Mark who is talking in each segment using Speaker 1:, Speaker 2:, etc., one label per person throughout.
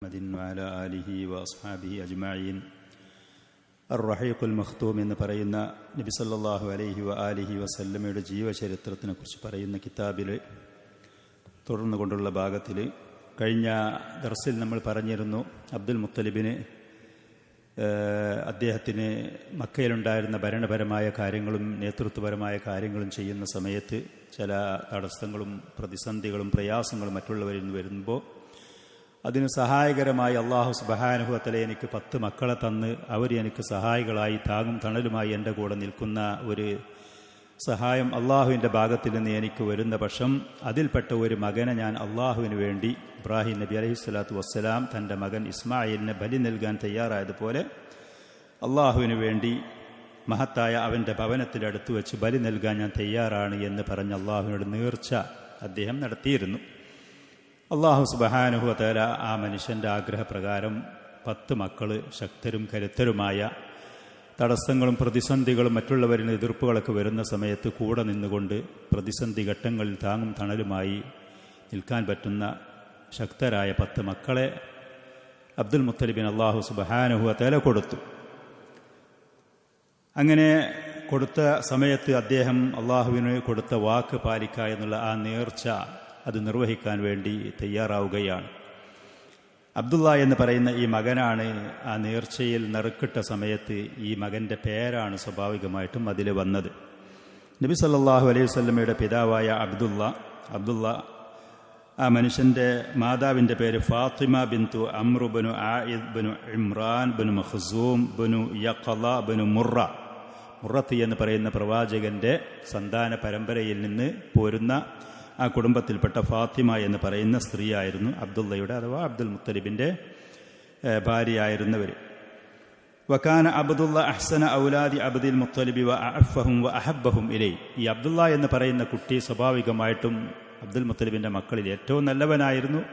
Speaker 1: വഅലാ ആലിഹി വഅസ്ഹാബിഹി അജ്മഈൻ. അർ-റഹീഖുൽ മഖ്തൂം എന്ന് പറയുന്ന നബി സല്ലല്ലാഹു അലൈഹി വആലിഹി വസല്ലമയുടെ ജീവചരിത്രത്തിനെ കുറിച്ച് പറയുന്ന കിതാബിൽ തുടർന്നു കൊണ്ടുള്ള ഭാഗത്തിൽ കഴിഞ്ഞ ദർസിൽ നമ്മൾ പറഞ്ഞിരുന്നു, അബ്ദുൽ മുത്തലിബിന് അദ്ദേഹത്തിന് മക്കയിലുണ്ടായിരുന്ന ഭരണപരമായ കാര്യങ്ങളും നേതൃത്വപരമായ കാര്യങ്ങളും ചെയ്യുന്ന സമയത്ത് ചില തടസ്സങ്ങളും പ്രതിസന്ധികളും പ്രയാസങ്ങളും മറ്റുള്ളവരിൽ നിന്ന് വരുമ്പോൾ അതിന് സഹായകരമായി അള്ളാഹു സുബ്ഹാനഹു വതആല എനിക്ക് 10 മക്കളെ തന്ന് അവർ എനിക്ക് സഹായികളായി താങ്ങും തണലുമായി എൻ്റെ കൂടെ നിൽക്കുന്ന ഒരു സഹായം അള്ളാഹുവിൻ്റെ ഭാഗത്തിൽ നിന്ന് എനിക്ക് വരുന്ന പക്ഷം അതിൽപ്പെട്ട ഒരു മകനെ ഞാൻ അള്ളാഹുവിന് വേണ്ടി, ഇബ്രാഹിം നബി അലൈഹിസ്സലാത്തു വസ്സലാം തൻ്റെ മകൻ ഇസ്മായിലിനെ ബലി നൽകാൻ തയ്യാറായതുപോലെ അള്ളാഹുവിന് വേണ്ടി മഹത്തായ അവൻ്റെ ഭവനത്തിലടുത്ത് വെച്ച് ബലി നൽകാൻ ഞാൻ തയ്യാറാണ് എന്ന് പറഞ്ഞ് അള്ളാഹുവിനോട് നേർച്ച അദ്ദേഹം നടത്തിയിരുന്നു. അള്ളാഹു സുബ്ഹാനഹു വതആല ആ മനുഷ്യൻ്റെ ആഗ്രഹപ്രകാരം 10 മക്കൾ ശക്തരും കരുത്തരുമായ, തടസ്സങ്ങളും പ്രതിസന്ധികളും മറ്റുള്ളവരിൽ എതിർപ്പുകളൊക്കെ വരുന്ന സമയത്ത് കൂടെ നിന്നുകൊണ്ട് പ്രതിസന്ധി ഘട്ടങ്ങളിൽ താങ്ങും തണലുമായി നിൽക്കാൻ പറ്റുന്ന ശക്തരായ 10 മക്കളെ അബ്ദുൽ മുത്തലിബിന് അള്ളാഹു സുബ്ഹാനഹു വതആല കൊടുത്തു. അങ്ങനെ കൊടുത്ത സമയത്ത് അദ്ദേഹം അള്ളാഹുവിന് കൊടുത്ത വാക്ക് പാലിക്കുക എന്നുള്ള ആ നേർച്ച അത് നിർവഹിക്കാൻ വേണ്ടി തയ്യാറാവുകയാണ്. അബ്ദുള്ള എന്ന് പറയുന്ന ഈ മകനാണ് ആ നേർച്ചയിൽ നറുക്കിട്ട സമയത്ത് ഈ മകൻ്റെ പേരാണ് സ്വാഭാവികമായിട്ടും അതിൽ വന്നത്. നബി സല്ലല്ലാഹു അലൈഹി വസല്ലമയുടെ പിതാവായ അബ്ദുള്ള ആ മനുഷ്യൻ്റെ മാതാവിൻ്റെ പേര് ഫാത്തിമ ബിന്തു അംറു ബനു ആയിദ് ബനു ഇമ്രാൻ ബനു മഖ്സൂം ബനു യഖല ബനു മുറത്ത് എന്ന് പറയുന്ന പ്രവാചകൻ്റെ സന്താന പരമ്പരയിൽ നിന്ന് പോരുന്ന ആ കുടുംബത്തിൽപ്പെട്ട ഫാത്തിമ എന്ന് പറയുന്ന സ്ത്രീയായിരുന്നു അബ്ദുള്ളയുടെ അഥവാ അബ്ദുൽ മുത്തലിബിൻ്റെ ഭാര്യയായിരുന്നവർ. വകാന അബ്ദുള്ള അഹ്സന ഔലാദി അബ്ദുൽ മുത്തലിബി വ അഅഫഹും വ അഹബ്ബഹും ഇലൈ. ഈ അബ്ദുള്ള എന്ന് പറയുന്ന കുട്ടി സ്വാഭാവികമായിട്ടും അബ്ദുൽ മുത്തലിബിൻ്റെ മക്കളിൽ ഏറ്റവും നല്ലവനായിരുന്നു,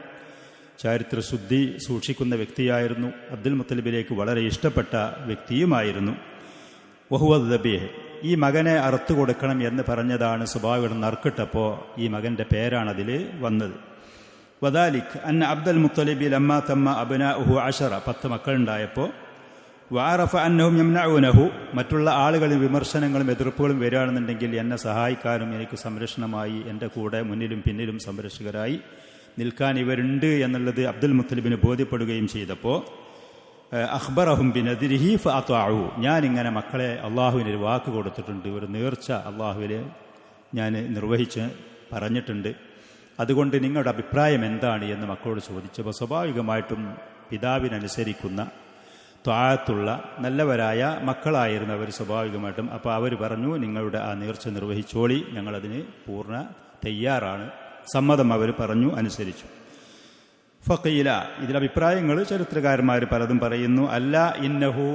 Speaker 1: ചാരിത്രശുദ്ധി സൂക്ഷിക്കുന്ന വ്യക്തിയായിരുന്നു, അബ്ദുൽ മുത്തലിബിലേക്ക് വളരെ ഇഷ്ടപ്പെട്ട വ്യക്തിയുമായിരുന്നു. വഹുവ ദബീഹ്, ഈ മകനെ അറുത്തു കൊടുക്കണം എന്ന് പറഞ്ഞതാണ് സ്വാഭാവികം. നറുക്കിട്ടപ്പോൾ ഈ മകൻ്റെ പേരാണ് അതിൽ വന്നത്. വദാലിക് അന്ന അബ്ദുൽ മുത്തലിബി ലമ്മ തമ്മ അബ്നാഉഹു 10 10 മക്കളുണ്ടായപ്പോൾ വഅറഫ അന്നഹും യംനഊനഹു, മറ്റുള്ള ആളുകളിൽ വിമർശനങ്ങളും എതിർപ്പുകളും വരികയാണെന്നുണ്ടെങ്കിൽ എന്നെ സഹായിക്കാനും എനിക്ക് സംരക്ഷണമായി എൻ്റെ കൂടെ മുന്നിലും പിന്നിലും സംരക്ഷകരായി നിൽക്കാൻ ഇവരുണ്ട് എന്നുള്ളത് അബ്ദുൽ മുത്തലിബിന് ബോധ്യപ്പെടുകയും ചെയ്തപ്പോൾ അഖ്ബറഹും ബിനദിരിഹി ഫഅത്വഉ, ഞാനിങ്ങനെ മക്കളെ അള്ളാഹുവിന് ഒരു വാക്ക് കൊടുത്തിട്ടുണ്ട്, ഒരു നേർച്ച അള്ളാഹുവിൽ ഞാൻ നിർവഹിച്ച് പറഞ്ഞിട്ടുണ്ട്, അതുകൊണ്ട് നിങ്ങളുടെ അഭിപ്രായം എന്താണ് എന്ന് മക്കളോട് ചോദിച്ചപ്പോൾ സ്വാഭാവികമായിട്ടും പിതാവിനനുസരിക്കുന്ന ത്വാഅത്തുള്ള നല്ലവരായ മക്കളായിരുന്നു അവർ സ്വാഭാവികമായിട്ടും. അപ്പോൾ അവർ പറഞ്ഞു, നിങ്ങളുടെ ആ നേർച്ച നിർവഹിച്ചോളി, ഞങ്ങളതിന് പൂർണ്ണ തയ്യാറാണ്, സമ്മതം അവർ പറഞ്ഞു, അനുസരിച്ചു. ഫഖീല, ഇതിൽ അഭിപ്രായങ്ങൾ ചരിത്രകാരന്മാർ പലതും പറയുന്നു. അല്ല ഇന്നഹു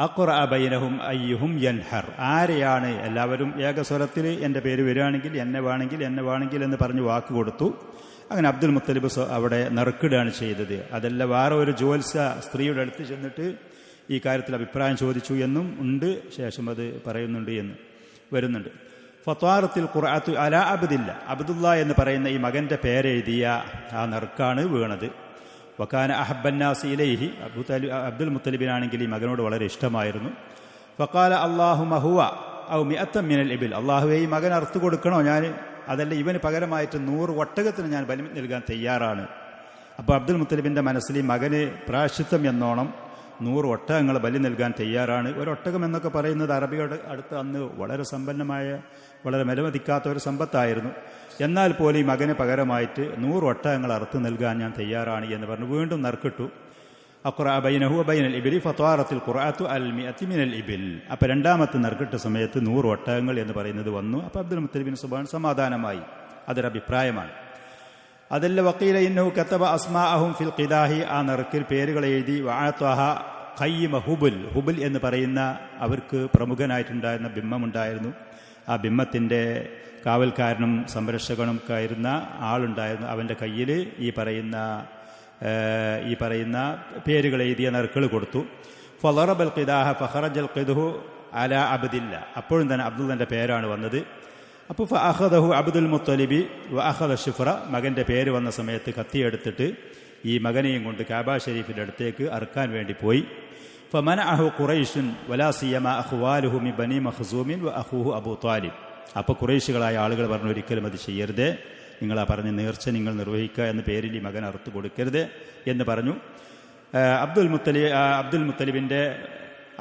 Speaker 1: അഖ്റഅ ബൈനഹും അയ്യുഹും യൻഹർ, ആരെയാണ് എല്ലാവരും ഏകസ്വരത്തിൽ എൻ്റെ പേര് വരികയാണെങ്കിൽ എന്നെ വേണമെങ്കിൽ എന്ന് പറഞ്ഞ് വാക്ക് കൊടുത്തു. അങ്ങനെ അബ്ദുൽ മുത്തലിബ് അവിടെ നറുക്കിടുകയാണ് ചെയ്തത്. അതല്ല വേറെ ഒരു ജ്യോത്സ്യ സ്ത്രീയുടെ അടുത്ത് ചെന്നിട്ട് ഈ കാര്യത്തിൽ അഭിപ്രായം ചോദിച്ചു എന്നും ഉണ്ട്, ശേഷം അത് പറയുന്നുണ്ട് എന്ന് വരുന്നുണ്ട്. ഫത്വാറത്തിൽ ഖുർആത്തു അലാ അബ്ദില്ല, അബ്ദുള്ള എന്ന് പറയുന്ന ഈ മകൻ്റെ പേരെഴുതിയ ആ നറുക്കാണ് വീണത്. വകാന അഹബ്ബന്നാസി ഇലൈഹി, അബ്ദുൽ മുത്തലിബിനാണെങ്കിൽ ഈ മകനോട് വളരെ ഇഷ്ടമായിരുന്നു. ഫഖാല അല്ലാഹുമ്മ ഹുവ ഔ മിഅത്തൻ മിനൽ ഇബിൽ, അള്ളാഹുവേ ഈ മകൻ അറുത്തു കൊടുക്കണോ ഞാൻ, അതല്ല ഇവന് പകരമായിട്ട് 100 ഒട്ടകത്തിന് ഞാൻ ബലി നൽകാൻ തയ്യാറാണ്. അപ്പോൾ അബ്ദുൽ മുത്തലിബിൻ്റെ മനസ്സിൽ ഈ മകന് പ്രായശ്ചിത്തം എന്നോണം 100 ഒട്ടകങ്ങൾ ബലി നൽകാൻ തയ്യാറാണ്. ഒരൊട്ടകം എന്നൊക്കെ പറയുന്നത് അറബിയുടെ അടുത്ത് അന്ന് വളരെ സമ്പന്നമായ, വളരെ വിലമതിക്കാത്ത ഒരു സമ്പത്തായിരുന്നു. എന്നാൽ പോലും ഈ മകന് പകരമായിട്ട് 100 ഒട്ടകങ്ങൾ അറുത്ത് നൽകാൻ ഞാൻ തയ്യാറാണ് എന്ന് പറഞ്ഞു വീണ്ടും നറുക്കിട്ടു. അഖ്റഅ ബൈനഹു വബൈനൽ ഇബ്ലി ഫത്വാറത്തിൽ ഖുർആത്തു അൽ മിഅത്തി മിനൽ ഇബിൽ. അപ്പോൾ രണ്ടാമത്തെ നറുക്കിട്ട സമയത്ത് 100 ഒട്ടകങ്ങൾ എന്ന് പറയുന്നത് വന്നു. അപ്പോൾ അബ്ദുൽ മുത്തലിബിന് സുബ്ഹാൻ സമാധാനമായി, അതൊരഭിപ്രായമാണ്. അതല്ല വഖീല ഇന്നഹു കതബ അസ്മാഅഹും ഫിൽ ഖിദാഹി, ആ നറുക്കിൽ പേരുകൾ എഴുതി. വഅതഹ ഖയ്യിമ ഹുബൽ എന്ന് പറയുന്ന അവർക്ക് പ്രമുഖനായിട്ടുണ്ടായിരുന്ന ബിംബമുണ്ടായിരുന്നു. ആ ബിംബത്തിൻ്റെ കാവൽക്കാരനും സംരക്ഷകനും ഒക്കെ ആയിരുന്ന ആളുണ്ടായിരുന്നു. അവൻ്റെ കയ്യിൽ ഈ പറയുന്ന പേരുകൾ എഴുതിയ നറുക്കൾ കൊടുത്തു. ഫളറബൽ ഖിദാഹ ഫഖറജൽ ഖിദ്ഹു അലാ അബ്ദില്ല, അപ്പോഴും തന്നെ അബ്ദുള്ളൻ്റെ പേരാണ് വന്നത്. അപ്പോൾ ഫഅഖദഹു അബ്ദുൽ മുത്തലിബി വഅഖദ ശിഫ്ര, മകൻ്റെ പേര് വന്ന സമയത്ത് കത്തിയെടുത്തിട്ട് ഈ മകനെയും കൊണ്ട് കാബ ഷരീഫിൻ്റെ അടുത്തേക്ക് അറുക്കാൻ വേണ്ടി പോയി. ഫമനഅഹു ഖുറൈശുൻ വലാ സിയമ അഖ്വാലുഹു മിൻ ബനി മഖ്സൂമിൻ വ അഖൂഹു അബൂ ത്വാലിബ്. അപ്പോൾ ഖുറൈശികളായ ആളുകൾ പറഞ്ഞു, ഒരിക്കലും അത് ചെയ്യരുത്, നിങ്ങൾ ആ പറഞ്ഞ നേർച്ച നിങ്ങൾ നിർവഹിക്കുക എന്ന പേരിൽ ഈ മകൻ അറുത്ത് കൊടുക്കരുത് എന്ന് പറഞ്ഞു. അബ്ദുൽ മുത്തലിബിൻ്റെ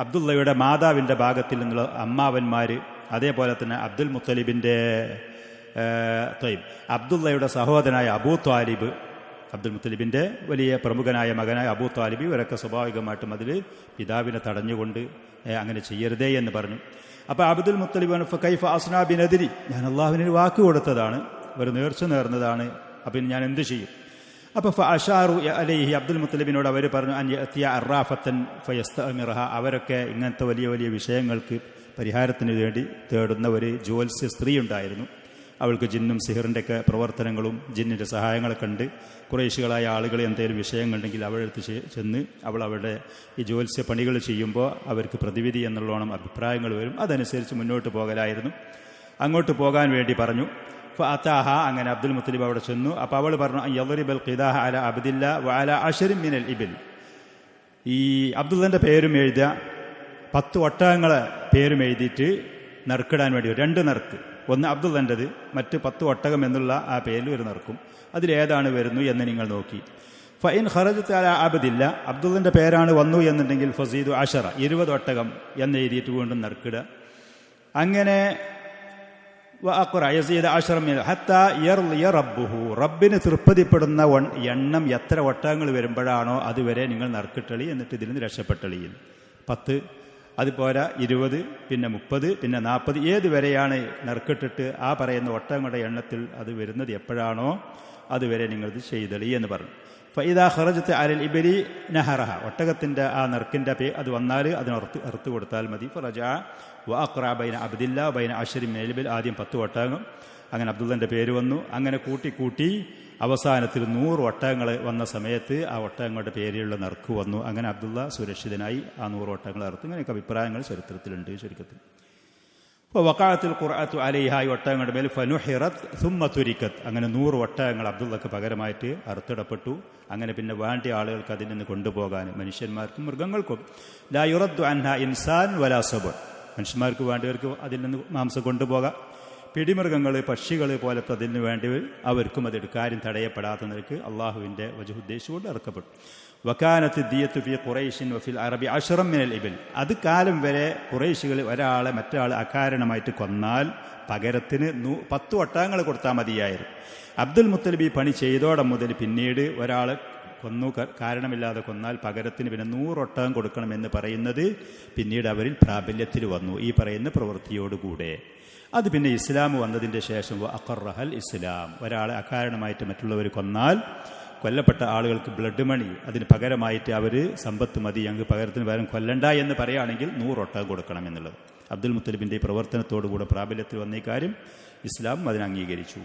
Speaker 1: അബ്ദുള്ളയുടെ മാതാവിൻ്റെ ഭാഗത്തിൽ നിന്നുള്ള അമ്മാവന്മാർ, അതേപോലെ തന്നെ അബ്ദുൽ മുത്തലിബിൻ്റെ അബ്ദുള്ളയുടെ സഹോദരനായ അബൂ ത്വാലിബ്, അബ്ദുൽ മുത്തലിബിൻ്റെ വലിയ പ്രമുഖനായ മകനായ അബൂ ത്വാലിബ്, ഇവരൊക്കെ സ്വാഭാവികമായിട്ടും അതിൽ പിതാവിനെ തടഞ്ഞുകൊണ്ട് അങ്ങനെ ചെയ്യരുതേ എന്ന് പറഞ്ഞു. അപ്പോൾ അബ്ദുൽ മുത്തലിബ് കൈഫ അസ്നാ ബിനദിരി, ഞാൻ അള്ളാഹുവിന് വാക്ക് കൊടുത്തതാണ്, ഒരു നേർച്ച നേർന്നതാണ്, അപ്പം ഞാൻ എന്ത് ചെയ്യും? അപ്പോൾ ഫഅശാറു അലൈഹി, അബ്ദുൽ മുത്തലിബിനോട് അവർ പറഞ്ഞു, അൻ യഅതിയ അറാഫത്തൻ ഫയസ്തഅമിറഹ, അവരൊക്കെ ഇങ്ങനത്തെ വലിയ വലിയ വിഷയങ്ങൾക്ക് പരിഹാരത്തിന് വേണ്ടി തേടുന്ന ഒരു ജ്യോത്സ്യ സ്ത്രീ ഉണ്ടായിരുന്നു. അവൾക്ക് ജിന്നും സിഹറിൻ്റെയൊക്കെ പ്രവർത്തനങ്ങളും ജിന്നിൻ്റെ സഹായങ്ങളൊക്കെ ഉണ്ട്. കുറേശികളായ ആളുകൾ എന്തെങ്കിലും വിഷയങ്ങളുണ്ടെങ്കിൽ അവളെടുത്ത് ചെന്ന് അവളുടെ ഈ ജ്യോത്സ്യ പണികൾ ചെയ്യുമ്പോൾ അവർക്ക് പ്രതിവിധി എന്നുള്ളോണം അഭിപ്രായങ്ങൾ വരും. അതനുസരിച്ച് മുന്നോട്ട് പോകലായിരുന്നു. അങ്ങോട്ട് പോകാൻ വേണ്ടി പറഞ്ഞു. ഫഅതാഹ, അങ്ങനെ അബ്ദുൽ മുത്തലിബ് അവിടെ ചെന്നു. അപ്പോൾ അവൾ പറഞ്ഞു, യദ്രിബൽ ഖിദാഹ അല അബ്ദില്ല വഅല അശരിൻ മിനൽ ഇബിൽ, ഈ അബ്ദുള്ളൻ്റെ പേരും എഴുതുക, 10 ഒട്ടകങ്ങളെ പേരും എഴുതിയിട്ട് നറുക്കിടാൻ വേണ്ടി 2 നറുക്ക്, ഒന്ന് അബ്ദുള്ളൻ്റെത്, മറ്റ് 10 ഒട്ടകം എന്നുള്ള ആ പേരിൽ ഒരു നറുക്കും, അതിലേതാണ് വരുന്നു എന്ന് നിങ്ങൾ നോക്കി. ഫഇൻ ഖറജത അല അബ്ദില്ല, അബ്ദുള്ളൻ്റെ പേരാണ് വന്നു എന്നുണ്ടെങ്കിൽ ഫസീദു 10, 20 ഒട്ടകം എന്ന് എഴുതിയിട്ട് വീണ്ടും നറുക്കിടുക. അങ്ങനെ റബ്ബിന് തൃപ്തിപ്പെടുന്ന എണ്ണം എത്ര ഒട്ടകങ്ങൾ വരുമ്പോഴാണോ അതുവരെ നിങ്ങൾ നറുക്കിട്ടളി, എന്നിട്ട് ഇതിൽ നിന്ന് രക്ഷപ്പെട്ടളി. 10 അതുപോരാ, 20, പിന്നെ 30, പിന്നെ 40, ഏതുവരെയാണ് നറുക്കിട്ടിട്ട് ആ പറയുന്ന ഒട്ടകങ്ങളുടെ എണ്ണത്തിൽ അത് വരുന്നത് എപ്പോഴാണോ അതുവരെ നിങ്ങളിത് ചെയ്തളി എന്ന് പറഞ്ഞു. ഫഇദാ ഖറജത അലൽ ഇബ്ലി നഹറഹ, ഒട്ടകത്തിൻ്റെ ആ നറുക്കിൻ്റെ അത് വന്നാൽ അതിന് അറുത്ത് കൊടുത്താൽ മതി. ഫറജഅ വഅഖറ ബൈന അബ്ദില്ല ബൈന അശരി മിനൽ ഇബ്ൽ, ആദ്യം 10 ഒട്ടകങ്ങൾ, അങ്ങനെ അബ്ദുള്ളൻ്റെ പേര് വന്നു. അങ്ങനെ കൂട്ടി അവസാനത്തിൽ 100 ഒട്ടകങ്ങൾ വന്ന സമയത്ത് ആ ഒട്ടകങ്ങളുടെ പേരിലുള്ള നറുക്ക് വന്നു. അങ്ങനെ അബ്ദുള്ള സുരക്ഷിതനായി ആ 100 ഒട്ടകങ്ങൾ അറുത്തു. ഇങ്ങനെയൊക്കെ അഭിപ്രായങ്ങൾ ചരിത്രത്തിലുണ്ട്. ചുരുക്കത്തിൽ ഇപ്പോൾ വഖഅത്തുൽ ഖുർഅത്തു അലൈഹ, ഈ ഒട്ടകങ്ങളുടെ മേൽ ഫനുഹിറത് സുമ്മ തുരിക്കത്ത്, അങ്ങനെ 100 ഒട്ടകങ്ങൾ അബ്ദുള്ളക്ക് പകരമായിട്ട് അറുത്തിടപ്പെട്ടു. അങ്ങനെ പിന്നെ വേണ്ടിയ ആളുകൾക്ക് അതിൽ നിന്ന് കൊണ്ടുപോകാൻ, മനുഷ്യന്മാർക്കും മൃഗങ്ങൾക്കും, ലാ യുറദ്ദു അൻഹാ ഇൻസാൻ വലാ സബ്, മനുഷ്യന്മാർക്ക് വേണ്ടിയവർക്ക് അതിൽ നിന്ന് മാംസം കൊണ്ടുപോകാം. പിടിമൃഗങ്ങൾ, പക്ഷികൾ പോലത്തെ അതിന് വേണ്ടി അവർക്കും അതെടുക്കാരും തടയപ്പെടാത്ത നിലക്ക് അള്ളാഹുവിൻ്റെ വജഹ് ഉദ്ദേശിച്ചുകൊണ്ട് ഇറക്കപ്പെട്ടു. വക്കാനത്ത് ദിയത്തു ഫി ഖുറൈശിൻ വഫിൽ അറബി 10 മിനൽ ഇബിൽ, അത് കാലം വരെ ഖുറൈശികൾ ഒരാളെ മറ്റൊരാൾ അകാരണമായിട്ട് കൊന്നാൽ പകരത്തിന് 10 ഒട്ടകങ്ങൾ കൊടുത്താൽ മതിയായിരുന്നു. അബ്ദുൽ മുത്തലിബ് ഈ പണി ചെയ്തോടെ മുതൽ പിന്നീട് ഒരാളെ കൊന്നു, കാരണമില്ലാതെ കൊന്നാൽ പകരത്തിന് പിന്നെ 100 ഒട്ടകം കൊടുക്കണമെന്ന് പറയുന്നത് പിന്നീട് അവരിൽ പ്രാബല്യത്തിൽ വന്നു, ഈ പറയുന്ന പ്രവൃത്തിയോടുകൂടെ. അത് പിന്നെ ഇസ്ലാം വന്നതിൻ്റെ ശേഷം അഖറഹൽ ഇസ്ലാം, ഒരാളെ അകാരണമായിട്ട് മറ്റുള്ളവർ കൊന്നാൽ കൊല്ലപ്പെട്ട ആളുകൾക്ക് ബ്ലഡ് മണി, അതിന് പകരമായിട്ട് അവർ സമ്പത്ത് മതി, ഞങ്ങൾക്ക് പകരത്തിന് പകരം കൊല്ലണ്ട എന്ന് പറയുകയാണെങ്കിൽ 100 ഒട്ടകം കൊടുക്കണം എന്നുള്ളത് അബ്ദുൽ മുത്തലിബിൻ്റെ ഈ പ്രവർത്തനത്തോടുകൂടെ പ്രാബല്യത്തിൽ വന്ന ഈ കാര്യം ഇസ്ലാം അതിനെ അംഗീകരിച്ചു.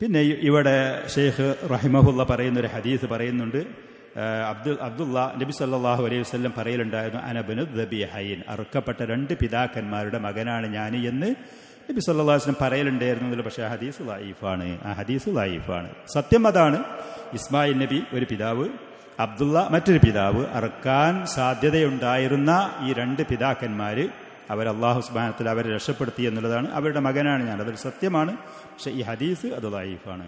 Speaker 1: പിന്നെ ഇവിടെ ഷെയ്ഖ് റഹിമഹുല്ല പറയുന്നൊരു ഹദീസ് പറയുന്നുണ്ട്. അബ്ദുള്ള നബി സല്ലല്ലാഹു അലൈഹി വസല്ലം പറയലുണ്ടായിരുന്നു, അനബ്നു ദബീഹൈൻ, അറുക്കപ്പെട്ട 2 പിതാക്കന്മാരുടെ മകനാണ് ഞാൻ എന്ന് നബി സല്ലല്ലാഹു അലൈഹി വസല്ലം പറയലുണ്ടായിരുന്നതിൽ. പക്ഷേ ആ ഹദീസ് ലൈഫാണ്. സത്യം അതാണ്. ഇസ്മായിൽ നബി ഒരു പിതാവ്, അബ്ദുള്ള മറ്റൊരു പിതാവ്. അറുക്കാൻ സാധ്യതയുണ്ടായിരുന്ന ഈ 2 പിതാക്കന്മാർ അവർ അല്ലാഹു സുബ്ഹാനഹു വ തആല അവരെ രക്ഷപ്പെടുത്തി എന്നുള്ളതാണ്. അവരുടെ മകനാണ് ഞാൻ, അതൊരു സത്യമാണ്. പക്ഷേ ഈ ഹദീസ് അത് ലൈഫാണ്.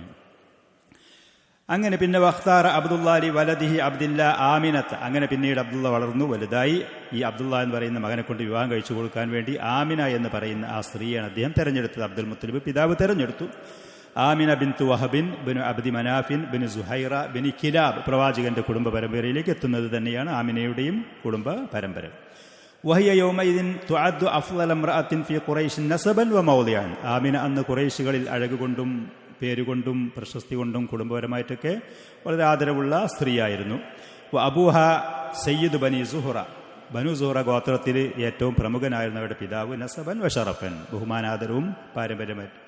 Speaker 1: അങ്ങനെ പിന്നെ വഖ്താറ അബ്ദുല്ലാഹി വലദിഹി അബ്ദില്ല ആമിനത്ത്, അങ്ങനെ പിന്നീട് അബ്ദുള്ള വളർന്നു വലുതായി. ഈ അബ്ദുള്ള എന്ന് പറയുന്ന മകനെ കൊണ്ട് വിവാഹം കഴിച്ചു കൊടുക്കാൻ വേണ്ടി ആമിന എന്ന് പറയുന്ന ആ സ്ത്രീയാണ് അദ്ദേഹം തെരഞ്ഞെടുത്തത്. അബ്ദുൽ മുത്തലിബ് പിതാവ് തെരഞ്ഞെടുത്തു. ആമിന ബിൻതു വഹബിൻ ബിനു അബ്ദി മനാഫിൻ ബിനു സുഹൈറ ബിനി കിലാബ്, പ്രവാചകന്റെ കുടുംബ പരമ്പരയിലേക്ക് എത്തുന്നത് തന്നെയാണ് ആമിനയുടെയും കുടുംബ പരമ്പര. വഹിയ യൗമഇദിൻ തുഅദ്ദു അഫ്ളല ഇംറഅത്തിൻ ഫീ ഖുറൈശിൻ നസബൻ വ മൗളിഅൻ, ആമിന അന്ന് ഖുറൈശികളിൽ അഴകുകൊണ്ടും പേരുകൊണ്ടും പ്രശസ്തി കൊണ്ടും കുടുംബപരമായിട്ടൊക്കെ വളരെ ആദരവുള്ള സ്ത്രീയായിരുന്നു. അബൂഹ സയ്യിദ് ബനി സുഹറ, ബനു സുഹറ ഗോത്രത്തിൽ ഏറ്റവും പ്രമുഖനായിരുന്ന അവരുടെ പിതാവ് നസബൻ വഷറഫൻ, ബഹുമാനാദരവും പാരമ്പര്യമായിട്ട്.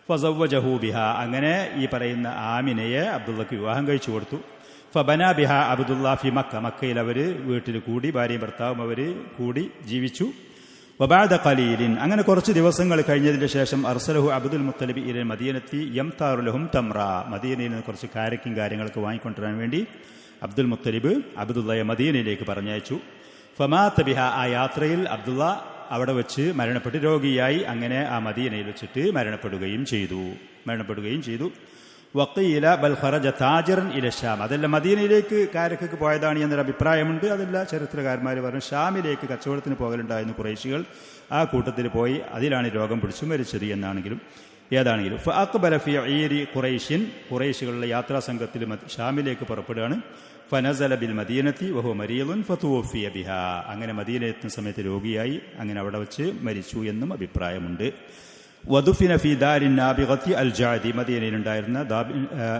Speaker 1: ഫസവ്വജഹു ബിഹ, അങ്ങനെ ഈ പറയുന്ന ആമിനയെ അബ്ദുള്ളക്ക് വിവാഹം കഴിച്ചു കൊടുത്തു. ഫബന ബിഹ അബ്ദുള്ള ഫി മക്ക, മക്കയിൽ അവർ വീട്ടിൽ കൂടി, ഭാര്യയും ഭർത്താവും അവർ കൂടി ജീവിച്ചു. വബഅദ ഖലീലിൻ, അങ്ങനെ കുറച്ച് ദിവസങ്ങൾ കഴിഞ്ഞതിന് ശേഷം അർസലഹു അബ്ദുൽ മുത്തലിബ് ഇല മദീനത്തി യംതാറു ലഹും തംറ, മദീനയിൽ നിന്ന് കുറച്ച് കാരക്കും കാര്യങ്ങളൊക്കെ വാങ്ങിക്കൊണ്ടുവരാൻ വേണ്ടി അബ്ദുൽ മുത്തലിബ് അബ്ദുള്ളയെ മദീനയിലേക്ക് പറഞ്ഞയച്ചു. ഫമാത ബിഹ, ആ യാത്രയിൽ അബ്ദുള്ള അവിടെ വെച്ച് മരണപ്പെട്ട് രോഗിയായി. അങ്ങനെ ആ മദീനയിൽ വെച്ചിട്ട് മരണപ്പെടുകയും ചെയ്തു. വഖീല ബൽ ഖറജ താജിറൻ ഇല ഷാം, അതല്ല മദീനയിലേക്ക് കാരക്കൊക്കെ പോയതാണ് എന്നൊരു അഭിപ്രായമുണ്ട്. അതല്ല, ചരിത്രകാരന്മാർ പറഞ്ഞു ഷാമിലേക്ക് കച്ചവടത്തിന് പോകലുണ്ടായിരുന്നു കുറേശികൾ, ആ കൂട്ടത്തിൽ പോയി അതിലാണ് രോഗം പിടിച്ചു മരിച്ചത് എന്നാണെങ്കിലും ഏതാണെങ്കിലും. ഫഅഖ്ബല ഫീ ഈരി ഖുറൈശിൻ, ഖുറൈശികളുടെ യാത്രാ സംഘത്തിൽ ഷാമിലേക്ക് പുറപ്പെടുകയാണ്. ഫനസല ബിൽ മദീനത്തി വഹുവ മരീദുൻ ഫതുവഫിയ ബിഹാ, അങ്ങനെ മദീനയെത്തുന്ന സമയത്ത് രോഗിയായി, അങ്ങനെ അവിടെ വെച്ച് മരിച്ചു എന്നും അഭിപ്രായമുണ്ട്. വദുഫിന ഫി ദാരിൻ നാബിഗത്തി അൽ ജഅദി, മദീനയിലുണ്ടായിരുന്ന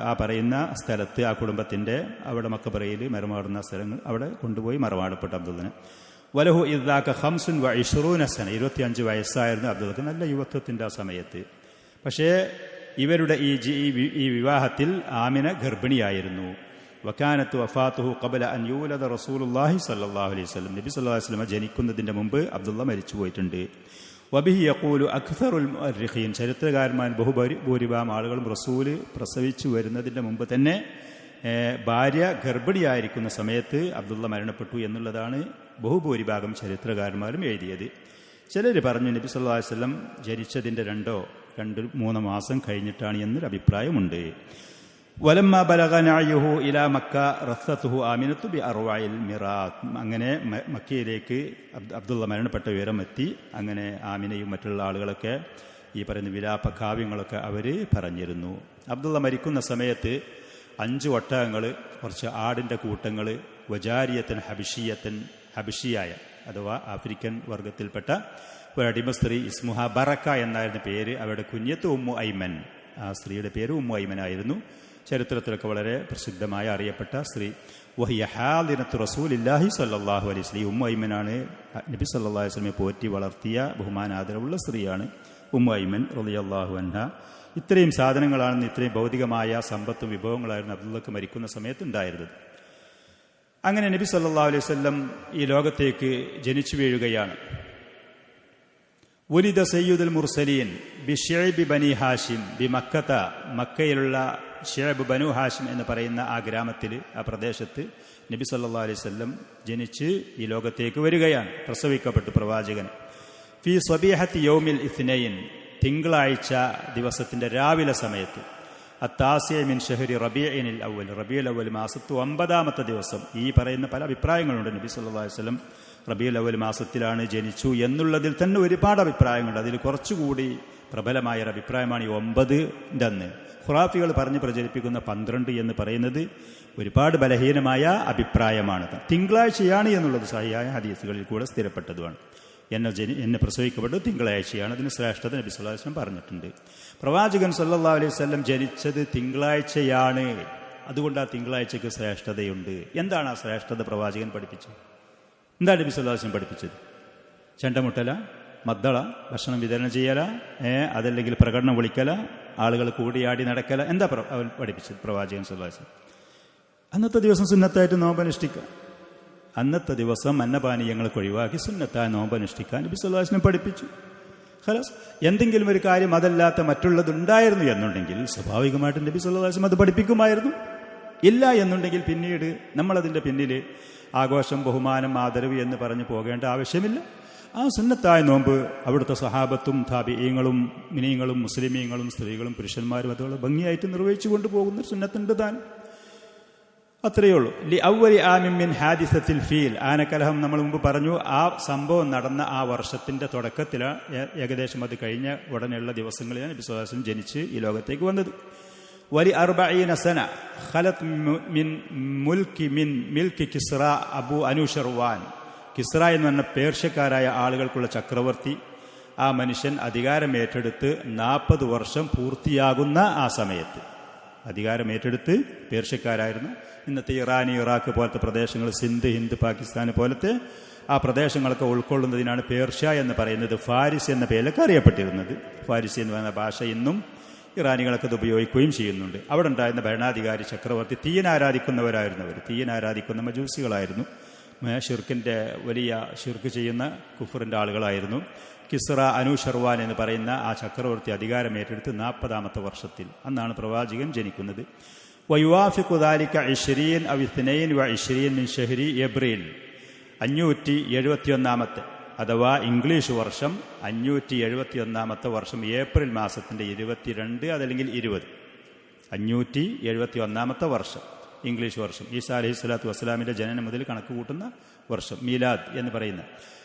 Speaker 1: ആ പറയുന്ന സ്ഥലത്ത്, ആ കുടുംബത്തിന്റെ അവിടെ മക്കബറയിൽ മരമാടുന്ന സ്ഥലങ്ങൾ അവിടെ കൊണ്ടുപോയി മറമാടപ്പെട്ട അബ്ദുള്ളനെ. വലഹു ഇദ്ദാക 25 സന, 25 വയസ്സായിരുന്നു അബ്ദുള്ളക്ക്, നല്ല യുവത്വത്തിന്റെ ആ സമയത്ത്. പക്ഷേ ഇവരുടെ ഈ വിവാഹത്തിൽ ആമിന ഗർഭിണിയായിരുന്നു. വകാനത്ത് വഫാത്തുഹു ഖബല അൻ യൂലദ റസൂലുള്ളാഹി സ്വല്ലല്ലാഹു അലൈഹി വസല്ലം, നബി സല്ലല്ലാഹു അലൈഹി വസല്ലം ജനിക്കുന്നതിന്റെ മുമ്പ് അബ്ദുള്ള മരിച്ചു പോയിട്ടുണ്ട്. വബിഹി യഖൂലു അക്സറുൽ മുഅർരിഖീൻ, ചരിത്രകാരന്മാർ ബഹുഭൂരിഭാഗം ആളുകളും റസൂല് പ്രസവിച്ചു വരുന്നതിന്റെ മുമ്പ് തന്നെ ഭാര്യ ഗർഭിണിയായിരിക്കുന്ന സമയത്ത് അബ്ദുള്ള മരണപ്പെട്ടു എന്നുള്ളതാണ് ബഹുഭൂരിഭാഗം ചരിത്രകാരന്മാരും എഴുതിയത്. ചിലർ പറഞ്ഞു നബി സല്ലല്ലാഹു അലൈഹി വസല്ലം ജനിച്ചതിന്റെ 2-3 മാസം കഴിഞ്ഞിട്ടാണ് എന്നൊരു അഭിപ്രായമുണ്ട്. വലമ്മ ബലഗ നഅയുഹു ഇലാ മക്ക റസത്തുഹു ആമിനത്തു ബി അർവായിൽ മിറാത്ത്, അങ്ങനെ മക്കയിലേക്ക് അബ്ദുള്ള മരണപ്പെട്ട വിവരം എത്തി. അങ്ങനെ ആമിനയും മറ്റുള്ള ആളുകളൊക്കെ ഈ പറയുന്ന വിലാപ കാവ്യങ്ങളൊക്കെ അവർ പറഞ്ഞിരുന്നു. അബ്ദുള്ള മരിക്കുന്ന സമയത്ത് 5 ഒട്ടകങ്ങൾ, കുറച്ച് ആടിൻ്റെ കൂട്ടങ്ങൾ, വജാരിയത്തൻ ഹബിഷിയത്തൻ, ഹബിഷിയായ അഥവാ ആഫ്രിക്കൻ വർഗത്തിൽപ്പെട്ട ഒരു അടിമ സ്ത്രീ, ഇസ്മുഹ ബറക്ക എന്നായിരുന്നു പേര്. അവരുടെ കുഞ്ഞത്ത് ഉമ്മു ഐമൻ, ആ സ്ത്രീയുടെ പേര് ഉമ്മു ഐമനായിരുന്നു. ചരിത്രത്തിലൊക്കെ വളരെ പ്രസിദ്ധമായ അറിയപ്പെട്ട സ്ത്രീ. വഹിയ ഹാദിനത്തു റസൂലില്ലാഹി സ്വല്ലല്ലാഹു അലൈഹി വസല്ലം, ഉമ്മു ഐമനാണ് നബി സല്ലല്ലാഹു അലൈഹി വസല്ലമയെ പോറ്റി വളർത്തിയ ബഹുമാനാദരവുള്ള സ്ത്രീയാണ് ഉമ്മു ഐമൻ റളിയല്ലാഹു അൻഹ. ഇത്രയും സാധനങ്ങളാണെന്ന്, ഇത്രയും ഭൗതികമായ സമ്പത്തും വിഭവങ്ങളായിരുന്നു അബ്ദുള്ളക്ക് മരിക്കുന്ന സമയത്ത് ഉണ്ടായിരുന്നത്. അങ്ങനെ നബി സല്ലല്ലാഹു അലൈഹി വസല്ലം ഈ ലോകത്തേക്ക് ജനിച്ചു വീഴുകയാണ്. ഉലിദ സയ്യിദുൽ മുർസലീൻ ബി ശുഐബ് ബനി ഹാഷിം ബി മക്കത്ത, മക്കയിലുള്ള ശുഐബ് ബനു ഹാഷിം എന്ന് പറയുന്ന ആ ഗ്രാമത്തിൽ, ആ പ്രദേശത്ത് നബി സല്ലല്ലാഹു അലൈഹി വസല്ലം ജനിച്ച് ഈ ലോകത്തേക്ക് വരികയാണ്, പ്രസവിക്കപ്പെട്ടു പ്രവാചകൻ. ഫി സ്വബീഹത്തി യൗമിൽ ഇത്നൈൻ, തിങ്കളാഴ്ച ദിവസത്തിന്റെ രാവിലെ സമയത്ത്. അത്താസിയ മിൻ ഷഹരി റബീഇനിൽ അവൽ, റബീഉൽ അവൽ മാസത്ത് 9ാമത്തെ ദിവസം. ഈ പറയുന്ന പല അഭിപ്രായങ്ങളുണ്ട്. നബി സല്ലല്ലാഹു അലൈഹി വസല്ലം റബീഉൽ അവൽ മാസത്തിലാണ് ജനിച്ചു എന്നുള്ളതിൽ തന്നെ ഒരുപാട് അഭിപ്രായങ്ങളുണ്ട്. അതിൽ കുറച്ചുകൂടി പ്രബലമായ ഒരു അഭിപ്രായമാണ് ഈ 9ന്റെ അന്ന്. ഖുറാഫികൾ പറഞ്ഞ് പ്രചരിപ്പിക്കുന്ന 12 എന്ന് പറയുന്നത് ഒരുപാട് ബലഹീനമായ അഭിപ്രായമാണ്. തിങ്കളാഴ്ചയാണ് എന്നുള്ളത് സഹിയായ ഹദീസുകളിൽ കൂടെ സ്ഥിരപ്പെട്ടതുമാണ്. എന്നെ പ്രസവിക്കപ്പെട്ടത് തിങ്കളാഴ്ചയാണ്, അതിന് ശ്രേഷ്ഠത നബി സല്ലല്ലാഹു അലൈഹി വസല്ലം പറഞ്ഞിട്ടുണ്ട്. പ്രവാചകൻ സല്ലല്ലാഹു അലൈഹി വസല്ലം ജനിച്ചത് തിങ്കളാഴ്ചയാണ്, അതുകൊണ്ട് ആ തിങ്കളാഴ്ചയ്ക്ക് ശ്രേഷ്ഠതയുണ്ട്. എന്താണ് ആ ശ്രേഷ്ഠത പ്രവാചകൻ പഠിപ്പിച്ചത്? എന്താണ് നബി സല്ലല്ലാഹു അലൈഹി വസല്ലം പഠിപ്പിച്ചത്? ചെണ്ടമുട്ടല, മദ്ദള, ഭക്ഷണം വിതരണം ചെയ്യല, അതല്ലെങ്കിൽ പ്രകടനം വിളിക്കല, ആളുകൾ കൂടിയാടി നടക്കല, എന്താ അവൻ പഠിപ്പിച്ചത് പ്രവാചകൻ സല്ലല്ലാഹു അലൈഹി വസല്ലം? അന്നത്തെ ദിവസം സുന്നത്തായിട്ട് നോമ്പനുഷ്ഠിക്കുക, അന്നത്തെ ദിവസം അന്നപാനീയങ്ങൾക്ക് ഒഴിവാക്കി സുന്നത്തായ നോമ്പനുഷ്ഠിക്കാൻ നബി സല്ലല്ലാഹു അലൈഹി വസല്ലം പഠിപ്പിച്ചു. ഖലാസ്. എന്തെങ്കിലും ഒരു കാര്യം അതല്ലാത്ത മറ്റുള്ളതുണ്ടായിരുന്നു എന്നുണ്ടെങ്കിൽ സ്വാഭാവികമായിട്ടും നബി സല്ലല്ലാഹു അലൈഹി വസല്ലം അത് പഠിപ്പിക്കുമായിരുന്നു. ഇല്ല എന്നുണ്ടെങ്കിൽ പിന്നീട് നമ്മളതിൻ്റെ പിന്നിൽ ആഘോഷം, ബഹുമാനം, ആദരവ് എന്ന് പറഞ്ഞു പോകേണ്ട ആവശ്യമില്ല. ആ സുന്നത്തായ നോമ്പ് അവിടുത്തെ സഹാബത്തും താബിഈങ്ങളും മിനീങ്ങളും മുസ്ലിമീങ്ങളും സ്ത്രീകളും പുരുഷന്മാരും അതുപോലെ ഭംഗിയായിട്ട് നിർവഹിച്ചു കൊണ്ടുപോകുന്ന സുന്നത്തുണ്ട് താൻ. അത്രയേ ഉള്ളൂ. ലി അവ്വലി ആമിൻ മിൻ ഹാദിസത്തിൽ ഫീൽ, ആനക്കലഹം നമ്മൾ മുമ്പ് പറഞ്ഞു. ആ സംഭവം നടന്ന ആ വർഷത്തിന്റെ തുടക്കത്തിലാണ്, ഏകദേശം അത് കഴിഞ്ഞ ഉടനെയുള്ള ദിവസങ്ങളിലാണ് നബി സല്ലല്ലാഹു അലൈഹി വസല്ലം ജനിച്ച് ഈ ലോകത്തേക്ക് വന്നത്. വലി 40 സന ഖലത് മിൻ മിൽക്കി കിസ്റ അബു അനുഷർവാൻ. കിസ്റ എന്ന് പറഞ്ഞ പേർഷ്യക്കാരായ ആളുകൾക്കുള്ള ചക്രവർത്തി, ആ മനുഷ്യൻ അധികാരം ഏറ്റെടുത്ത് 40 വർഷം പൂർത്തിയാകുന്ന ആ സമയത്ത്, അധികാരം ഏറ്റെടുത്ത് പേർഷ്യക്കാരായിരുന്നു. ഇന്നത്തെ ഇറാൻ, ഇറാഖ് പോലത്തെ പ്രദേശങ്ങൾ, സിന്ധ്, ഹിന്ദ്, പാകിസ്ഥാൻ പോലത്തെ ആ പ്രദേശങ്ങളൊക്കെ ഉൾക്കൊള്ളുന്നതിനാണ് പേർഷ്യ എന്ന് പറയുന്നത്. ഫാരിസ് എന്ന പേരിലൊക്കെ അറിയപ്പെട്ടിരുന്നത്. ഫാരിസ് എന്ന് പറയുന്ന ഭാഷ ഇന്നും ഇറാനികളൊക്കെ അത് ഉപയോഗിക്കുകയും ചെയ്യുന്നുണ്ട്. അവിടെ ഉണ്ടായിരുന്ന ഭരണാധികാരി ചക്രവർത്തി തീയൻ ആരാധിക്കുന്നവരായിരുന്നു. അവർ തീയൻ ആരാധിക്കുന്ന മജൂസികളായിരുന്നു. ഷിർക്കിൻ്റെ വലിയ ഷിർക്ക് ചെയ്യുന്ന കുഫറിൻ്റെ ആളുകളായിരുന്നു. കിസ്റ അനൂഷർവാൻ എന്ന് പറയുന്ന ആ ചക്രവർത്തി അധികാരമേറ്റെടുത്ത് 40-ാമത്തെ വർഷത്തിൽ അന്നാണ് പ്രവാചകൻ ജനിക്കുന്നത്. വയുവാഫിഖു ദാലിക 20 ഔ 22 മിൻ ഷഹ്രി ഏപ്രിൽ 571 അഥവാ ഇംഗ്ലീഷ് വർഷം 571 വർഷം ഏപ്രിൽ മാസത്തിൻ്റെ 22 അതല്ലെങ്കിൽ 20 571 വർഷം ഇംഗ്ലീഷ് വർഷം ഈസാ അലൈഹി സ്വലാത്തു വസ്സലാമിൻ്റെ ജനനം മുതൽ കണക്ക് കൂട്ടുന്ന വർഷം മീലാദ് എന്ന് പറയുന്ന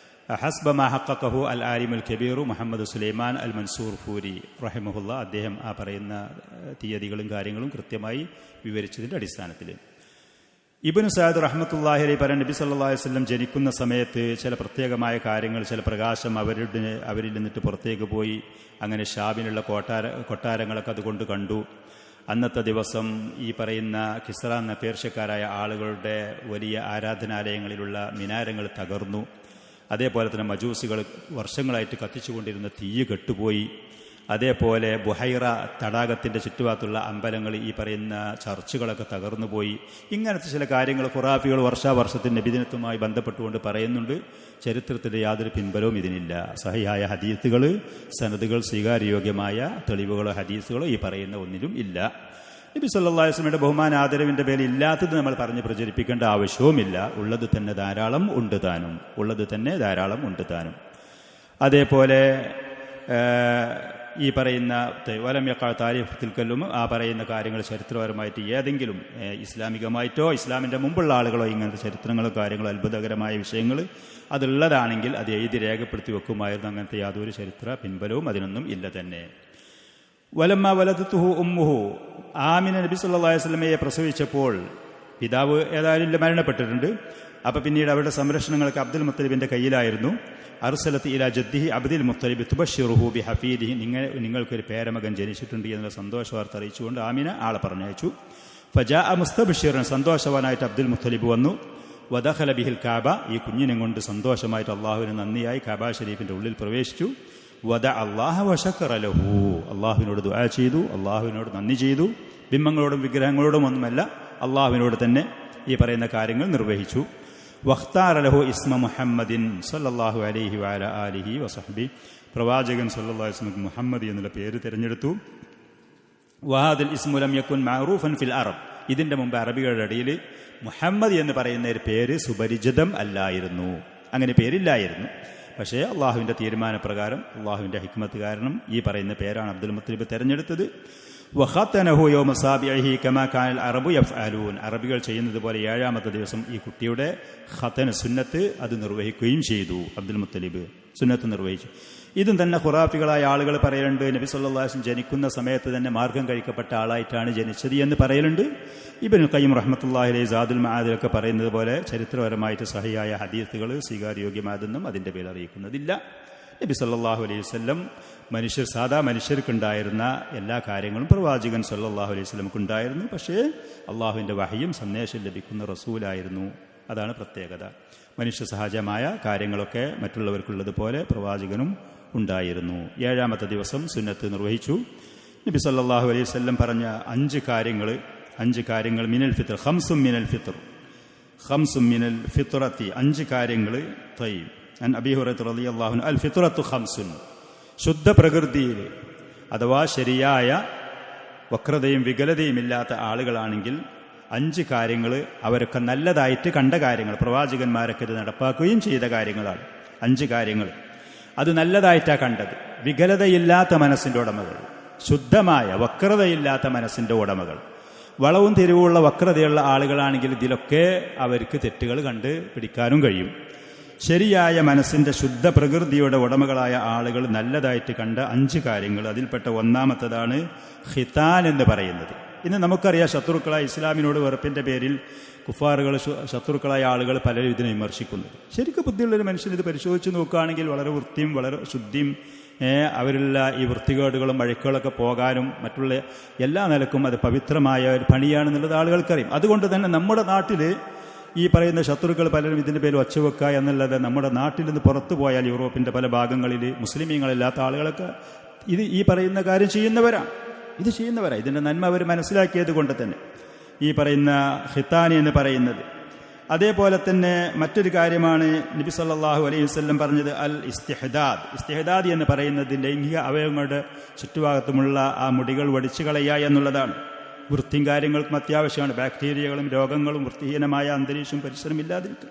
Speaker 1: ഹസ്ബ മാ ഹഖഖഹു അൽ ആലിമുൽ കബീറു മുഹമ്മദ് സുലൈമാൻ അൽ മൻസൂർ ഫൂരി റഹിമഹുല്ല അദ്ദേഹം ആ പറയുന്ന തീയതികളും കാര്യങ്ങളും കൃത്യമായി വിവരിച്ചതിൻ്റെ അടിസ്ഥാനത്തിൽ ഇബ്നു സഅദ് റഹ്മത്തുള്ളാഹി അലൈഹി പറയുന്ന നബി സല്ലല്ലാഹു അലൈഹി വസല്ലം ജനിക്കുന്ന സമയത്ത് ചില പ്രത്യേകമായ കാര്യങ്ങൾ, ചില പ്രകാശം അവരിൽ നിന്നിട്ട് പുറത്തേക്ക് പോയി. അങ്ങനെ ഷാബിനുള്ള കൊട്ടാരങ്ങളൊക്കെ അതുകൊണ്ട് കണ്ടു. അന്നത്തെ ദിവസം ഈ പറയുന്ന കിസ്റ എന്ന പേർഷ്യക്കാരായ ആളുകളുടെ വലിയ ആരാധനാലയങ്ങളിലുള്ള മിനാരങ്ങൾ തകർന്നു. അതേപോലെ തന്നെ മജൂസികൾ വർഷങ്ങളായിട്ട് കത്തിച്ചുകൊണ്ടിരുന്ന തീ കെട്ടുപോയി. അതേപോലെ ബുഹൈറ തടാകത്തിൻ്റെ ചുറ്റുഭാഗത്തുള്ള അമ്പലങ്ങൾ, ഈ പറയുന്ന ചർച്ചുകളൊക്കെ തകർന്നുപോയി. ഇങ്ങനത്തെ ചില കാര്യങ്ങൾ ഖുറാഫികൾ വർഷാവർഷത്തിൻ്റെ നബിദിനത്തുമായി ബന്ധപ്പെട്ടുകൊണ്ട് പറയുന്നുണ്ട്. ചരിത്രത്തിൻ്റെ യാതൊരു പിൻബലവും ഇതിനില്ല. സഹിഹായ ഹദീസുകൾ, സനദുകൾ, സ്വീകാര്യോഗ്യമായ തെളിവുകളോ ഹദീസുകളോ ഈ പറയുന്ന ഒന്നിലും ഇല്ല. നബി സല്ലല്ലാഹു അലൈഹി വസല്ലമയുടെ ബഹുമാന ആദരവിൻ്റെ പേരിൽ ഇല്ലാത്തത് നമ്മൾ പറഞ്ഞ് പ്രചരിപ്പിക്കേണ്ട ആവശ്യവുമില്ല. ഉള്ളത് തന്നെ ധാരാളം ഉണ്ട് താനും. അതേപോലെ ഈ പറയുന്ന വലം യഖഅ താരിഖ് തിൽക്കല്ലും ആ പറയുന്ന കാര്യങ്ങൾ ചരിത്രപരമായിട്ട് ഏതെങ്കിലും ഇസ്ലാമികമായിട്ടോ ഇസ്ലാമിൻ്റെ മുമ്പുള്ള ആളുകളോ ഇങ്ങനത്തെ ചരിത്രങ്ങളോ കാര്യങ്ങളോ അത്ഭുതകരമായ വിഷയങ്ങൾ അതുള്ളതാണെങ്കിൽ അത് എഴുതി രേഖപ്പെടുത്തി വെക്കുമായിരുന്നു. അങ്ങനത്തെ യാതൊരു ചരിത്ര പിൻബലവും അതിനൊന്നും ഇല്ല തന്നെ. വലമ്മ വലദത്തുഹു ഉമ്മുഹു ആമിന നബി സല്ലല്ലാഹു അലൈഹി വസല്ലമയെ പ്രസവിച്ചപ്പോൾ പിതാവ് ഏതായാലും മരണപ്പെട്ടിട്ടുണ്ട്. അപ്പോൾ പിന്നീട് അവരുടെ സംരക്ഷണങ്ങൾക്ക് അബ്ദുൽ മുത്തലിബിൻ്റെ കയ്യിലായിരുന്നു. അർസലത്ത് ഇലാ ജദ്ദിഹി അബ്ദുൽ മുത്തലിബ് തുബശ്ശിറുഹു ബിഹഫീദിഹി, നിങ്ങൾക്കൊരു പേരമകൻ ജനിച്ചിട്ടുണ്ട് എന്നുള്ള സന്തോഷ വാർത്ത അറിയിച്ചുകൊണ്ട് ആമിന ആളെ പറഞ്ഞയച്ചു. ഫജാഅ മുസ്തബ്ശിറൻ, സന്തോഷവാനായിട്ട് അബ്ദുൽ മുത്തലിബ് വന്നു. വദഖല ബിഹിൽ കാബ, ഈ കുഞ്ഞിനെ കൊണ്ട് സന്തോഷമായിട്ട് അള്ളാഹുവിന് നന്ദിയായി കാബ ഷരീഫിൻ്റെ ഉള്ളിൽ പ്രവേശിച്ചു. വദ അല്ലാഹ വശക്കറ ലഹു, അള്ളാഹുവിനോട് ദുആ ചെയ്തു, അള്ളാഹുവിനോട് നന്ദി ചെയ്തു. ബിംബങ്ങളോടും വിഗ്രഹങ്ങളോടും ഒന്നുമല്ല, അള്ളാഹുവിനോട് തന്നെ ഈ പറയുന്ന കാര്യങ്ങൾ നിർവഹിച്ചു. വഖ്താറ ലഹു ഇസ്മ മുഹമ്മദിൻ സല്ലല്ലാഹു അലൈഹി വഅല ആലിഹി വസഹ്ബി, പ്രവാചകൻ സല്ലല്ലാഹു അലൈഹി വസല്ലം മുഹമ്മദ് എന്നുള്ള പേര് തിരഞ്ഞെടുത്തു. വഹാദൽ ഇസ്മു ലം യകുൻ മഅറൂഫൻ ഫിൽ അറബ്, ഇതിൻ്റെ മുമ്പ് അറബികളുടെ ഇടയിൽ മുഹമ്മദ് എന്ന് പറയുന്ന ഒരു പേര് സുപരിചിതം അല്ലായിരുന്നു, അങ്ങനെ പേരില്ലായിരുന്നു. പക്ഷേ അള്ളാഹുവിൻ്റെ തീരുമാനപ്രകാരം, അള്ളാഹുവിൻ്റെ ഹിക്മത്ത് കാരണം ഈ പറയുന്ന പേരാണ് അബ്ദുൽ മുത്തലിബ് തിരഞ്ഞെടുത്തത്. വഖതനഹു യൗമ സാബിഇഹി കമാ കാനൽ അറബു യഫ്അലൂൻ, അറബികൾ ചെയ്യുന്നത് പോലെ 7-ാമത്തെ ദിവസം ഈ കുട്ടിയുടെ ഖതന സുന്നത്ത് അത് നിർവഹിക്കുകയും ചെയ്തു. അബ്ദുൽ മുത്തലിബ് സുന്നത്ത് നിർവഹിച്ചു. ഇതും തന്നെ ഖുറാഫികളായ ആളുകൾ പറയലുണ്ട്. നബി സല്ലല്ലാഹു അലൈഹി വസല്ലം ജനിക്കുന്ന സമയത്ത് തന്നെ മാർഗം കഴിക്കപ്പെട്ട ആളായിട്ടാണ് ജനിച്ചത് എന്ന് പറയലുണ്ട്. ഇബ്നുൽ ഖയ്യിം റഹ്മത്തുള്ളാഹി അലൈഹി സാദുൽ മആദിലൊക്കെ പറയുന്നത് പോലെ ചരിത്രപരമായിട്ട് സഹിയായ ഹദീസുകൾ സ്വീകാര്യോഗ്യമായതൊന്നും അതിൻ്റെ പേരിൽ അറിയിക്കുന്നതില്ല. നബി സല്ലല്ലാഹു അലൈഹി വസല്ലം സാധാ മനുഷ്യർക്കുണ്ടായിരുന്ന എല്ലാ കാര്യങ്ങളും പ്രവാചകൻ സല്ലല്ലാഹു അലൈഹി വസല്ലമക്കുണ്ടായിരുന്നു. പക്ഷേ അള്ളാഹുവിൻ്റെ വഹയും സന്ദേശം ലഭിക്കുന്ന റസൂലായിരുന്നു. അതാണ് പ്രത്യേകത. മനുഷ്യ സഹജമായ കാര്യങ്ങളൊക്കെ മറ്റുള്ളവർക്കുള്ളതുപോലെ പ്രവാചകനും ഉണ്ടായിരുന്നു. 7-ാമത്തെ ദിവസം സുന്നത്ത് നിർവഹിച്ചു. നബി സല്ലല്ലാഹു അലൈഹി വസല്ലം പറഞ്ഞ 5 കാര്യങ്ങൾ മിനൽ ഫിത്ർ, ഖംസും മിനൽ ഫിത്രത്തി, 5 കാര്യങ്ങൾ. തയ്യിബ് അൻ അബീ ഹുറൈറ റളിയല്ലാഹു അൻഹു അൽ ഫിത്രത്തു ഖംസുൻ, ശുദ്ധ പ്രകൃതിയിൽ അഥവാ ശരിയായ വക്രതയും വികലതയും ഇല്ലാത്ത ആളുകളാണെങ്കിൽ 5 കാര്യങ്ങൾ അവരൊക്കെ നല്ലതായിട്ട് കണ്ട കാര്യങ്ങൾ, പ്രവാചകന്മാരൊക്കെ ഇത് നടപ്പാക്കുകയും ചെയ്ത കാര്യങ്ങളാണ്. 5 കാര്യങ്ങൾ അത് നല്ലതായിട്ടാണ് കണ്ടത്. വികലതയില്ലാത്ത മനസ്സിൻ്റെ ഉടമകൾ, ശുദ്ധമായ വക്രതയില്ലാത്ത മനസ്സിൻ്റെ ഉടമകൾ, വളവും തിരിവുള്ള വക്രതയുള്ള ആളുകളാണെങ്കിൽ ഇതിലൊക്കെ അവർക്ക് തെറ്റുകൾ കണ്ട് പിടിക്കാനും കഴിയും. ശരിയായ മനസ്സിൻ്റെ ശുദ്ധ പ്രകൃതിയുടെ ഉടമകളായ ആളുകൾ നല്ലതായിട്ട് കണ്ട 5 കാര്യങ്ങൾ. അതിൽപ്പെട്ട 1-ാമത്തേതാണ് ഖിതാൻ എന്ന് പറയുന്നത്. ഇന്ന് നമുക്കറിയാം, ശത്രുക്കളായ ഇസ്ലാമിനോട് വെറുപ്പിൻ്റെ പേരിൽ കുഫാറുകൾ, ശത്രുക്കളായ ആളുകൾ പലരും ഇതിനെ വിമർശിക്കുന്നത്. ശരിക്കും ബുദ്ധിയുള്ളൊരു മനുഷ്യൻ ഇത് പരിശോധിച്ച് നോക്കുകയാണെങ്കിൽ വളരെ വൃത്തിയും വളരെ ശുദ്ധിയും അവരുള്ള ഈ വൃത്തികേടുകളും വഴക്കുകളൊക്കെ പോകാനും മറ്റുള്ള എല്ലാ നിലക്കും അത് പവിത്രമായ ഒരു പണിയാണെന്നുള്ളത് ആളുകൾക്കറിയും. അതുകൊണ്ട് തന്നെ നമ്മുടെ നാട്ടിൽ ഈ പറയുന്ന ശത്രുക്കൾ പലരും ഇതിൻ്റെ പേര് ഒച്ചവെക്കുക എന്നല്ലാതെ നമ്മുടെ നാട്ടിൽ നിന്ന് പുറത്തു പോയാൽ യൂറോപ്പിൻ്റെ പല ഭാഗങ്ങളിൽ മുസ്ലിമീങ്ങളില്ലാത്ത ആളുകളൊക്കെ ഈ പറയുന്ന കാര്യം ചെയ്യുന്നവരാണ്. ഇതിൻ്റെ നന്മ അവർ മനസ്സിലാക്കിയത് കൊണ്ട് തന്നെ ഈ പറയുന്ന ഖിത്താനി എന്ന് പറയുന്നത് അതേപോലെ തന്നെ മറ്റൊരു കാര്യമാണ് നബി സല്ലല്ലാഹു അലൈഹി വസല്ലം പറഞ്ഞത് അൽ ഇസ്തിഹ്ദാദ്. ഇസ്തിഹ്ദാദ് എന്ന് പറയുന്നത് ലൈംഗിക അവയവങ്ങളുടെ ചുറ്റുഭാഗത്തുമുള്ള ആ മുടികൾ വടിച്ചു കളയുക എന്നുള്ളതാണ്. വൃത്തിയും കാര്യങ്ങൾക്കും അത്യാവശ്യമാണ്. ബാക്ടീരിയകളും രോഗങ്ങളും വൃത്തിഹീനമായ അന്തരീക്ഷവും പരിസരം ഇല്ലാതിരിക്കും.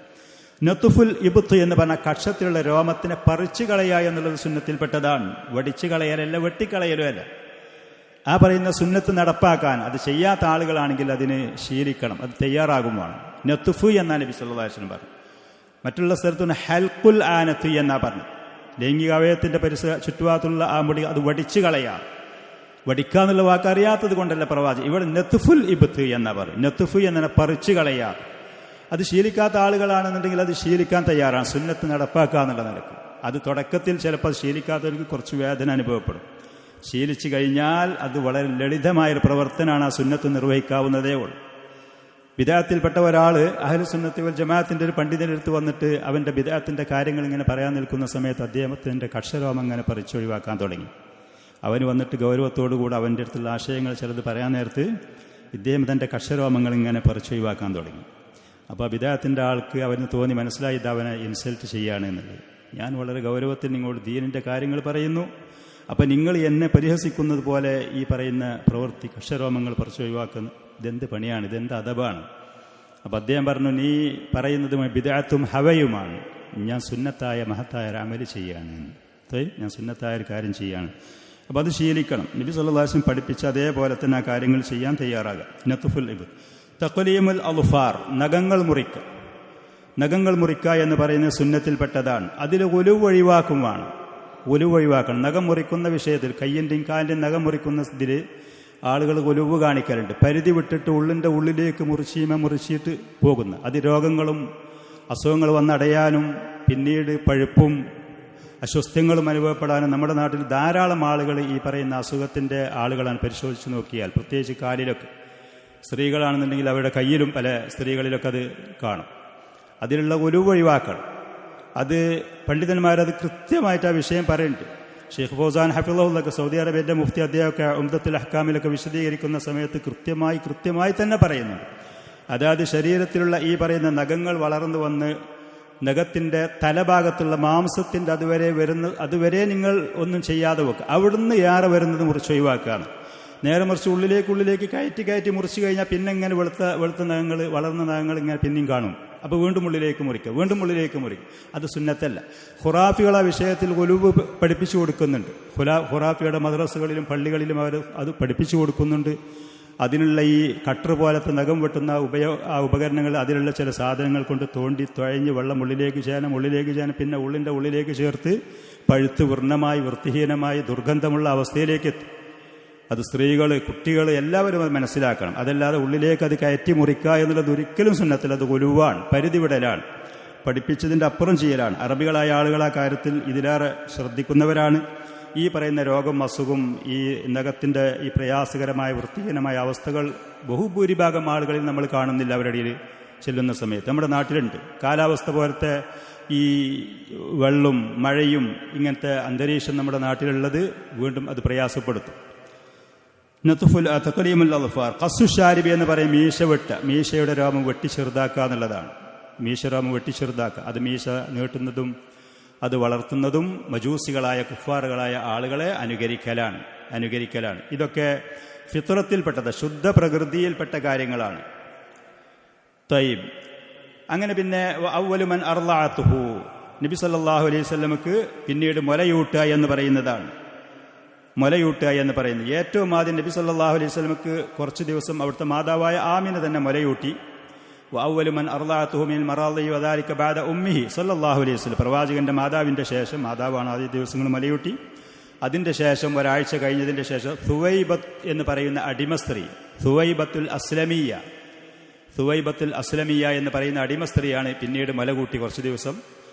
Speaker 1: നത്തുഫുൽ ഇബ്ത്ത് എന്ന് പറഞ്ഞാൽ കക്ഷത്തിലുള്ള രോമത്തിനെ പറിച്ചു കളയുക എന്നുള്ളത് സുന്നത്തിൽപ്പെട്ടതാണ്. വടിച്ചു കളയലല്ല, വെട്ടിക്കളയലുമല്ല. ആ പറയുന്ന സുന്നത്ത് നടപ്പാക്കാൻ അത് ചെയ്യാത്ത ആളുകളാണെങ്കിൽ അതിന് ശീലിക്കണം, അത് തയ്യാറാകുമാണ്. നത്തുഫ് എന്നാ നബി സല്ലല്ലാഹു അലൈഹി വസല്ലം പറഞ്ഞു. മറ്റുള്ള സ്ഥലത്തുനിന്ന് ഹൽക്കുൽ ആനത്ത് എന്നാ പറഞ്ഞു. ലൈംഗിക അവയവത്തിന്റെ ചുറ്റുഭാഗത്തുള്ള ആ മുടി അത് വടിച്ചു കളയാം. വടിക്കുക എന്നുള്ള വാക്ക് അറിയാത്തത് കൊണ്ടല്ല പ്രവാചകൻ ഇവിടെ നത്തുഫുൽ ഇബ്ത്ത് എന്നാ പറയും. നത്തുഫ് എന്നെ പറിച്ചു കളയാം. അത് ശീലിക്കാത്ത ആളുകളാണെന്നുണ്ടെങ്കിൽ അത് ശീലിക്കാൻ തയ്യാറാണ്. സുന്നത്ത് നടപ്പാക്കുക എന്നുള്ള നിലക്ക് അത് തുടക്കത്തിൽ ചിലപ്പോൾ ശീലിക്കാത്തവർക്ക് കുറച്ച് വേദന അനുഭവപ്പെടും. ശീലിച്ചു കഴിഞ്ഞാൽ അത് വളരെ ലളിതമായൊരു പ്രവർത്തനമാണ്. ആ സുന്നത്ത് നിർവഹിക്കാവുന്നതേ ഉള്ളൂ. ബിദഅത്തിൽപ്പെട്ട ഒരാൾ അഹ്ലു സുന്നത്തി വൽ ജമാഅത്തിന്റെ ഒരു പണ്ഡിതന്റെ അടുത്ത് വന്നിട്ട് അവന്റെ ബിദഅത്തിന്റെ കാര്യങ്ങൾ ഇങ്ങനെ പറയാൻ നിൽക്കുന്ന സമയത്ത് അദ്ദേഹത്തിന്റെ കക്ഷരോമം അങ്ങനെ പറിച്ചൊഴിവാക്കാൻ തുടങ്ങി. അവന് വന്നിട്ട് ഗൗരവത്തോടുകൂടി അവൻ്റെ അടുത്തുള്ള ആശയങ്ങൾ ചിലത് പറയാൻ നേരത്ത് ഇദ്ദേഹം തൻ്റെ കക്ഷരോമങ്ങൾ ഇങ്ങനെ പറിച്ചൊഴിവാക്കാൻ തുടങ്ങി. അപ്പോൾ ബിദഅത്തിന്റെ ആൾക്ക് അവന് തോന്നി, മനസ്സിലായി ഇത് അവനെ ഇൻസൾട്ട് ചെയ്യുകയാണ് എന്നുള്ളത്. ഞാൻ വളരെ ഗൗരവത്തിൽ നിങ്ങളോട് ദീനിന്റെ കാര്യങ്ങൾ പറയുന്നു, അപ്പം നിങ്ങൾ എന്നെ പരിഹസിക്കുന്നത് പോലെ ഈ പറയുന്ന പ്രവൃത്തി കക്ഷരോമങ്ങൾ പറിച്ച് ഒഴിവാക്കുന്നു, ഇതെന്ത് പണിയാണ്, ഇതെന്ത് അദബാണ്? അപ്പം അദ്ദേഹം പറഞ്ഞു, നീ പറയുന്നത് ബിദഅത്തും ഹവയുമാണ്, ഞാൻ സുന്നത്തായ മഹത്തായ ഒരു അമല് ചെയ്യാണ്, ഞാൻ സുന്നത്തായ ഒരു കാര്യം ചെയ്യാണ്. അപ്പം അത് ശീലിക്കണം. നബി സല്ലല്ലാഹു അലൈഹി വസല്ലം പഠിപ്പിച്ച അതേപോലെ തന്നെ ആ കാര്യങ്ങൾ ചെയ്യാൻ തയ്യാറാകുക. നത്തുഫുൽ ഇബ്ത്. തഖ്ലീമുൽ അൾഫാർ, നഖങ്ങൾ മുറിക്കുക. നഖങ്ങൾ മുറിക്കുക എന്ന് പറയുന്നത് സുന്നത്തിൽപ്പെട്ടതാണ്. അതിൽ ഉലുവ് ഒഴിവാക്കുമാണ്. ഉലുവ് ഒഴിവാക്കണം. നഖം മുറിക്കുന്ന വിഷയത്തിൽ കയ്യിൻ്റെയും കാലിൻ്റെയും നഖം മുറിക്കുന്ന ഇതിൽ ആളുകൾ ഉലുവ് കാണിക്കലുണ്ട്. പരിധി വിട്ടിട്ട് ഉള്ളിൻ്റെ ഉള്ളിലേക്ക് മുറിച്ചിട്ട് പോകുന്നു. അത് രോഗങ്ങളും അസുഖങ്ങൾ വന്നടയാനും പിന്നീട് പഴുപ്പും അസ്വസ്ഥങ്ങളും അനുഭവപ്പെടാനും നമ്മുടെ നാട്ടിൽ ധാരാളം ആളുകൾ ഈ പറയുന്ന അസുഖത്തിൻ്റെ ആളുകളാണ്. പരിശോധിച്ച് നോക്കിയാൽ പ്രത്യേകിച്ച് കാലിലൊക്കെ സ്ത്രീകളാണെന്നുണ്ടെങ്കിൽ അവരുടെ കയ്യിലും പല സ്ത്രീകളിലൊക്കെ അത് കാണും. അതിലുള്ള ഉലുവ് ഒഴിവാക്കണം. അത് പണ്ഡിതന്മാരത് കൃത്യമായിട്ട് ആ വിഷയം പറയുന്നുണ്ട്. ഷെയ്ഖ് ഫൗസാൻ ഹഫിളഹുല്ലൊക്കെ സൗദി അറേബ്യൻ്റെ മുഫ്തി അദ്ദേഹമൊക്കെ ഉംദത്തുൽ അഹ്കാമിലൊക്കെ വിശദീകരിക്കുന്ന സമയത്ത് കൃത്യമായി തന്നെ പറയുന്നുണ്ട്. അതായത് ശരീരത്തിലുള്ള ഈ പറയുന്ന നഖങ്ങൾ വളർന്നു വന്ന് നഖത്തിൻ്റെ തലഭാഗത്തുള്ള മാംസത്തിൻ്റെ അതുവരെ നിങ്ങൾ ഒന്നും ചെയ്യാതെ വെക്കുക. അവിടുന്ന് ഏറെ വരുന്നത് മുറിച്ച് ഒഴിവാക്കുകയാണ്. നേരെ മുറിച്ച് ഉള്ളിലേക്ക് കയറ്റി മുറിച്ച് കഴിഞ്ഞാൽ പിന്നെ ഇങ്ങനെ വെളുത്ത നഖങ്ങൾ, വളർന്ന നഖങ്ങൾ ഇങ്ങനെ പിന്നെയും കാണും. അപ്പോൾ വീണ്ടും ഉള്ളിലേക്ക് മുറിക്കുക. അത് സുന്നത്തല്ല. ഖുറാഫികൾ ആ വിഷയത്തിൽ ഉലുവ് പഠിപ്പിച്ചു കൊടുക്കുന്നുണ്ട്. ഖുറാഫിയുടെ മദ്രസകളിലും പള്ളികളിലും അവർ അത് പഠിപ്പിച്ചു കൊടുക്കുന്നുണ്ട്. അതിനുള്ള ഈ കട്ടർ പോലത്തെ നഖം വെട്ടുന്ന ആ ഉപകരണങ്ങൾ, അതിലുള്ള ചില സാധനങ്ങൾ കൊണ്ട് തോണ്ടി തുഴഞ്ഞ് വെള്ളം ഉള്ളിലേക്ക് ചെയ്യാനും പിന്നെ ഉള്ളിൻ്റെ ഉള്ളിലേക്ക് ചേർത്ത് പഴുത്ത് വൃണമായി വൃത്തിഹീനമായി ദുർഗന്ധമുള്ള അവസ്ഥയിലേക്ക് എത്തും. അത് സ്ത്രീകൾ, കുട്ടികൾ എല്ലാവരും അത് മനസ്സിലാക്കണം. അതല്ലാതെ ഉള്ളിലേക്ക് അത് കയറ്റി മുറിക്കുക എന്നുള്ളത് ഒരിക്കലും സുന്നത്തില്ല. അത് ഉലുവാണ്, പരിധി വിടലാണ്, പഠിപ്പിച്ചതിൻ്റെ അപ്പുറം ചെയ്യലാണ്. അറബികളായ ആളുകൾ ആ കാര്യത്തിൽ ഇതിലേറെ ശ്രദ്ധിക്കുന്നവരാണ്. ഈ പറയുന്ന രോഗം, അസുഖം, ഈ നഖത്തിൻ്റെ ഈ പ്രയാസകരമായ വൃത്തിഹീനമായ അവസ്ഥകൾ ബഹുഭൂരിഭാഗം ആളുകളിൽ നമ്മൾ കാണുന്നില്ല. അവരുടെ ഇടയിൽ ചെല്ലുന്ന സമയത്ത് നമ്മുടെ നാട്ടിലുണ്ട്. കാലാവസ്ഥ പോലത്തെ ഈ വെള്ളം, മഴയും ഇങ്ങനത്തെ അന്തരീക്ഷം നമ്മുടെ നാട്ടിലുള്ളത് വീണ്ടും അത് പ്രയാസപ്പെടുത്തും. തഖ്ലീമുൽ അൾഫാർ. ഖസ്സു ശാരിബി എന്ന് പറയും മീശയുടെ രോമം വെട്ടി ചെറുതാക്കുക എന്നുള്ളതാണ്. മീശരോമം വെട്ടി ചെറുതാക്കുക. അത് മീശ നീട്ടുന്നതും അത് വളർത്തുന്നതും മജൂസികളായ കുഫാറുകളായ ആളുകളെ അനുകരിക്കലാണ്. ഇതൊക്കെ ഫിത്രത്തിൽപ്പെട്ടത്, ശുദ്ധ പ്രകൃതിയിൽപ്പെട്ട കാര്യങ്ങളാണ്. തയ്യിബ്. അങ്ങനെ പിന്നെ അവ്വലു മൻ അർളഅതുഹു, നബി സല്ലല്ലാഹു അലൈഹി വസല്ലമക്ക് പിന്നീട് മുലയൂട്ടുക എന്ന് പറയുന്നത് ഏറ്റവും ആദ്യം നബി സല്ലല്ലാഹു അലൈഹി വസല്ലമക്ക് കുറച്ച് ദിവസം അവിടുത്തെ മാതാവായ ആമിന തന്നെ മുലയൂട്ടി. വഅവ്വലു മൻ അർളഅതുഹു മിൻ മറാളി വദാലിക ബഅദ ഉമ്മിഹി സല്ലല്ലാഹു അലൈഹി വസല്ലം, പ്രവാചകന്റെ മാതാവിന്റെ ശേഷം, മാതാവാണ് ആദ്യ ദിവസങ്ങൾ മുലയൂട്ടി. അതിന്റെ ശേഷം ഒരാഴ്ച കഴിഞ്ഞതിന്റെ ശേഷം സുവൈബത്ത് എന്ന് പറയുന്ന അടിമ സ്ത്രീ, സുവൈബത്തുൽ അസ്ലമിയ എന്ന് പറയുന്ന അടിമ സ്ത്രീയാണ് പിന്നീട് മുല കൂട്ടി കുറച്ച് ദിവസം.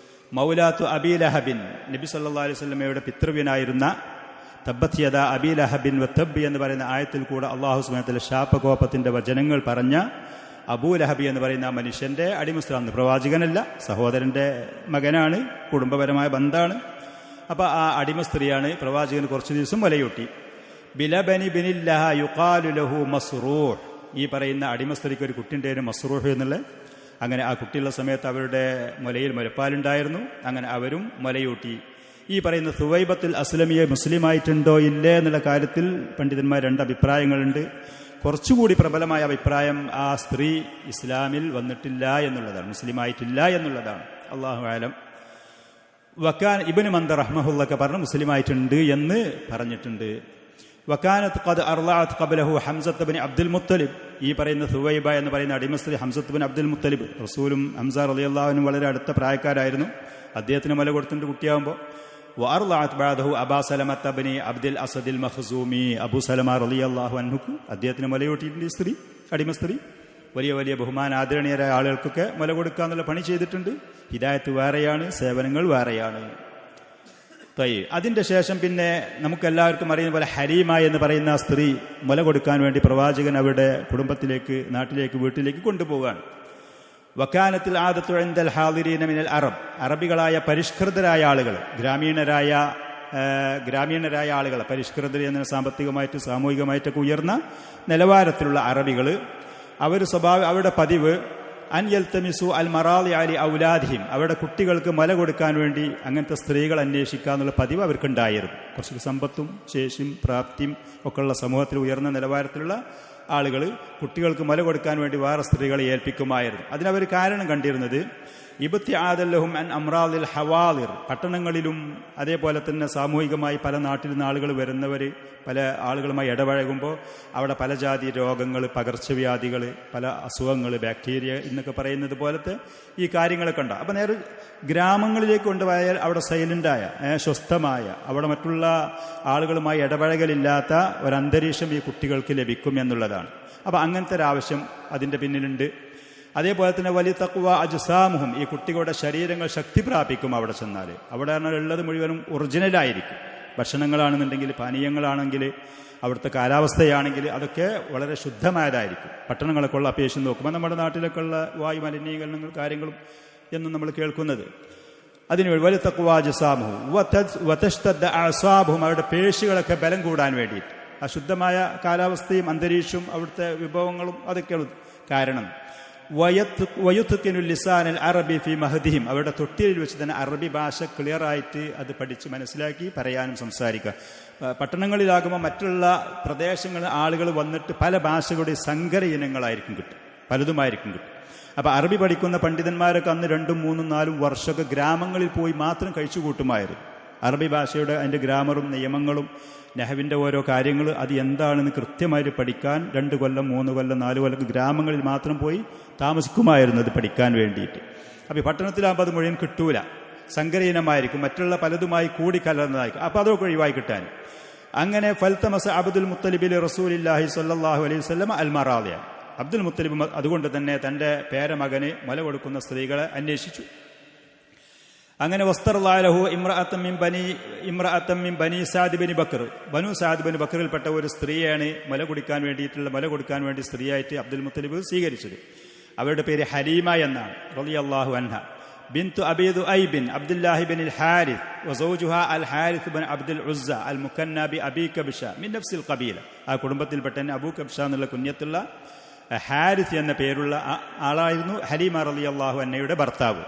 Speaker 1: മൗലാത്തു അബീ ലഹബിൻ, നബി സല്ലല്ലാഹു അലൈഹി വസല്ലമയുടെ പിതൃവ്യനായിരുന്ന തബ്ബത് യദാ അബീ ലഹബിൻ വതബ്ബി എന്ന് പറയുന്ന ആയത്തിൽ കൂടെ അല്ലാഹു സുബ്ഹാനഹു വ തആല ശാപകോപത്തിന്റെ വചനങ്ങൾ പറഞ്ഞ അബൂ ലഹബി എന്ന് പറയുന്ന ആ മനുഷ്യന്റെ അടിമസ്ത്രീയാണ്. പ്രവാചകനല്ല, സഹോദരന്റെ മകനാണ്, കുടുംബപരമായ ബന്ധാണ്. അപ്പൊ ആ അടിമ സ്ത്രീയാണ് പ്രവാചകന് കുറച്ചു ദിവസം മുലയൂട്ടി. ബിലബനി ബിനില്ലഹ യുഖാലു ലഹു മസ്റൂഹ്, ഈ പറയുന്ന അടിമ സ്ത്രീക്ക് ഒരു കുട്ടിൻ്റെ മസ്റൂഹ് എന്നുള്ള അങ്ങനെ ആ കുട്ടിയുള്ള സമയത്ത് അവരുടെ മുലയിൽ മുലപ്പാലുണ്ടായിരുന്നു. അങ്ങനെ അവരും മുലയൂട്ടി. ഈ പറയുന്ന സുവൈബത്തുൽ അസ്ലമിയെ മുസ്ലിമായിട്ടുണ്ടോ ഇല്ലേ എന്നുള്ള കാര്യത്തിൽ പണ്ഡിതന്മാർ രണ്ട് അഭിപ്രായങ്ങളുണ്ട്. കുറച്ചുകൂടി പ്രബലമായ അഭിപ്രായം ആ സ്ത്രീ ഇസ്ലാമിൽ വന്നിട്ടില്ല എന്നുള്ളതാണ്, മുസ്ലിമായിട്ടില്ല എന്നുള്ളതാണ്. അല്ലാഹു അലം. വക്കാൻ ഇബ്നു മന്ദർ റഹ്മഹുള്ളൊക്കെ പറഞ്ഞു മുസ്ലിമായിട്ടുണ്ട് എന്ന് പറഞ്ഞിട്ടുണ്ട്. വക്കാനത്ത് ഖദ് അർളഅത് ഖബ്ലഹു ഹംസത്ത് ബിൻ അബ്ദുൽ മുത്തലിബ്. ഈ പറയുന്ന സുവൈബ എന്ന് പറയുന്ന അടിമസ്ത്രീ ഹംസത്ത് ബിൻ അബ്ദുൽ മുത്തലിബ്, റസൂലും ഹംസ റളിയല്ലാഹു അൻഹു വളരെ അടുത്ത പ്രായക്കാരായിരുന്നു. അദ്ദേഹത്തിന് മുല കൊടുത്തിട്ട് കുട്ടിയാകുമ്പോൾ വഅർളഅത് ബഅദഹു അബാ സലമത്ത് ബിൻ അബ്ദുൽ അസദിൽ മഖ്സൂമി. അബൂ സലമ റളിയല്ലാഹു അൻഹുക്ക് അദ്ദേഹത്തിന് മുലയൂട്ടിയിട്ടുണ്ട്. സ്ത്രീ, അടിമസ്ത്രീ. വലിയ വലിയ ബഹുമാന ആദരണീയരായ ആളുകൾക്കൊക്കെ മുല കൊടുക്കാന്നുള്ള പണി ചെയ്തിട്ടുണ്ട്. ഹിദായത്ത് വേറെയാണ്, സേവനങ്ങൾ വേറെയാണ്. അതിന്റെ ശേഷം പിന്നെ നമുക്കെല്ലാവർക്കും അറിയുന്ന പോലെ ഹലീമ എന്ന് പറയുന്ന സ്ത്രീ മുല കൊടുക്കാൻ വേണ്ടി പ്രവാചകൻ അവരുടെ കുടുംബത്തിലേക്ക്, നാട്ടിലേക്ക്, വീട്ടിലേക്ക് കൊണ്ടുപോവുകയാണ്. വക്കാനത്തിൽ ആദത്തു ഇൻദൽ ഹാദിരീന മിനൽ അറബ്. അറബികളായ പരിഷ്കൃതരായ ആളുകൾ, ഗ്രാമീണരായ ആളുകൾ, പരിഷ്കൃതർ എന്ന സാമ്പത്തികമായിട്ട് സാമൂഹികമായിട്ടൊക്കെ ഉയർന്ന നിലവാരത്തിലുള്ള അറബികൾ, അവരുടെ പതിവ് അൻ യൽതമിസു അൽ മറാളി അലി ഔലാദിഹിം. അവരുടെ കുട്ടികൾക്ക് മുല കൊടുക്കാൻ വേണ്ടി അങ്ങനത്തെ സ്ത്രീകൾ അന്വേഷിക്കുക എന്നുള്ള പതിവ് അവർക്കുണ്ടായിരുന്നു. കുറച്ച് സമ്പത്തും ശേഷിയും പ്രാപ്തിയും ഒക്കെയുള്ള സമൂഹത്തിൽ ഉയർന്ന നിലവാരത്തിലുള്ള ആളുകൾ കുട്ടികൾക്ക് മുല കൊടുക്കാൻ വേണ്ടി വേറെ സ്ത്രീകളെ ഏൽപ്പിക്കുമായിരുന്നു. അതിനവർ കാരണം കണ്ടിരുന്നത് ഇബ്തിആദല്ലഹും അൻ അംറാദിൽ ഹവാലിർ. പട്ടണങ്ങളിലും അതേപോലെ തന്നെ സാമൂഹികമായി പല നാട്ടിൽ നിന്ന് ആളുകൾ വരുന്നവർ പല ആളുകളുമായി ഇടപഴകുമ്പോൾ അവിടെ പല ജാതി രോഗങ്ങൾ, പകർച്ചവ്യാധികൾ, പല അസുഖങ്ങൾ, ബാക്ടീരിയ എന്നൊക്കെ പറയുന്നത് പോലത്തെ ഈ കാര്യങ്ങളൊക്കെ ഉണ്ടാകും. അപ്പം നേരെ ഗ്രാമങ്ങളിലേക്ക് കൊണ്ടുപോയാൽ അവിടെ സൈലൻ്റായ, സ്വസ്ഥമായ, അവിടെ മറ്റുള്ള ആളുകളുമായി ഇടപഴകലില്ലാത്ത ഒരന്തരീക്ഷം ഈ കുട്ടികൾക്ക് ലഭിക്കും എന്നുള്ളതാണ്. അപ്പം അങ്ങനത്തെ ഒരാവശ്യം അതിൻ്റെ പിന്നിലുണ്ട്. അതേപോലെ തന്നെ വലിയ തഖ്വ അജ്സാമുഹും. ഈ കുട്ടികളുടെ ശരീരങ്ങൾ ശക്തി പ്രാപിക്കും അവിടെ ചെന്നാൽ. അവിടെ ഉള്ളത് മുഴുവനും ഒറിജിനലായിരിക്കും. ഭക്ഷണങ്ങളാണെന്നുണ്ടെങ്കിൽ, പാനീയങ്ങളാണെങ്കിൽ, അവിടുത്തെ കാലാവസ്ഥയാണെങ്കിൽ അതൊക്കെ വളരെ ശുദ്ധമായതായിരിക്കും. പട്ടണങ്ങളൊക്കെ ഉള്ള അപേക്ഷിച്ച് നോക്കുമ്പോൾ നമ്മുടെ നാട്ടിലൊക്കെ ഉള്ള വായു മലിനീകരണങ്ങളും കാര്യങ്ങളും എന്നും നമ്മൾ കേൾക്കുന്നത്. അതിനുവേണ്ടി വലിയ തഖ്വ അജ്സാമുഹും വതഷ്തദ്ദ അഅസാബുഹും. അവരുടെ പേശികളൊക്കെ ബലം കൂടാൻ വേണ്ടിയിട്ട് അശുദ്ധമായ കാലാവസ്ഥയും അന്തരീക്ഷവും അവിടുത്തെ വിഭവങ്ങളും അതൊക്കെയാണ് കാരണം. ലിസാനൽ അറബി ഫി മഹദിഹിം. അവരുടെ തൊട്ടിയിൽ വെച്ച് തന്നെ അറബി ഭാഷ ക്ലിയറായിട്ട് അത് പഠിച്ച് മനസ്സിലാക്കി പറയാനും സംസാരിക്കുക. പട്ടണങ്ങളിലാകുമ്പോൾ മറ്റുള്ള പ്രദേശങ്ങളിൽ ആളുകൾ വന്നിട്ട് പല ഭാഷകളുടെ സങ്കര ഇനങ്ങളായിരിക്കും കിട്ടും, പലതുമായിരിക്കും കിട്ടും. അപ്പം അറബി പഠിക്കുന്ന പണ്ഡിതന്മാരൊക്കെ അന്ന് 2, 3, 4 വർഷമൊക്കെ ഗ്രാമങ്ങളിൽ പോയി മാത്രം കഴിച്ചു കൂട്ടുമായിരുന്നു. അറബി ഭാഷയുടെ അതിൻ്റെ ഗ്രാമറും നിയമങ്ങളും നഹവിൻ്റെ ഓരോ കാര്യങ്ങൾ അത് എന്താണെന്ന് കൃത്യമായിട്ട് പഠിക്കാൻ 2 കൊല്ലം, 3 കൊല്ലം, 4 കൊല്ലം ഗ്രാമങ്ങളിൽ മാത്രം പോയി താമസിക്കുമായിരുന്നു അത് പഠിക്കാൻ വേണ്ടിയിട്ട്. അപ്പോൾ ഈ പട്ടണത്തിലാകുമ്പോൾ അത് മുഴുവൻ കിട്ടൂല, സങ്കരീനമായിരിക്കും, മറ്റുള്ള പലതുമായി കൂടിക്കലർന്നതായിരിക്കും. അപ്പോൾ അതൊക്കെ ഒഴിവായി കിട്ടാൻ. അങ്ങനെ ഫൽതമസ അബ്ദുൽ മുത്തലിബിൽ റസൂലില്ലാഹി സ്വല്ലല്ലാഹു അലൈഹി വസല്ലം അൽ മറാദിയ. അബ്ദുൽ മുത്തലിബ് അതുകൊണ്ട് തന്നെ തൻ്റെ പേരമകന് മുല കൊടുക്കുന്ന സ്ത്രീകളെ അന്വേഷിച്ചു. അങ്ങനെ വസ്തർലാലഹു ഇമ്രഅത്തം മിൻ ബനി സാദ് ബിൻ ബക്കർ. ബനു സാദ് ബിൻ ബക്കറിൽപ്പെട്ട ഒരു സ്ത്രീയാണ് മുല കൊടുക്കാൻ വേണ്ടി സ്ത്രീയായിട്ട് അബ്ദുൽ മുത്തലിബ് സ്വീകരിച്ചത്. അവരുടെ പേര് ഹലീമ എന്നാണ് റളിയല്ലാഹു അൻഹ. ബിൻതു അബീ ദുഐബിൻ അബ്ദുല്ലാഹി ബിൻ അൽ ഹാരിസ് വസൗജുഹാ അൽ ഹാരിസ് ബിൻ അബ്ദുൽ ഉസ്സ അൽ മുക്കന്ന ബി അബീ കബ്ഷ മിൻ നഫ്സിൽ ഖബീല. ആ കുടുംബത്തിൽപ്പെട്ട തന്നെ അബൂ കബ്ഷ എന്നുള്ള കുഞ്ഞത്തുള്ള ഹാരിസ് എന്ന പേരുള്ള ആളായിരുന്നു ഹലീമ റളിയല്ലാഹു അൻഹയുടെ ഭർത്താവ്.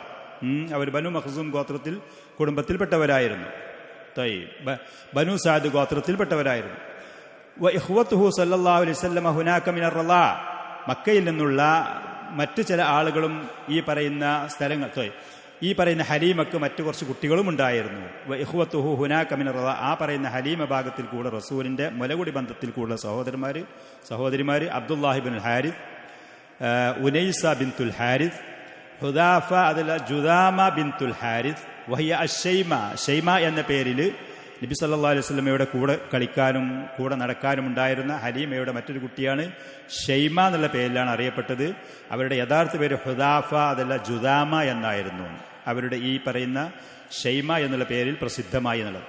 Speaker 1: അവർ ബനു മഖ്സൂം ഗോത്രത്തിൽ കുടുംബത്തിൽപ്പെട്ടവരായിരുന്നു. ബനു സാദ് ഗോത്രത്തിൽപ്പെട്ടവരായിരുന്നു. വഇഖ്വതുഹു സല്ലല്ലാഹു അലൈഹി വസല്ലം ഹുനാക മിനർ റളാ. മക്കയിൽ നിന്നുള്ള മറ്റു ചില ആളുകളും ഈ പറയുന്ന സ്ഥലങ്ങൾ, ഈ പറയുന്ന ഹലീമക്ക് മറ്റു കുറച്ച് കുട്ടികളും ഉണ്ടായിരുന്നു. വഇഖ്വതുഹു ഹുനാക മിനർ റളാ. ആ പറയുന്ന ഹലീമ ഭാഗത്തിൽ കൂടെ റസൂലിന്റെ മുലകുടി ബന്ധത്തിൽ കൂടെ സഹോദരിമാർ അബ്ദുല്ലാഹി ബിൻ ഹാരിസ്, ഉനൈസ ബിൻതുൽ ഹാരിസ്, ഹുദാഫ, അതല്ല ജുദാമ ബിൻതുൽ ഹാരിസ്, വഹിയ അശ്ശൈമ. ഷൈമ എന്ന പേരിൽ നബി സല്ലല്ലാഹു അലൈഹി വസല്ലമയുടെ കൂടെ കളിക്കാനും കൂടെ നടക്കാനും ഉണ്ടായിരുന്ന ഹലീമയുടെ മറ്റൊരു കുട്ടിയാണ് ഷൈമ എന്നുള്ള പേരിലാണ് അറിയപ്പെട്ടത്. അവരുടെ യഥാർത്ഥ പേര് ഹുദാഫ, അതല്ല ജുദാമ എന്നായിരുന്നു. അവരുടെ ഈ പറയുന്ന ഷൈമ എന്നുള്ള പേരിൽ പ്രസിദ്ധമായി എന്നുള്ളത്.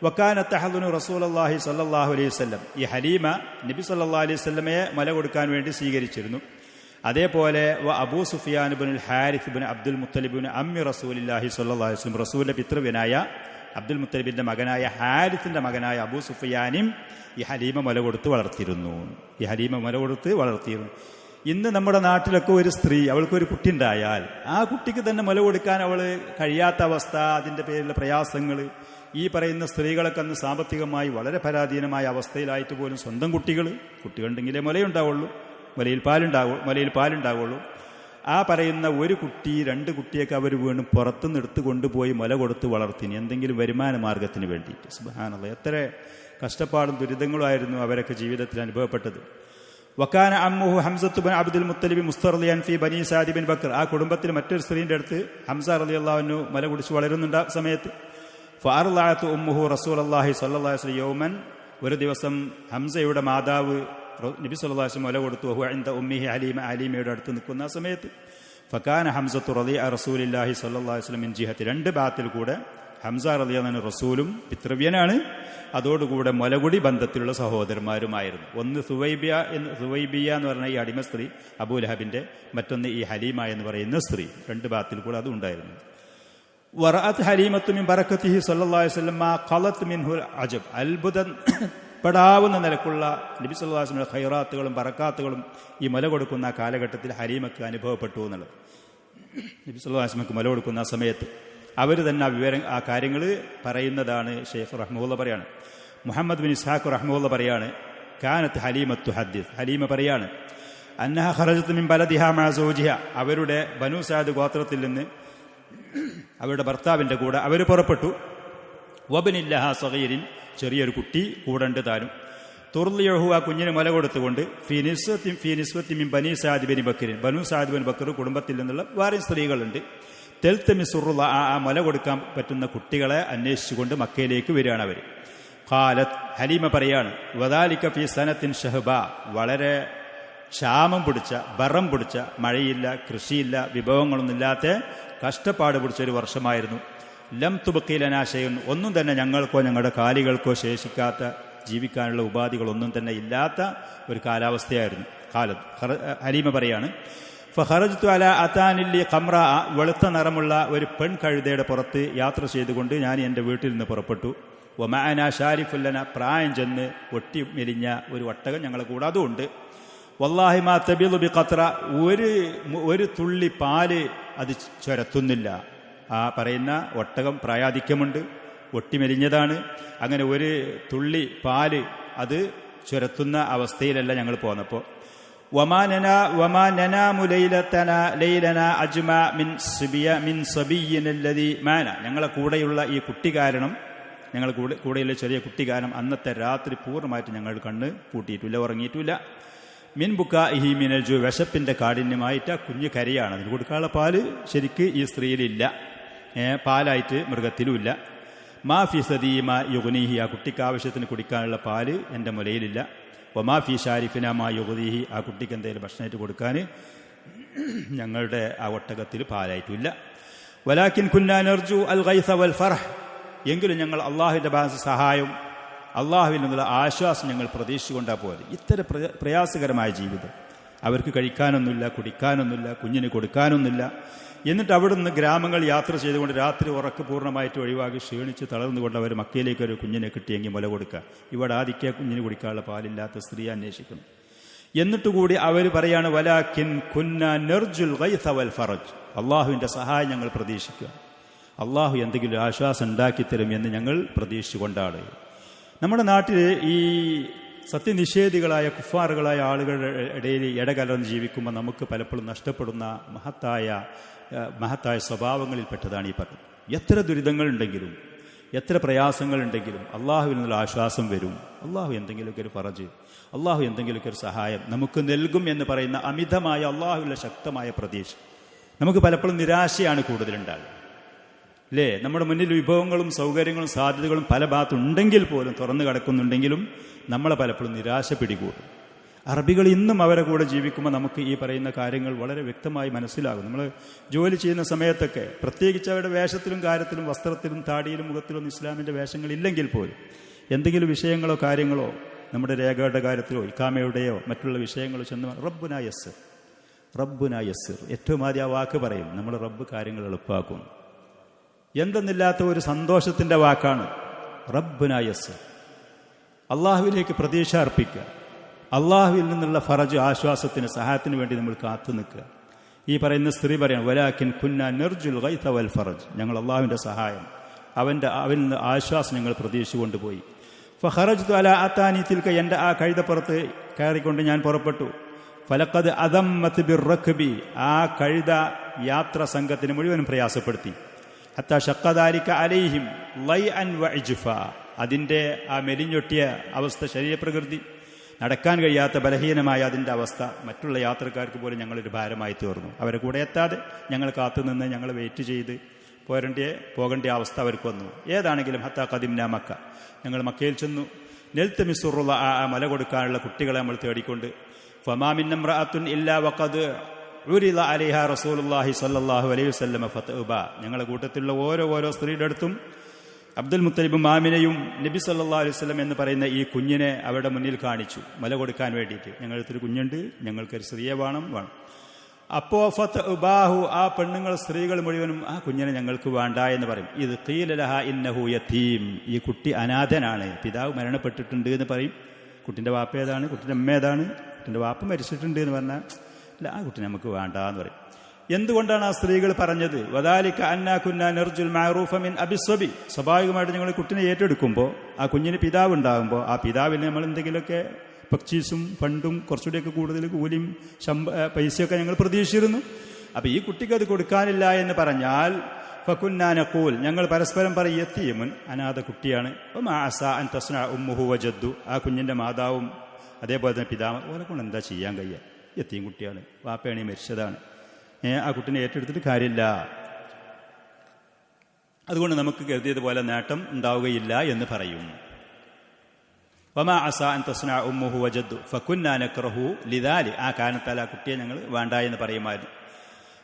Speaker 1: വക്കാനത്ത് തഹ്ദുനു റസൂലുള്ളാഹി സ്വല്ലല്ലാഹു അലൈഹി വസല്ലം. ഈ ഹലീമ നബി സല്ലല്ലാഹു അലൈഹി വസല്ലമയെ മുല കൊടുക്കാൻ വേണ്ടി സ്വീകരിച്ചിരുന്നു. അതേപോലെ അബൂ സുഫിയാൻ ഇബ്നുൽ ഹാരിസ് ഇബ്നു അബ്ദുൽ മുത്തലിബ് അമ്മി റസൂലില്ലാഹി സ്വല്ലല്ലാഹു അലൈഹി വസല്ലം. റസൂലിന്റെ പിതൃവ്യനായ അബ്ദുൽ മുത്തലിബിന്റെ മകനായ ഹാരിസിന്റെ മകനായ അബൂ സുഫിയാനും ഈ ഹലീമ മുല കൊടുത്ത് വളർത്തിയിരുന്നു. ഇന്ന് നമ്മുടെ നാട്ടിലൊക്കെ ഒരു സ്ത്രീ അവൾക്കൊരു കുട്ടി ഉണ്ടായാൽ ആ കുട്ടിക്ക് തന്നെ മുല കൊടുക്കാൻ അവൾ കഴിയാത്ത അവസ്ഥ, അതിൻ്റെ പേരിലുള്ള പ്രയാസങ്ങൾ, ഈ പറയുന്ന സ്ത്രീകളൊക്കെ അന്ന് സാമ്പത്തികമായി വളരെ പരാധീനമായ അവസ്ഥയിലായിട്ട് പോലും സ്വന്തം കുട്ടികളുണ്ടെങ്കിലേ മുലയുണ്ടാവുള്ളൂ, മുലയിൽ പാലുണ്ടാവുള്ളൂ. ആ പറയുന്ന ഒരു കുട്ടി 2 കുട്ടിയൊക്കെ അവർ വീണ്ടും പുറത്തുനിന്ന് എടുത്തു കൊണ്ടുപോയി മുല കൊടുത്ത് വളർത്തിന് എന്തെങ്കിലും വരുമാന മാർഗത്തിന് വേണ്ടിയിട്ട്. സുബ്ഹാനല്ലാഹ്, എത്ര കഷ്ടപ്പാടും ദുരിതങ്ങളുമായിരുന്നു അവരൊക്കെ ജീവിതത്തിൽ അനുഭവപ്പെട്ടത്. വക്കാന അമ്മുഹു ഹംസത്തു ബിൻ അബ്ദുൽ മുത്തലിബ് മുസ്തർലിയൻ ഫി ബനി സാദി ബിൻ ബക്കർ. ആ കുടുംബത്തിൽ മറ്റൊരു സ്ത്രീൻ്റെ അടുത്ത് ഹംസ റളിയല്ലാഹു അൻഹു മുല കുടിച്ച് വളരുന്നുണ്ട സമയത്ത് ഫഅർളഅതു ഉമ്മുഹു റസൂലുള്ളാഹി സ്വല്ലല്ലാഹു അലൈഹി വസല്ലം യൗമൻ. ഒരു ദിവസം ഹംസയുടെ മാതാവ് നബി സല്ലല്ലാഹു അലൈഹി വസല്ലം മുല കൊടുത്തു. വഹുവ ഇൻദ ഉമ്മിഹി ഹലീമ, ഹലീമയുടെ അടുത്ത് നിൽക്കുന്ന സമയത്ത് ഫകാന ഹംസത്തു റളിയ റസൂലില്ലാഹി സ്വല്ലല്ലാഹു അലൈഹി വസല്ലം മിൻ ജിഹത്തി. 2 ഭാഗത്തിൽ കൂടെ ഹംസ റളിയല്ലാഹു അൻഹു റസൂലും പിതൃവ്യനാണ്, അതോടുകൂടെ മുലകുടി ബന്ധത്തിലുള്ള സഹോദരന്മാരുമായിരുന്നു. ഒന്ന് സുവൈബിയ എന്ന് പറഞ്ഞ ഈ അടിമ സ്ത്രീ അബൂലഹബിന്റെ, മറ്റൊന്ന് ഈ ഹലീമ എന്ന് പറയുന്ന സ്ത്രീ. 2 ഭാഗത്തിൽ കൂടെ അതും ഉണ്ടായിരുന്നു. വറഅത് ഹലീമത്തു മിൻ ബറകതിഹി സ്വല്ലല്ലാഹു അലൈഹി വസല്ലം മാ ഖലത് മിൻഹുൽ അജബ്. അത്ഭുതപ്പെടാവുന്ന നിലക്കുള്ള നബി സല്ലല്ലാഹു അലൈഹി വസല്ലം ഖൈറാത്തുകളും ബറക്കാത്തുകളും ഈ മുല കൊടുക്കുന്ന കാലഘട്ടത്തിൽ ഹലീമക്ക് അനുഭവപ്പെട്ടു എന്നുള്ളത്. നബി സല്ലല്ലാഹു അലൈഹി വസല്ലം മുല കൊടുക്കുന്ന ആ സമയത്ത് അവർ തന്നെ ആ കാര്യങ്ങൾ പറയുന്നതാണ്. ഷെയ്ഖ് റഹ്മത്തുള്ളാഹി പറയാണ്, മുഹമ്മദ് ബിൻ ഇസ്ഹാഖ് റഹ്മത്തുള്ളാഹി പറയാണ്, കാനത്ത് ഹലീമത്തു ഹദ്ദിസ്, ഹലീമ പറയാണ്, അന്നഹ ഖറജത് മിൻ ബലദിഹാ മഅ സൗജിഹ, അവരുടെ ബനു സഅദ് ഗോത്രത്തിൽ നിന്ന് അവരുടെ ഭർത്താവിൻ്റെ കൂടെ അവർ പുറപ്പെട്ടു. വബനില്ലഹാ സഗീരിൻ, ചെറിയൊരു കുട്ടി കൂടണ്ട് താനും. തുർലിയഹു, ആ കുഞ്ഞിന് മുല കൊടുത്തുകൊണ്ട് ഫീ നിസ്വത്തി മിൻ ബനി സഅദ് ബിൻ ബക്കറിൻ, ബനു സഅദ് ബിൻ ബക്കർ കുടുംബത്തിൽ നിന്നുള്ള വേറെ സ്ത്രീകളുണ്ട്. തെൽത്തമിസുറുള്ള ആ മുല കൊടുക്കാൻ പറ്റുന്ന കുട്ടികളെ അന്വേഷിച്ചുകൊണ്ട് മക്കയിലേക്ക് വരികയാണ് അവർ. ഖാലത്ത്, ഹലീമ പറയാണ്, വദാലിക ഫീ സനത്തിൻ ഷഹബ, വളരെ ക്ഷാമം പിടിച്ച, ബറം പിടിച്ച, മഴയില്ല, കൃഷിയില്ല, വിഭവങ്ങളൊന്നുമില്ലാത്ത കഷ്ടപ്പാട് പിടിച്ചൊരു വർഷമായിരുന്നു. ലം തുബഖീലനാ ശൈഉൻ, ഒന്നും തന്നെ ഞങ്ങൾക്കോ ഞങ്ങളുടെ കാലികൾക്കോ ശേഷിക്കാത്ത, ജീവിക്കാനുള്ള ഉപാധികളൊന്നും തന്നെ ഇല്ലാത്ത ഒരു കാലാവസ്ഥയായിരുന്നു. ഹലീമ പറയാണ്, ഫഖറജ്തു അലാ അതാനില്ലി ഖംറ, വെളുത്ത നിറമുള്ള ഒരു പെൺകഴുതയുടെ പുറത്ത് യാത്ര ചെയ്തുകൊണ്ട് ഞാൻ എൻ്റെ വീട്ടിൽ നിന്ന് പുറപ്പെട്ടു. വമഅന ഷാരിഫുല്ലന, പ്രായം ചെന്ന് ഒട്ടി മെലിഞ്ഞ ഒരു ഒട്ടകം ഞങ്ങളെ കൂടെ അതുണ്ട്. വല്ലാഹി മാ തബിളു ബി ഖത്ര, ഒരു തുള്ളി പാല് അത് ചുരത്തുന്നില്ല. ആ പറയുന്ന ഒട്ടകം പ്രായാധിക്യമുണ്ട്, ഒട്ടിമെലിഞ്ഞതാണ്. അങ്ങനെ ഒരു തുള്ളി പാല് അത് ചുരത്തുന്ന അവസ്ഥയിലല്ല ഞങ്ങൾ പോന്നപ്പോൾ. ഞങ്ങളെ കൂടെയുള്ള ഈ കുട്ടി കാരണം, ഞങ്ങൾ കൂടെയുള്ള ചെറിയ കുട്ടി കാരണം അന്നത്തെ രാത്രി പൂർണ്ണമായിട്ട് ഞങ്ങൾ കണ്ണ് പൂട്ടിയിട്ടില്ല, ഉറങ്ങിയിട്ടില്ല. മിൻ ബുക്കാഇഹി മിനൽ ജൂ, വിശപ്പിന്റെ കാഠിന്യമായിട്ട് ആ കുഞ്ഞ് കരയാണ്. അതിന് കൊടുക്കാനുള്ള പാല് ശരിക്ക് ഈ സ്ത്രീയിലില്ല, പാലായിട്ട് മൃഗത്തിലുമില്ല. മാ ഫി സദീമ യുഗ്നീഹി, ആ കുട്ടിക്ക് ആവശ്യത്തിന് കുടിക്കാനുള്ള പാല് എൻ്റെ മുലയിലില്ല. ഒമാ ഫി ഷാരിഫിന മാ യുഗ്നീഹി, ആ കുട്ടിക്ക് എന്തെങ്കിലും ഭക്ഷണമായിട്ട് കൊടുക്കാൻ ഞങ്ങളുടെ ആ ഒട്ടകത്തിൽ പാലായിട്ടില്ല. വലാകിൻ കുന്നാ നർജു അൽ ഗൈസ വൽ ഫർഹ്, എങ്കിലും ഞങ്ങൾ അള്ളാഹുവിൻ്റെ ഭാഗത്ത് സഹായം, അള്ളാഹുവിൽ നിന്നുള്ള ആശ്വാസം ഞങ്ങൾ പ്രതീക്ഷിച്ചുകൊണ്ടാൽ പോലെ. ഇത്ര പ്രയാസകരമായ ജീവിതം, അവർക്ക് കഴിക്കാനൊന്നുമില്ല, കുടിക്കാനൊന്നുമില്ല, കുഞ്ഞിന് കൊടുക്കാനൊന്നുമില്ല. എന്നിട്ട് അവിടുന്ന് ഗ്രാമങ്ങൾ യാത്ര ചെയ്തുകൊണ്ട് രാത്രി ഉറക്ക് പൂർണ്ണമായിട്ട് ഒഴിവാക്കി ക്ഷീണിച്ച് തളർന്നുകൊണ്ട് അവർ മക്കയിലേക്ക് ഒരു കുഞ്ഞിനെ കിട്ടിയെങ്കിൽ മുല കൊടുക്കുക. ഇവിടെ ആദിക്ക കുഞ്ഞിന് കുടിക്കാനുള്ള പാലില്ലാത്ത സ്ത്രീ അന്വേഷിക്കുന്നു. എന്നിട്ടുകൂടി അവർ പറയാണ്, വലാകിൻ കുന്നാ നർജുൽ ഗൈസ വൽ ഫറജ്, അള്ളാഹുവിൻ്റെ സഹായം ഞങ്ങൾ പ്രതീക്ഷിക്കുക, അള്ളാഹു എന്തെങ്കിലും ആശ്വാസം ഉണ്ടാക്കിത്തരും എന്ന് ഞങ്ങൾ പ്രതീക്ഷിച്ചുകൊണ്ടാണ്. നമ്മുടെ നാട്ടിൽ ഈ സത്യനിഷേധികളായ കുഫാറുകളായ ആളുകളുടെ ഇടയിൽ ഇടകലർന്ന് ജീവിക്കുമ്പോൾ നമുക്ക് പലപ്പോഴും നഷ്ടപ്പെടുന്ന മഹത്തായ സ്വഭാവങ്ങളിൽപ്പെട്ടതാണ് ഈ പറഞ്ഞത്. എത്ര ദുരിതങ്ങളുണ്ടെങ്കിലും, എത്ര പ്രയാസങ്ങളുണ്ടെങ്കിലും അള്ളാഹുവിൽ നിന്നുള്ള ആശ്വാസം വരും. അള്ളാഹു എന്തെങ്കിലുമൊക്കെ ഒരു ഫറജ്, അള്ളാഹു എന്തെങ്കിലുമൊക്കെ ഒരു സഹായം നമുക്ക് നൽകും എന്ന് പറയുന്ന അമിതമായ അള്ളാഹുവിൻ്റെ ശക്തമായ പ്രതീക്ഷ. നമുക്ക് പലപ്പോഴും നിരാശയാണ് കൂടുതലുണ്ടാകുക, അല്ലേ? നമ്മുടെ മുന്നിൽ വിഭവങ്ങളും സൗകര്യങ്ങളും സാധ്യതകളും പല ഭാഗത്തുണ്ടെങ്കിൽ പോലും, തുറന്നു കിടക്കുന്നുണ്ടെങ്കിലും നമ്മളെ പലപ്പോഴും നിരാശ പിടികൂടും. അറബികൾ ഇന്നും അവരെ കൂടെ ജീവിക്കുമ്പോൾ നമുക്ക് ഈ പറയുന്ന കാര്യങ്ങൾ വളരെ വ്യക്തമായി മനസ്സിലാകും. നമ്മൾ ജോലി ചെയ്യുന്ന സമയത്തൊക്കെ, പ്രത്യേകിച്ച് അവരുടെ വേഷത്തിലും കാര്യത്തിലും വസ്ത്രത്തിലും താടിയിലും മുഖത്തിലൊന്നും ഇസ്ലാമിൻ്റെ വേഷങ്ങളില്ലെങ്കിൽ പോലും എന്തെങ്കിലും വിഷയങ്ങളോ കാര്യങ്ങളോ നമ്മുടെ രേഖയുടെ കാര്യത്തിലോ ഇക്കാമയുടെയോ മറ്റുള്ള വിഷയങ്ങളോ ചെന്ന് റബ്ബുനാ യസ്സിർ, റബ്ബുനാ യസ്സിർ, ഏറ്റവും ആദ്യം ആ വാക്ക് പറയും. നമ്മൾ റബ്ബ് കാര്യങ്ങൾ എളുപ്പമാക്കും. എന്തെന്നില്ലാത്ത ഒരു സന്തോഷത്തിൻ്റെ വാക്കാണ് റബ്ബുനാ യസ്സിർ. അള്ളാഹുവിലേക്ക് പ്രതീക്ഷ അർപ്പിക്കുക. അള്ളാഹുവിൽ നിന്നുള്ള ഫറജ്, ആശ്വാസത്തിന്, സഹായത്തിന് വേണ്ടി നമ്മൾ കാത്തു നിൽക്കുക. ഈ പറയുന്ന സ്ത്രീ പറയാണ്, വലാക്കിൻ കുന്ന നിർജുൽ ഗൈത വൽ ഫറജ്, ഞങ്ങൾ അള്ളാഹുവിൻ്റെ സഹായം, അവനിൽ നിന്ന് ആശ്വാസം ഞങ്ങൾ പ്രതീക്ഷിച്ചു കൊണ്ടുപോയി. ഫഖറജ്തു അലാ അതാനി തിൽക, എൻ്റെ ആ കഴുതപ്പുറത്ത് കയറിക്കൊണ്ട് ഞാൻ പുറപ്പെട്ടു. ഫലഖദ് അദമ്മത് ബിർറക്ബി, ആ കഴുത യാത്ര സംഘത്തിന് മുഴുവനും പ്രയാസപ്പെടുത്തി. ഹത്താ ഷഖദാലിക അലൈഹിം ലൈഅൻ വഇജ്ഫ, അതിൻ്റെ ആ മെലിഞ്ഞൊട്ടിയ അവസ്ഥ, ശരീരപ്രകൃതി, നടക്കാൻ കഴിയാത്ത ബലഹീനമായ അതിൻ്റെ അവസ്ഥ മറ്റുള്ള യാത്രക്കാർക്ക് പോലും ഞങ്ങളൊരു ഭാരമായി തീർന്നു. അവരെ കൂടെ എത്താതെ ഞങ്ങൾ കാത്തുനിന്ന് ഞങ്ങൾ വെയിറ്റ് ചെയ്ത് പോകേണ്ട അവസ്ഥ അവർക്ക് വന്നു. ഏതാണെങ്കിലും ഹത്താ ഖദിംന മക്ക, ഞങ്ങൾ മക്കയിൽ ചെന്നു. നെൽത്തമിസുറുള്ള ആ മല കൊടുക്കാനുള്ള കുട്ടികളെ നമ്മൾ തേടിക്കൊണ്ട്. ഫമാ മിൻ ഇംറഅത്തുൻ ഇല്ലാ വഖദ് ഉരിദ അലൈഹാ റസൂലുള്ളാഹി സ്വല്ലല്ലാഹു അലൈഹി വസല്ലം ഫതഉബ, ഞങ്ങളുടെ കൂട്ടത്തിലുള്ള ഓരോ സ്ത്രീയുടെ അടുത്തും അബ്ദുൽ മുത്തലിബും മാമിനെയും നബി സല്ലല്ലാഹു അലൈഹി വസല്ലം എന്ന് പറയുന്ന ഈ കുഞ്ഞിനെ അവരുടെ മുന്നിൽ കാണിച്ചു, മല കൊടുക്കാൻ വേണ്ടിയിട്ട്. ഞങ്ങളടുത്തൊരു കുഞ്ഞുണ്ട്, ഞങ്ങൾക്കൊരു സ്ത്രീയെ വേണം. അപ്പോ ഫതഉബാഹു, ആ പെണ്ണുങ്ങൾ, സ്ത്രീകൾ മുഴുവനും ആ കുഞ്ഞിനെ ഞങ്ങൾക്ക് വേണ്ട എന്ന് പറയും. ഇത് ഖീല ലഹാ ഇന്നഹു യതീം, ഈ കുട്ടി അനാഥനാണ്, പിതാവ് മരണപ്പെട്ടിട്ടുണ്ട് എന്ന് പറയും. കുട്ടിൻ്റെ വാപ്പ ഏതാണ്, കുട്ടിൻ്റെ അമ്മ ഏതാണ്, കുട്ടിൻ്റെ വാപ്പ മരിച്ചിട്ടുണ്ട് എന്ന് പറഞ്ഞാൽ അല്ല, ആ കുട്ടി നമുക്ക് വേണ്ട എന്ന് പറയും. എന്തുകൊണ്ടാണ് ആ സ്ത്രീകൾ പറഞ്ഞത്? വദാലിക അന്നാ കുന്നാ നർജുൽ മഅറൂഫ മിൻ അബിസ്വബി, സ്വാഭാവികമായിട്ട് ഞങ്ങൾ കുട്ടിനെ ഏറ്റെടുക്കുമ്പോൾ, ആ കുഞ്ഞിന് പിതാവ് ഉണ്ടാകുമ്പോൾ, ആ പിതാവിന് നമ്മൾ എന്തെങ്കിലുമൊക്കെ പർച്ചേസും ഫണ്ടും കുറച്ചുകൂടിയൊക്കെ കൂടുതൽ കൂലിയും പൈസയൊക്കെ ഞങ്ങൾ പ്രതീക്ഷിച്ചിരുന്നു. അപ്പം ഈ കുട്ടിക്ക് അത് കൊടുക്കാനില്ല എന്ന് പറഞ്ഞാൽ ഫകുന്നാ നഖൂൽ, ഞങ്ങൾ പരസ്പരം പറയും യതീമുൻ, അനാഥ കുട്ടിയാണ്. വമാ അസാ അൻ തസ്ന ഉമ്മുഹു വജദ്ദു, ആ കുഞ്ഞിൻ്റെ മാതാവും അതേപോലെ തന്നെ പിതാവ്, ഓലെ കൊണ്ട് എന്താ ചെയ്യാൻ കഴിയുക, യതീം കുട്ടിയാണ്, വാപ്പയാണി മരിച്ചതാണ്, ആ കുട്ടിനെ ഏറ്റെടുത്തിട്ട് കാര്യമില്ല. അതുകൊണ്ട് നമുക്ക് കരുതിയതുപോലെ നേട്ടം ഉണ്ടാവുകയില്ല എന്ന് പറയും. വമാ അസാ അൻ തസ്ന ഉമ്മുഹു വജദ്ദു ഫകുന്നാ നക്റഹു ലിദാലി, ആ കാരണത്താൽ ആ കുട്ടിയെ ഞങ്ങൾ വേണ്ട എന്ന് പറയുമായിരുന്നു.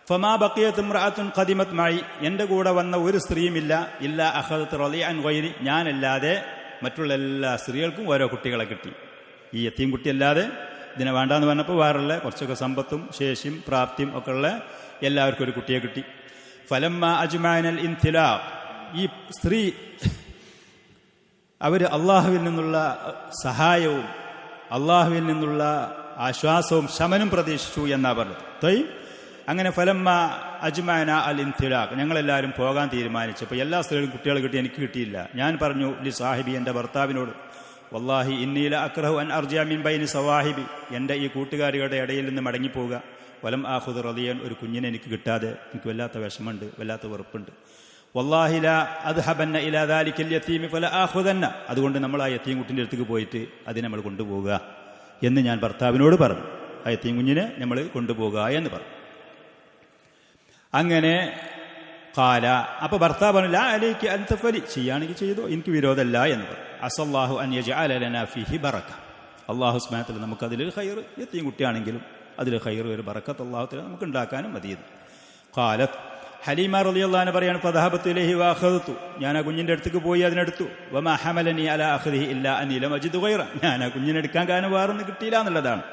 Speaker 1: ഫമാ ബഖിയത് ഇംറഅത്തുൻ ഖദിമത് മഇ, എൻ്റെ കൂടെ വന്ന ഒരു സ്ത്രീയുമില്ല, ഇല്ലാ അഖദത് റളിഅൻ ഗൈരി, ഞാനല്ലാതെ മറ്റുള്ള എല്ലാ സ്ത്രീകൾക്കും ഓരോ കുട്ടികളെ കിട്ടി. ഈ യതീം കുട്ടിയല്ലാതെ ഇതിനെ വേണ്ടാന്ന് പറഞ്ഞപ്പോൾ വേറുള്ള കുറച്ചൊക്കെ സമ്പത്തും ശേഷിയും പ്രാപ്തിയും ഒക്കെ ഉള്ള എല്ലാവർക്കും ഒരു കുട്ടിയെ കിട്ടി. ഫലമ്മ അജ്മഅനൽ ഇൻതിലാഖ്, ഈ സ്ത്രീ അവർ അള്ളാഹുവിൽ നിന്നുള്ള സഹായവും അള്ളാഹുവിൽ നിന്നുള്ള ആശ്വാസവും ശമനം പ്രതീക്ഷിച്ചു എന്നാ പറഞ്ഞത്. അങ്ങനെ ഫലമ്മ അജ്മഅന അൽ ഇൻതിലാഖ്, ഞങ്ങളെല്ലാവരും പോകാൻ തീരുമാനിച്ചപ്പോൾ എല്ലാ സ്ത്രീകളും കുട്ടികളെ കിട്ടി, എനിക്ക് കിട്ടിയില്ല. ഞാൻ പറഞ്ഞു ലി സാഹിബി, എൻ്റെ ഭർത്താവിനോട്, വല്ലാഹി ഇന്നീല അക്റഹു അൻ അർജിഅ മിൻ ബൈനി സവാഹിബി, എൻ്റെ ഈ കൂട്ടുകാരികളുടെ ഇടയിൽ നിന്ന് മടങ്ങിപ്പോവുക. വലം ആഖുദ് റളിയൻ, ഒരു കുഞ്ഞിനെ എനിക്ക് കിട്ടാതെ എനിക്ക് വല്ലാത്ത വിഷമമുണ്ട്, വല്ലാത്ത വെറുപ്പുണ്ട്. വല്ലാഹി ലാ അദ്ഹബന്ന ഇലാ ദാലിക്കൽ യതീമി ഫല ആഖുദന്ന, അതുകൊണ്ട് നമ്മൾ ആ യതീം കുട്ടിൻ്റെ അടുത്തേക്ക് പോയിട്ട് അതിനെ നമ്മൾ കൊണ്ടുപോവുക എന്ന് ഞാൻ ഭർത്താവിനോട് പറഞ്ഞു. ആ യതീം കുഞ്ഞിനെ നമ്മൾ കൊണ്ടുപോവുക എന്ന് പറഞ്ഞു. അങ്ങനെ കാല, അപ്പൊ ഭർത്താവ് പറഞ്ഞു ലാ അലൈക അൻ തഫലി, ചെയ്യുകയാണെങ്കിൽ ചെയ്തോ, എനിക്ക് വിരോധമല്ല എന്ന് പറഞ്ഞു. അസല്ലാഹു അൻ യജ്അല ലനാ ഫീഹി ബറക, അല്ലാഹു സുബ്ഹാനഹു വ തആല നമുക്ക് അതിൽ ഖൈർ, യതീം കുട്ടിയാണെങ്കിലും അതിൽ ഖൈർ, ഒരു ബറക്കത്ത് അല്ലാഹു തആല നമുക്ക് ഉണ്ടാക്കാനും മതി. ഖാലത്ത് ഹലീമ റളിയല്ലാഹു അൻഹ പറയാണ്, ഫദഹബതു ഇലൈഹി വഅഖദതു, ഞാൻ ആ കുഞ്ഞിൻ്റെ അടുത്തേക്ക് പോയി അതിനെടുത്തു. വമാ ഹമലനി അലാ അഖദിഹി ഇല്ലാ അന്നി ലം അജിദു ഗൈറ, ഞാൻ ആ കുഞ്ഞിനെ എടുക്കാൻ കാരണം വേറൊന്നും കിട്ടിയില്ല എന്നുള്ളതാണ്.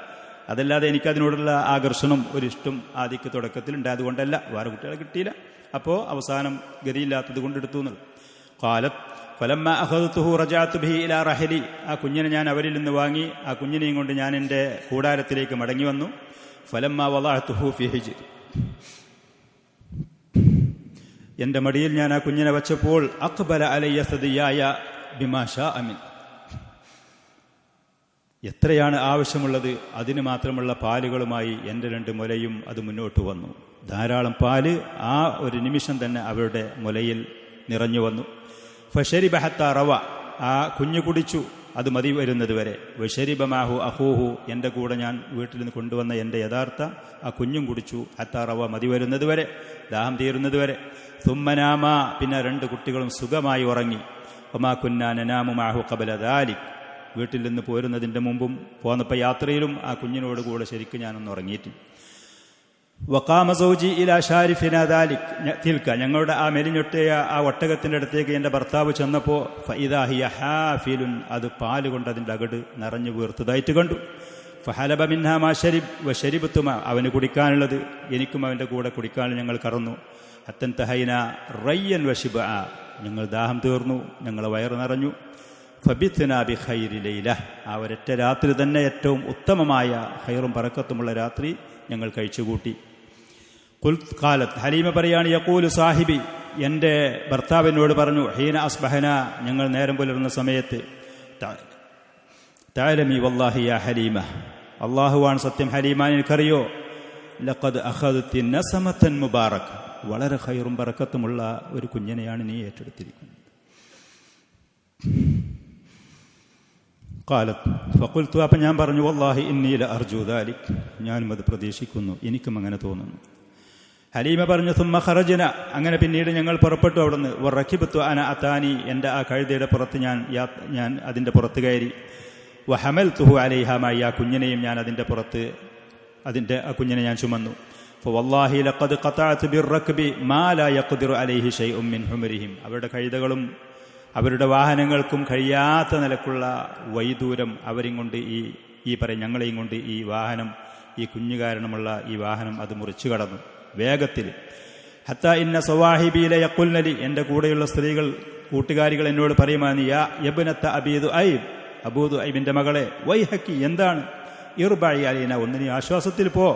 Speaker 1: അതല്ലാതെ എനിക്കതിനോടുള്ള ആകർഷണം, ഒരു ഇഷ്ടം ആദ്യക്ക് തുടക്കത്തിൽ ഉണ്ടായതുകൊണ്ടല്ല, വേറെ കുട്ടികളെ കിട്ടിയില്ല, അപ്പോൾ അവസാനം ഗതിയില്ലാത്തത് കൊണ്ടെടുത്തു എന്നുള്ളത്. ഖാലത്ത് ഫലമ്മ അഖദതുഹു റജഅതു ബിഹി ഇലാ റഹലി, ആ കുഞ്ഞിനെ ഞാൻ അവരിൽ നിന്ന് വാങ്ങി, ആ കുഞ്ഞിനെയും കൊണ്ട് ഞാൻ എൻ്റെ കൂടാരത്തിലേക്ക് മടങ്ങി വന്നു. ഫലമ്മ വളഅതുഹു ഫി ഹിജ്രി, എൻ്റെ മടിയിൽ ഞാൻ ആ കുഞ്ഞിനെ വച്ചപ്പോൾ അഖ്ബല അലയ്യ സദിയായ ബിമാ ശാഅ മിൻ, എത്രയാണ് ആവശ്യമുള്ളത് അതിന് മാത്രമുള്ള പാലുകളുമായി എൻ്റെ രണ്ട് മുലയും അത് മുന്നോട്ട് വന്നു. ധാരാളം പാല് ആ ഒരു നിമിഷം തന്നെ അവരുടെ മുലയിൽ നിറഞ്ഞു വന്നു. ഫശരിബ ഹത്താ റവ, ആ കുഞ്ഞു കുടിച്ചു, അത് മതി വരുന്നത് വരെ. വശരിബ മാഹു അഹൂഹു, എൻ്റെ കൂടെ ഞാൻ വീട്ടിൽ നിന്ന് കൊണ്ടുവന്ന എൻ്റെ യഥാർത്ഥ ആ കുഞ്ഞും കുടിച്ചു. ഹത്താ റവ, മതി വരുന്നത് വരെ, ദാഹം തീരുന്നത് വരെ. തുമ്മനാമ, പിന്നെ രണ്ട് കുട്ടികളും സുഖമായി ഉറങ്ങി. ഒമാ കുന്നാ നനാമു മാഹു ഖബല ദാലിക്, വീട്ടിൽ നിന്ന് പോരുന്നതിൻ്റെ മുമ്പും പോന്നപ്പോൾ യാത്രയിലും ആ കുഞ്ഞിനോട് കൂടെ ശരിക്കും ഞാനൊന്ന് ഉറങ്ങിയിട്ട്. വഖാമ സൗജി ഇലാ ഷാരിഫിനാ ദാലിക് തിൽക, ഞങ്ങളുടെ ആ മെലിഞ്ഞൊട്ടിയ ആ ഒട്ടകത്തിൻ്റെ അടുത്തേക്ക് എൻ്റെ ഭർത്താവ് ചെന്നപ്പോൾ ഫഇദാ ഹിയ ഹാഫിലുൻ, അത് പാല് കൊണ്ട് അതിൻ്റെ അകട് നിറഞ്ഞു വീർത്തതായിട്ട് കണ്ടു. ഫഹലബ മിൻഹാ മാ ശരിബ് വശരിബ്തു മാ, അവന് കുടിക്കാനുള്ളത് എനിക്കും അവൻ്റെ കൂടെ കുടിക്കാനും ഞങ്ങൾ കറന്നു. ഹത്തൻ തഹൈന റയ്യൻ വശിബ, ഞങ്ങൾ ദാഹം തീർന്നു, ഞങ്ങൾ വയറ് നിറഞ്ഞു. ഫബിത്നാ ബിഖൈരി ലൈല, ആ ഒരൊറ്റ രാത്രി തന്നെ ഏറ്റവും ഉത്തമമായ ഖൈറും ബറക്കത്തുമുള്ള രാത്രി ഞങ്ങൾ കഴിച്ചുകൂട്ടി. ഖാലത്ത്, ഹലീമ പറയാണ്, യഖൂലു സാഹിബി, എൻ്റെ ഭർത്താവിനോട് പറഞ്ഞു, ഹീന അസ്ബഹന, ഞങ്ങൾ നേരം പുലർന്ന സമയത്ത്, തഅലമി വല്ലാഹി യാ ഹലീമ, അല്ലാഹുവാണ് സത്യം ഹലീമ, എനിക്കറിയോ, ലഖദ് അഖദ്തി നസമതൻ മുബാറക, വളരെ ഖൈറും ബറക്കത്തുമുള്ള ഒരു കുഞ്ഞിനെയാണ് നീ ഏറ്റെടുത്തിരിക്കുന്നത്. ഖാലത്ത് ഫഖുൽതു, അപ്പം ഞാൻ പറഞ്ഞു, വല്ലാഹി ഇന്നി ലഅർജു ദാലിക്, ഞാനും അത് പ്രതീക്ഷിക്കുന്നു, എനിക്കും അങ്ങനെ തോന്നുന്നു. ഹലീമ പറഞ്ഞു, സുമ്മ ഖറജ്ന, അങ്ങനെ പിന്നീട് ഞങ്ങൾ പുറപ്പെട്ടു അവിടുന്ന്. വറകിബ്തു അന അതാനി, എൻ്റെ ആ കഴുതയുടെ പുറത്ത് ഞാൻ അതിൻ്റെ പുറത്ത് കയറി. വഹമൽതുഹു അലൈഹ മഅ, ആ കുഞ്ഞിനെയും ഞാൻ ആ കുഞ്ഞിനെ ഞാൻ ചുമന്നു. ഫവല്ലാഹി ലഖദ് ഖതഅതു ബിർറക്ബി മാ ലാ യഖ്ദിറു അലൈഹി ഷൈഉം മിൻ ഹുമരിഹിം, അവരുടെ കഴുതകളും അവരുടെ വാഹനങ്ങൾക്കും കഴിയാത്ത നിലക്കുള്ള വൈദൂരം അവരെയും കൊണ്ട് ഞങ്ങളെയും കൊണ്ട് ഈ വാഹനം, ഈ കുഞ്ഞു കാരണമുള്ള ഈ വാഹനം അത് മുറിച്ചു കടന്നു വേഗത്തിൽ. ഹത്താ ഇന്ന സവാഹിബീല യഖുൽനലി, എൻ്റെ കൂടെയുള്ള സ്ത്രീകൾ കൂട്ടുകാരികൾ എന്നോട് പറയുമായിരുന്നു, യാ യബ്നത അബീ ദുഐബ്, അബൂ ദുഐബിൻ്റെ മകളെ, വൈഹക്കി, എന്താണ്, ഇർബഇ അലൈന, ഒന്ന് നീ ആശ്വാസത്തിൽ പോ,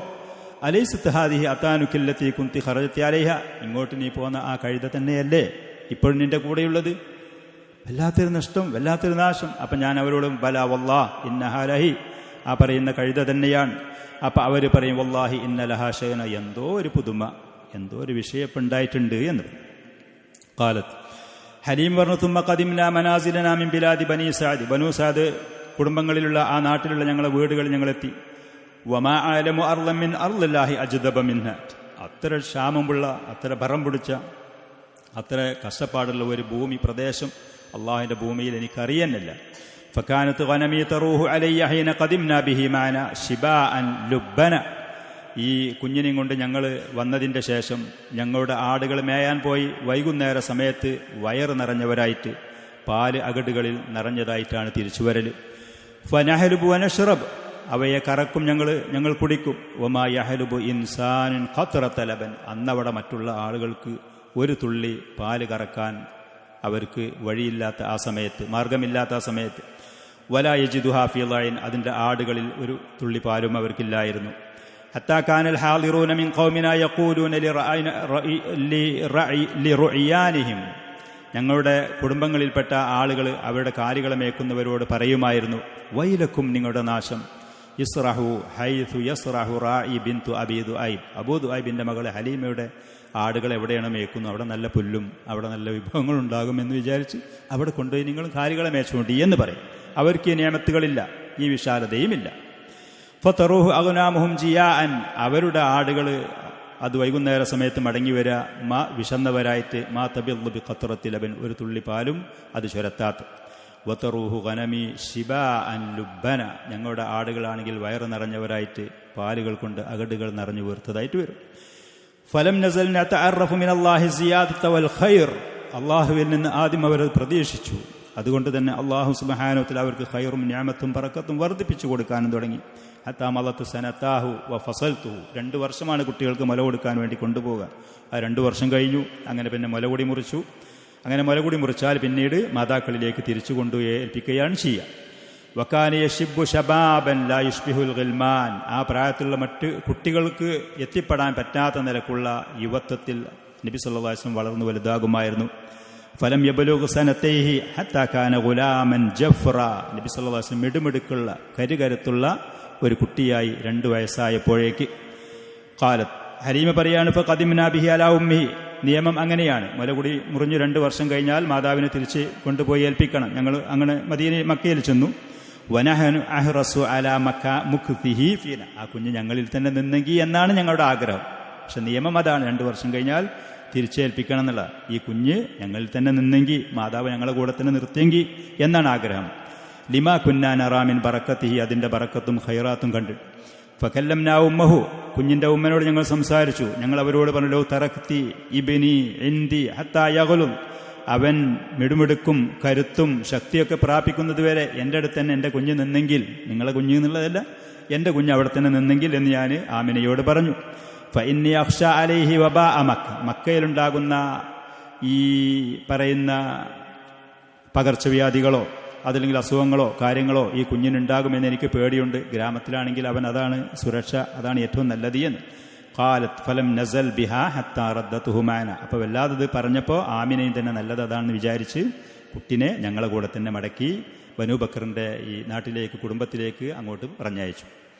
Speaker 1: അലൈസത്ത് ഹാദിഹി അതാനുകില്ലത്തി കുന്തി ഖറജതി അലൈഹ, ഇങ്ങോട്ട് നീ പോന്ന ആ കഴുത തന്നെയല്ലേ ഇപ്പോഴും നിന്റെ കൂടെയുള്ളത്? വല്ലാത്തൊരു നഷ്ടം, വല്ലാത്തൊരു നാശം. അപ്പം ഞാൻ അവരോടും, ബല വല്ലാഹ് ഇന്നഹാലഹി, ആ പറയുന്ന കഴുത തന്നെയാണ്. അപ്പം അവർ പറയും, വല്ലാഹി ഇന്ന ലഹാശന, എന്തോ ഒരു പുതുമ, എന്തോ ഒരു വിഷയപ്പുണ്ടായിട്ടുണ്ട് എന്ന്. ഖാലത്ത്, ഹലീം പറഞ്ഞു, തുമ്മ ഖദിംനാ മനാസിലനാ മിൻ ബിലാദി ബനീ സഅദ്, ബനൂ സഅദ് കുടുംബങ്ങളിലുള്ള ആ നാട്ടിലുള്ള ഞങ്ങളെ വീടുകളിൽ ഞങ്ങളെത്തി. വമാ അലമു അർളൻ മിൻ അർളില്ലാഹി അജ്ദബ മിൻഹ, അത്ര ക്ഷാമമുള്ള, അത്ര ഭരം പിടിച്ച, അത്ര കഷ്ടപ്പാടുള്ള ഒരു ഭൂമി, പ്രദേശം അള്ളാഹുവിൻ്റെ ഭൂമിയിൽ എനിക്കറിയുന്നില്ല. ഫകാനത്ത് ഗനമീ തറൂഹു അലയ്യ ഹീന ഖദിംനാ ബിഹി മഅന ശിബാഅൻ ലുബ്ബന, ഈ കുഞ്ഞിനെയും കൊണ്ട് ഞങ്ങൾ വന്നതിൻ്റെ ശേഷം ഞങ്ങളുടെ ആടുകൾ മേയാൻ പോയി വൈകുന്നേര സമയത്ത് വയറ് നിറഞ്ഞവരായിട്ട്, പാല് അകടുകളിൽ നിറഞ്ഞതായിട്ടാണ് തിരിച്ചുവരൽ. ഫനഹലുബു വനഷ്റബ്, അവയെ കറക്കും, ഞങ്ങൾ കുടിക്കും. വമാ യഹലുബു ഇൻസാനുൻ ഖത്രത ലബൻ, അന്നവിടെ മറ്റുള്ള ആളുകൾക്ക് ഒരു തുള്ളി പാല് കറക്കാൻ അവർക്ക് വഴിയില്ലാത്ത ആ സമയത്ത്, മാർഗമില്ലാത്ത ആ സമയത്ത്. വലാ യജിദുഹാ ഫീ ളൈൻ, അതിൻ്റെ ആടുകളിൽ ഒരു തുള്ളി പാലും അവർക്കില്ലായിരുന്നു. ഹത്താ കാനൽ ഹാളിറൂന മിൻ ഖൗമിനാ യഖൂലൂന ലിറുഇയാനിഹിം, ഞങ്ങളുടെ കുടുംബങ്ങളിൽപ്പെട്ട ആളുകൾ അവരുടെ കാലികളെ മേക്കുന്നവരോട് പറയുമായിരുന്നു, വൈലക്കും, നിങ്ങളുടെ നാശം, ഇസ്റഹു ഹൈഥു യസ്റഹു റാഇ ബിൻതു അബീ ദുഐബ്, അബൂ ദുഐബിൻ്റെ മകൾ ഹലീമയുടെ ആടുകൾ എവിടെയാണ് മേക്കുന്നു, അവിടെ നല്ല പുല്ലും അവിടെ നല്ല വിഭവങ്ങളുണ്ടാകുമെന്ന് വിചാരിച്ച് അവിടെ കൊണ്ടുപോയി നിങ്ങൾ കാലികളെ മേച്ചുകൊണ്ട് എന്ന് പറയും. അവർക്ക് ഈ നിയമത്തുകളില്ല, ഈ വിശാലതയുമില്ല. ഫതറൂഹു അഗ്നാമുഹും ജിയാഅൻ, അവരുടെ ആടുകൾ അത് വൈകുന്നേര സമയത്ത് മടങ്ങി വരിക, വിശന്നവരായിട്ട്, മാ തബിദ്ദു ബിഖത്രത്തി ലബൻ, ഒരു തുള്ളി പാലും അത് ചുരത്താത്ത. വതറൂഹു ഗനമി ശിബാഅൻ ലുബ്ബന, ഞങ്ങളുടെ ആടുകളാണെങ്കിൽ വയറ് നിറഞ്ഞവരായിട്ട് പാലുകൾ കൊണ്ട് അകടുകൾ നിറഞ്ഞു വീർത്തതായിട്ട് വരും. ഫലം നസൽ നതഅറഫു മിനല്ലാഹി സിയാദത വൽ ഖൈർ, അല്ലാഹുവിൽ നിന്ന് ആദ്യം അവർ പ്രതീക്ഷിച്ചു, അതുകൊണ്ട് തന്നെ അല്ലാഹു സുബ്ഹാനഹു വ തആല അവർക്ക് ഖൈറും നിഅമത്തും ബറക്കത്തും വർദ്ധിപ്പിച്ചു കൊടുക്കാനും തുടങ്ങി. ഹത്താ മലത്തു സനതാഹു വ ഫസൽതുഹു, 2 വർഷമാണ് കുട്ടികൾക്ക് മുല കൊടുക്കാൻ വേണ്ടി കൊണ്ടുപോവുക. ആ 2 വർഷം കഴിഞ്ഞു. അങ്ങനെ പിന്നെ മുലകുടി മുറിച്ചു. അങ്ങനെ മുലകുടി മുറിച്ചാൽ പിന്നീട് മാതാക്കളിലേക്ക് തിരിച്ചു കൊണ്ടുപോയി ഏൽപ്പിക്കുകയാണ് ചെയ്യുക. വകാന യശിബ്ബു ശബാബൻ ലാ യുഷ്ബിഹുൽ ഗിൽമാൻ, ആ പ്രായത്തിലുള്ള മറ്റ് കുട്ടികൾക്ക് എത്തിപ്പെടാൻ പറ്റാത്ത നിലക്കുള്ള യുവത്വത്തിൽ നബി സല്ലല്ലാഹു അലൈഹി വസല്ലം വളർന്നു വലുതാകുമായിരുന്നു. ഫലം യബ്ലുഗു സനതൈഹി ഹത്താ കാന ഗുലാമൻ ജഫ്ര, നബി സല്ലല്ലാഹു അലൈഹി വസല്ലം മിടുമിടുക്കുള്ള കരുകരുത്തുള്ള ഒരു കുട്ടിയായി 2 വയസ്സായപ്പോഴേക്ക്. ഖാലത്ത്, ഹലീമ പറയാണ്, ഫഖദിംനാ ബിഹി അലാ ഉമ്മിഹി, നിയമം അങ്ങനെയാണ്, മുലകുടി മുറിഞ്ഞു 2 വർഷം കഴിഞ്ഞാൽ മാതാവിനെ തിരിച്ച് കൊണ്ടുപോയി ഏൽപ്പിക്കണം. ഞങ്ങൾ അങ്ങനെ മക്കയിൽ ചെന്നു. വനഹനു അഹ്റസു അലാ മുക്തിഹി ഫീന, ആ കുഞ്ഞ് ഞങ്ങളിൽ തന്നെ നിന്നെങ്കിൽ എന്നാണ് ഞങ്ങളുടെ ആഗ്രഹം. പക്ഷെ നിയമം അതാണ്, 2 വർഷം കഴിഞ്ഞാൽ തിരിച്ചേൽപ്പിക്കണം എന്നുള്ള. ഈ കുഞ്ഞ് ഞങ്ങളിൽ തന്നെ നിന്നെങ്കിൽ, മാതാവ് ഞങ്ങളുടെ കൂടെ തന്നെ നിർത്തിയെങ്കിൽ എന്നാണ് ആഗ്രഹം. ലിമാ കുന്നാ നറാമിൻ ബറക്കത്തിഹി, അതിൻ്റെ ബറക്കത്തും ഖൈറാത്തും കണ്ട്. ഫകല്ലംനാ ഉമ്മഹു, കുഞ്ഞിൻ്റെ ഉമ്മനോട് ഞങ്ങൾ സംസാരിച്ചു. ഞങ്ങൾ അവരോട് പറഞ്ഞു, തറക്തി ഇബ്നി ഇൻദി ഹത്താ യഗ്ലു, അവൻ മിടുമിടുക്കും കരുത്തും ശക്തിയൊക്കെ പ്രാപിക്കുന്നത് വരെ എൻ്റെ അടുത്ത് തന്നെ എൻ്റെ കുഞ്ഞ് നിന്നെങ്കിൽ, നിങ്ങളെ കുഞ്ഞ് എന്നുള്ളതല്ല, എൻ്റെ കുഞ്ഞ് അവിടെ തന്നെ നിന്നെങ്കിൽ എന്ന് ഞാൻ ആമിനയോട് പറഞ്ഞു. ഫഇന്നി അഖ്ഷ അലൈഹി വബാഅ മക്ക, മക്കയിലുണ്ടാകുന്ന ഈ പറയുന്ന പകർച്ചവ്യാധികളോ അതല്ലെങ്കിൽ അസുഖങ്ങളോ കാര്യങ്ങളോ ഈ കുഞ്ഞിനുണ്ടാകുമെന്ന് എനിക്ക് പേടിയുണ്ട്. ഗ്രാമത്തിലാണെങ്കിൽ അവൻ അതാണ് സുരക്ഷ, അതാണ് ഏറ്റവും നല്ലത് എന്ന്. ഖാലത്ത് ഫലം നസൽ ബിഹാ ഹത്താ റദ്ദതുഹു മാന. അപ്പോൾ വല്ലാതത് പറഞ്ഞപ്പോൾ ആമിനയും തന്നെ നല്ലത് അതാണെന്ന് വിചാരിച്ച് കുട്ടിനെ ഞങ്ങളെ കൂടെ തന്നെ മടക്കി ബനൂ ബക്കറിൻ്റെ ഈ നാട്ടിലേക്ക്, കുടുംബത്തിലേക്ക് അങ്ങോട്ട് പറഞ്ഞയച്ചു.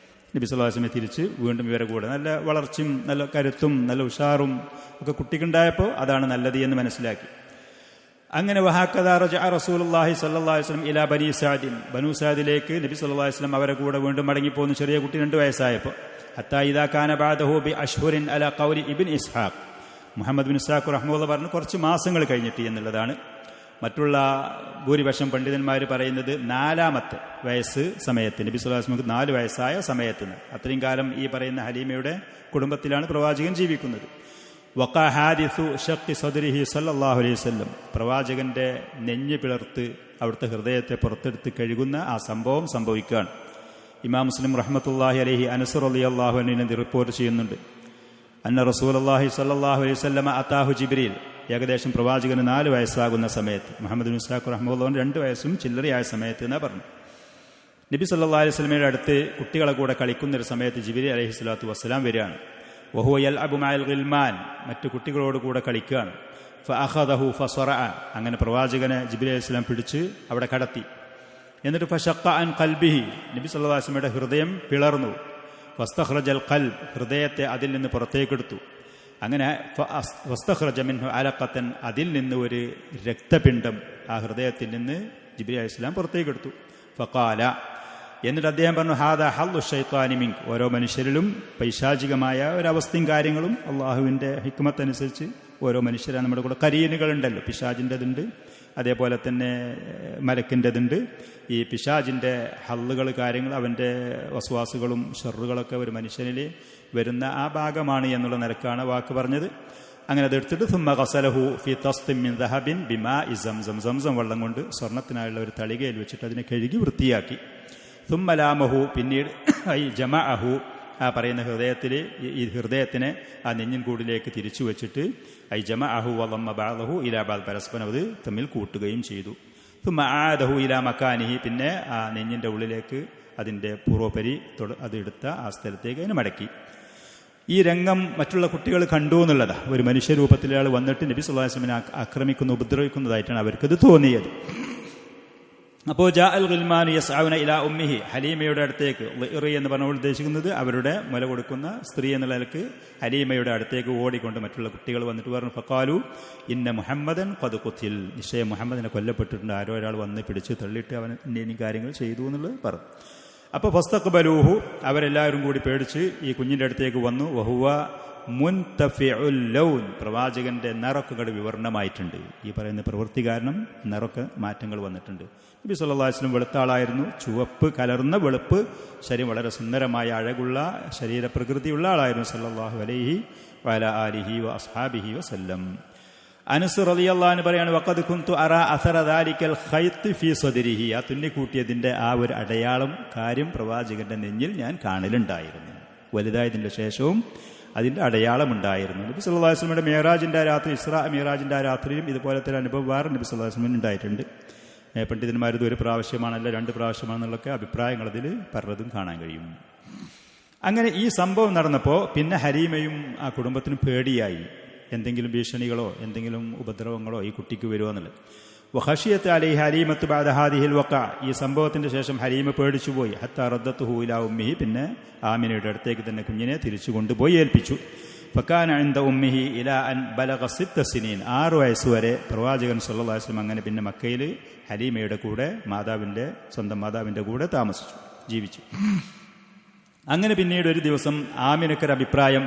Speaker 1: നബി സല്ലല്ലാഹു അലൈഹി വസല്ലം തിരിച്ച് വീണ്ടും ഇവരെ കൂടെ നല്ല വളർച്ചയും നല്ല കരുത്തും നല്ല ഉഷാറും ഒക്കെ കുട്ടിക്കുണ്ടായപ്പോൾ അതാണ് നല്ലത് എന്ന് മനസ്സിലാക്കി. അങ്ങനെ വഹക്കദാ റജഅ റസൂലുള്ളാഹി സ്വല്ലല്ലാഹു അലൈഹി വസല്ലം ഇലാ ബനീ സഅദിൻ. ബനൂ സഅദിലേക്ക് നബി സല്ലല്ലാഹു അലൈഹി വസല്ലം അവരെ കൂടെ വീണ്ടും മടങ്ങിപ്പോന്നു. ചെറിയ കുട്ടി 2 വയസ്സായപ്പോൾ. ഹത്താ ഇദാ കാന ബഅദഹു ബി അശ്ഹുരിൻ അലാ ഖൗലി ഇബ്ൻ ഇസ്ഹാഖ്. മുഹമ്മദ് ബിൻ ഇസ്ഹാഖ് റഹ്മത്തുള്ളാഹി പറഞ്ഞു കുറച്ച് മാസങ്ങൾ കഴിഞ്ഞിട്ട് എന്നുള്ളതാണ്. മറ്റുള്ള ഭൂരിപക്ഷം പണ്ഡിതന്മാർ പറയുന്നത് 4ാമത്തെ വയസ്സ് സമയത്ത്, നബി സല്ലല്ലാഹു അലൈഹി വസല്ലം 4 വയസ്സായ സമയത്തിന്. അത്രയും കാലം ഈ പറയുന്ന ഹലീമയുടെ കുടുംബത്തിലാണ് പ്രവാചകൻ ജീവിക്കുന്നത്. വഖാ ഹാദിസു ഷഖ്ഖി സദ്രിഹി സല്ലല്ലാഹു അലൈഹി വസല്ലം. പ്രവാചകന്റെ നെഞ്ഞ് പിളർത്ത് അവിടുത്തെ ഹൃദയത്തെ പുറത്തെടുത്ത് കഴുകുന്ന ആ സംഭവം സംഭവിക്കുകയാണ്. ഇമാം മുസ്ലിം റഹ്മത്തുള്ളാഹി അലൈഹി അനസ് റളിയല്ലാഹു അൻഹു റിപ്പോർട്ട് ചെയ്യുന്നുണ്ട്. അന്ന റസൂലുള്ളാഹി സ്വല്ലല്ലാഹു അലൈഹി വസല്ലം അതാഹു ജിബ്രീൽ. ഏകദേശം പ്രവാചകന് 4 വയസ്സാകുന്ന സമയത്ത്, മുഹമ്മദ് ബിൻ ഇസ്ഹാഖ് റഹ്മത്തുള്ളാഹി 2 വയസ്സും ചില്ലറയായ സമയത്ത് എന്നാ പറഞ്ഞു. നബി സല്ലല്ലാഹു അലൈഹി വസല്ലമയുടെ അടുത്ത് കുട്ടികളെ കൂടെ കളിക്കുന്നൊരു സമയത്ത് ജിബ്രീൽ അലൈഹി സ്വലാത്തു വസ്സലാം വരികയാണ്. വഹുവ യൽഅബു മഅൽ ഗിൽമാൻ. മറ്റു കുട്ടികളോട് കൂടെ കളിക്കുകയാണ്. ഫഅഖദഹു ഫസറഅ. അങ്ങനെ പ്രവാചകനെ ജിബ്രീൽ അലൈഹി സ്വലാം പിടിച്ച് അവിടെ കടത്തി. എന്നിട്ട് ഫശഖ്ഖ അൻ ഖൽബിഹി. നബി സല്ലല്ലാഹു അലൈഹി വസല്ലമയുടെ ഹൃദയം പിളർന്നു. ഫസ്തഖ്റജൽ ഖൽബ്. ഹൃദയത്തെ അതിൽ നിന്ന് പുറത്തേക്കെടുത്തു. അങ്ങനെ ഫസ്തഖ്റജ മിൻഹു അലഖത്തൻ. അതിൽ നിന്ന് ഒരു രക്തപിണ്ഡം ആ ഹൃദയത്തിൽ നിന്ന് ജിബ്രീൽ അലൈഹി സ്വലാം പുറത്തേക്കെടുത്തു. ഫഖാല. എന്നിട്ട് അദ്ദേഹം പറഞ്ഞു ഹാദാ ഹല്ലു ശൈത്വാനി മിൻക്. ഓരോ മനുഷ്യരിലും പൈശാചികമായ ഒരവസ്ഥയും കാര്യങ്ങളും അള്ളാഹുവിൻ്റെ ഹിക്മത്ത് അനുസരിച്ച് ഓരോ മനുഷ്യരാണ് നമ്മുടെ കൂടെ. കരീനുകളുണ്ടല്ലോ, പിശാചിൻ്റെതുണ്ട്, അതേപോലെ തന്നെ മലക്കിൻ്റെതുണ്ട്. ഈ പിശാചിൻ്റെ ഹല്ലുകൾ കാര്യങ്ങൾ, അവൻ്റെ വസ്വാസുകളും ഷറുകളൊക്കെ ഒരു മനുഷ്യനിൽ വരുന്ന ആ ഭാഗമാണ് എന്നുള്ള നിലക്കാണ് വാക്ക് പറഞ്ഞത്. അങ്ങനെ അതെടുത്തിട്ട് സുമ്മ ഖസലഹു ഫി തസ്തിൻ മിൻ ദഹബിൻ ബിമാഇ സംസം. സംസം വെള്ളം കൊണ്ട് സ്വർണ്ണത്തിനായുള്ള ഒരു തളികയിൽ വെച്ചിട്ട് അതിനെ കഴുകി വൃത്തിയാക്കി. സുമ്മ ലാമഹു. പിന്നീട് ഐ ജമഅഹു. ആ പറയുന്ന ഹൃദയത്തിൽ ഈ ഹൃദയത്തിനെ ആ നെഞ്ഞിൻ കൂടിലേക്ക് തിരിച്ചു വെച്ചിട്ട് ഐ ജമഅഹു വളമ്മ ബഅദഹു ഇലാ ബഅദ്. പരസ്പരം അത് തമ്മിൽ കൂട്ടുകയും ചെയ്തു. സുമ്മ ആദഹു ഇലാ മക്കാനിഹി. പിന്നെ ആ നെഞ്ഞിൻ്റെ ഉള്ളിലേക്ക് അതിൻ്റെ പൂർവ്വപരി അത് എടുത്ത ആ സ്ഥലത്തേക്ക് അതിനെ മടക്കി. ഈ രംഗം മറ്റുള്ള കുട്ടികൾ കണ്ടു എന്നുള്ളതാ. ഒരു മനുഷ്യരൂപത്തിലയാൾ വന്നിട്ട് നബി സല്ലല്ലാഹു അലൈഹി വസല്ലമനെ ആക്രമിക്കുന്നു, ഉപദ്രവിക്കുന്നതായിട്ടാണ് അവർക്കത് തോന്നിയത്. അപ്പോൾ ജാ അൽ ഗിൽമാനു യസ്ഔന ഇലാ ഉമ്മിഹി. ഹലീമയുടെ അടുത്തേക്ക്, ളിറി എന്ന് പറഞ്ഞുകൊണ്ട് ഉദ്ദേശിക്കുന്നത് അവരുടെ മുല കൊടുക്കുന്ന സ്ത്രീ എന്നുള്ള നിലക്ക് ഹലീമയുടെ അടുത്തേക്ക് ഓടിക്കൊണ്ട് മറ്റുള്ള കുട്ടികൾ വന്നിട്ട് പറഞ്ഞു ഫഖാലു ഇന്ന മുഹമ്മദൻ ഖദ് ഖുതിൽ. നിശ്ചയം മുഹമ്മദിനെ കൊല്ലപ്പെട്ടിട്ടുണ്ട്, ആരോ ഒരാൾ വന്ന് പിടിച്ച് തള്ളിയിട്ട് അവൻ ഇന്ന കാര്യങ്ങൾ ചെയ്തു എന്നുള്ളത് പറഞ്ഞു. അപ്പോൾ ഫസ്തഖ്ബലൂഹു. അവരെല്ലാവരും കൂടി പേടിച്ച് ഈ കുഞ്ഞിൻ്റെ അടുത്തേക്ക് വന്നു. വഹുവ മുൻതഫിഉൽ ലൗൻ. പ്രവാചകന്റെ നിറക്കുകൾ വിവരണമായിട്ടുണ്ട്. ഈ പറയുന്ന പ്രവൃത്തി കാരണം നിറക്ക് മാറ്റങ്ങൾ വന്നിട്ടുണ്ട്. നബി സല്ലല്ലാഹു അലൈഹി വസല്ലം വെളുത്ത ആളായിരുന്നു. ചുവപ്പ് കലർന്ന വെളുപ്പ്, ശരീരം വളരെ സുന്ദരമായ അഴകുള്ള ശരീരപ്രകൃതിയുള്ള ആളായിരുന്നു സല്ലല്ലാഹു അലൈഹി വഅലാ ആലിഹി വഅസ്ഹാബിഹി വസല്ലം. അനസ് റളിയല്ലാഹു അൻഹു പറയാണ് വഖദ് കുന്തു അറാ അസറ ദാലിക്കൽ ഖൈത്ത് ഫീ സദ്രിഹി. ആ തുന്നിക്കൂട്ടിയതിൻ്റെ ആ ഒരു അടയാളം കാര്യം പ്രവാചകന്റെ നെഞ്ഞിൽ ഞാൻ കാണലുണ്ടായിരുന്നു. വലുതായതിൻ്റെ ശേഷവും അതിൻ്റെ അടയാളമുണ്ടായിരുന്നു. നബി സല്ലല്ലാഹു അലൈഹി വസല്ലമയുടെ മിഅ്റാജിൻ്റെ രാത്രി, ഇസ്രാ മിഅ്റാജിൻ്റെ രാത്രിയിലും ഇതുപോലത്തെ ഒരു അനുഭവം വേറെ നബി സല്ലല്ലാഹു അലൈഹി വസല്ലം ഉണ്ടായിട്ടുണ്ട്. പണ്ഡിതന്മാരിത് 1 പ്രാവശ്യമാണല്ല 2 പ്രാവശ്യമാണെന്നുള്ളൊക്കെ അഭിപ്രായങ്ങൾ അതിൽ പറഞ്ഞതും കാണാൻ കഴിയും. അങ്ങനെ ഈ സംഭവം നടന്നപ്പോൾ പിന്നെ ഹലീമയും ആ കുടുംബത്തിനും പേടിയായി. എന്തെങ്കിലും ഭീഷണികളോ എന്തെങ്കിലും ഉപദ്രവങ്ങളോ ഈ കുട്ടിക്ക് വരുമോ എന്നുള്ളത്. വഖശിയത്ത് അലൈഹി ഹലീമത്ത് ബഅദ ഹാദിഹിൽ വഖഅ. ഈ സംഭവത്തിന്റെ ശേഷം ഹലീമ പേടിച്ചുപോയി. ഹത്താ റദ്ദത്തുഹു ഇലാ ഉമ്മിഹി. പിന്നെ ആമിനയുടെ അടുത്തേക്ക് തന്നെ കുഞ്ഞിനെ തിരിച്ചു കൊണ്ടുപോയി ഏൽപ്പിച്ചു. ഫകാന ഇൻദ ഉമ്മിഹി ഇലാ അൻ ബലഗ 6 സിനീൻ. 6 വയസ്സുവരെ പ്രവാചകൻ സല്ലല്ലാഹു അലൈഹി വസല്ലം അങ്ങനെ പിന്നെ മക്കയിൽ ഹലീമയുടെ കൂടെ സ്വന്തം മാതാവിൻ്റെ കൂടെ താമസിച്ചു, ജീവിച്ചു. അങ്ങനെ പിന്നീട് ഒരു ദിവസം ആമിനക്കൊരു അഭിപ്രായം,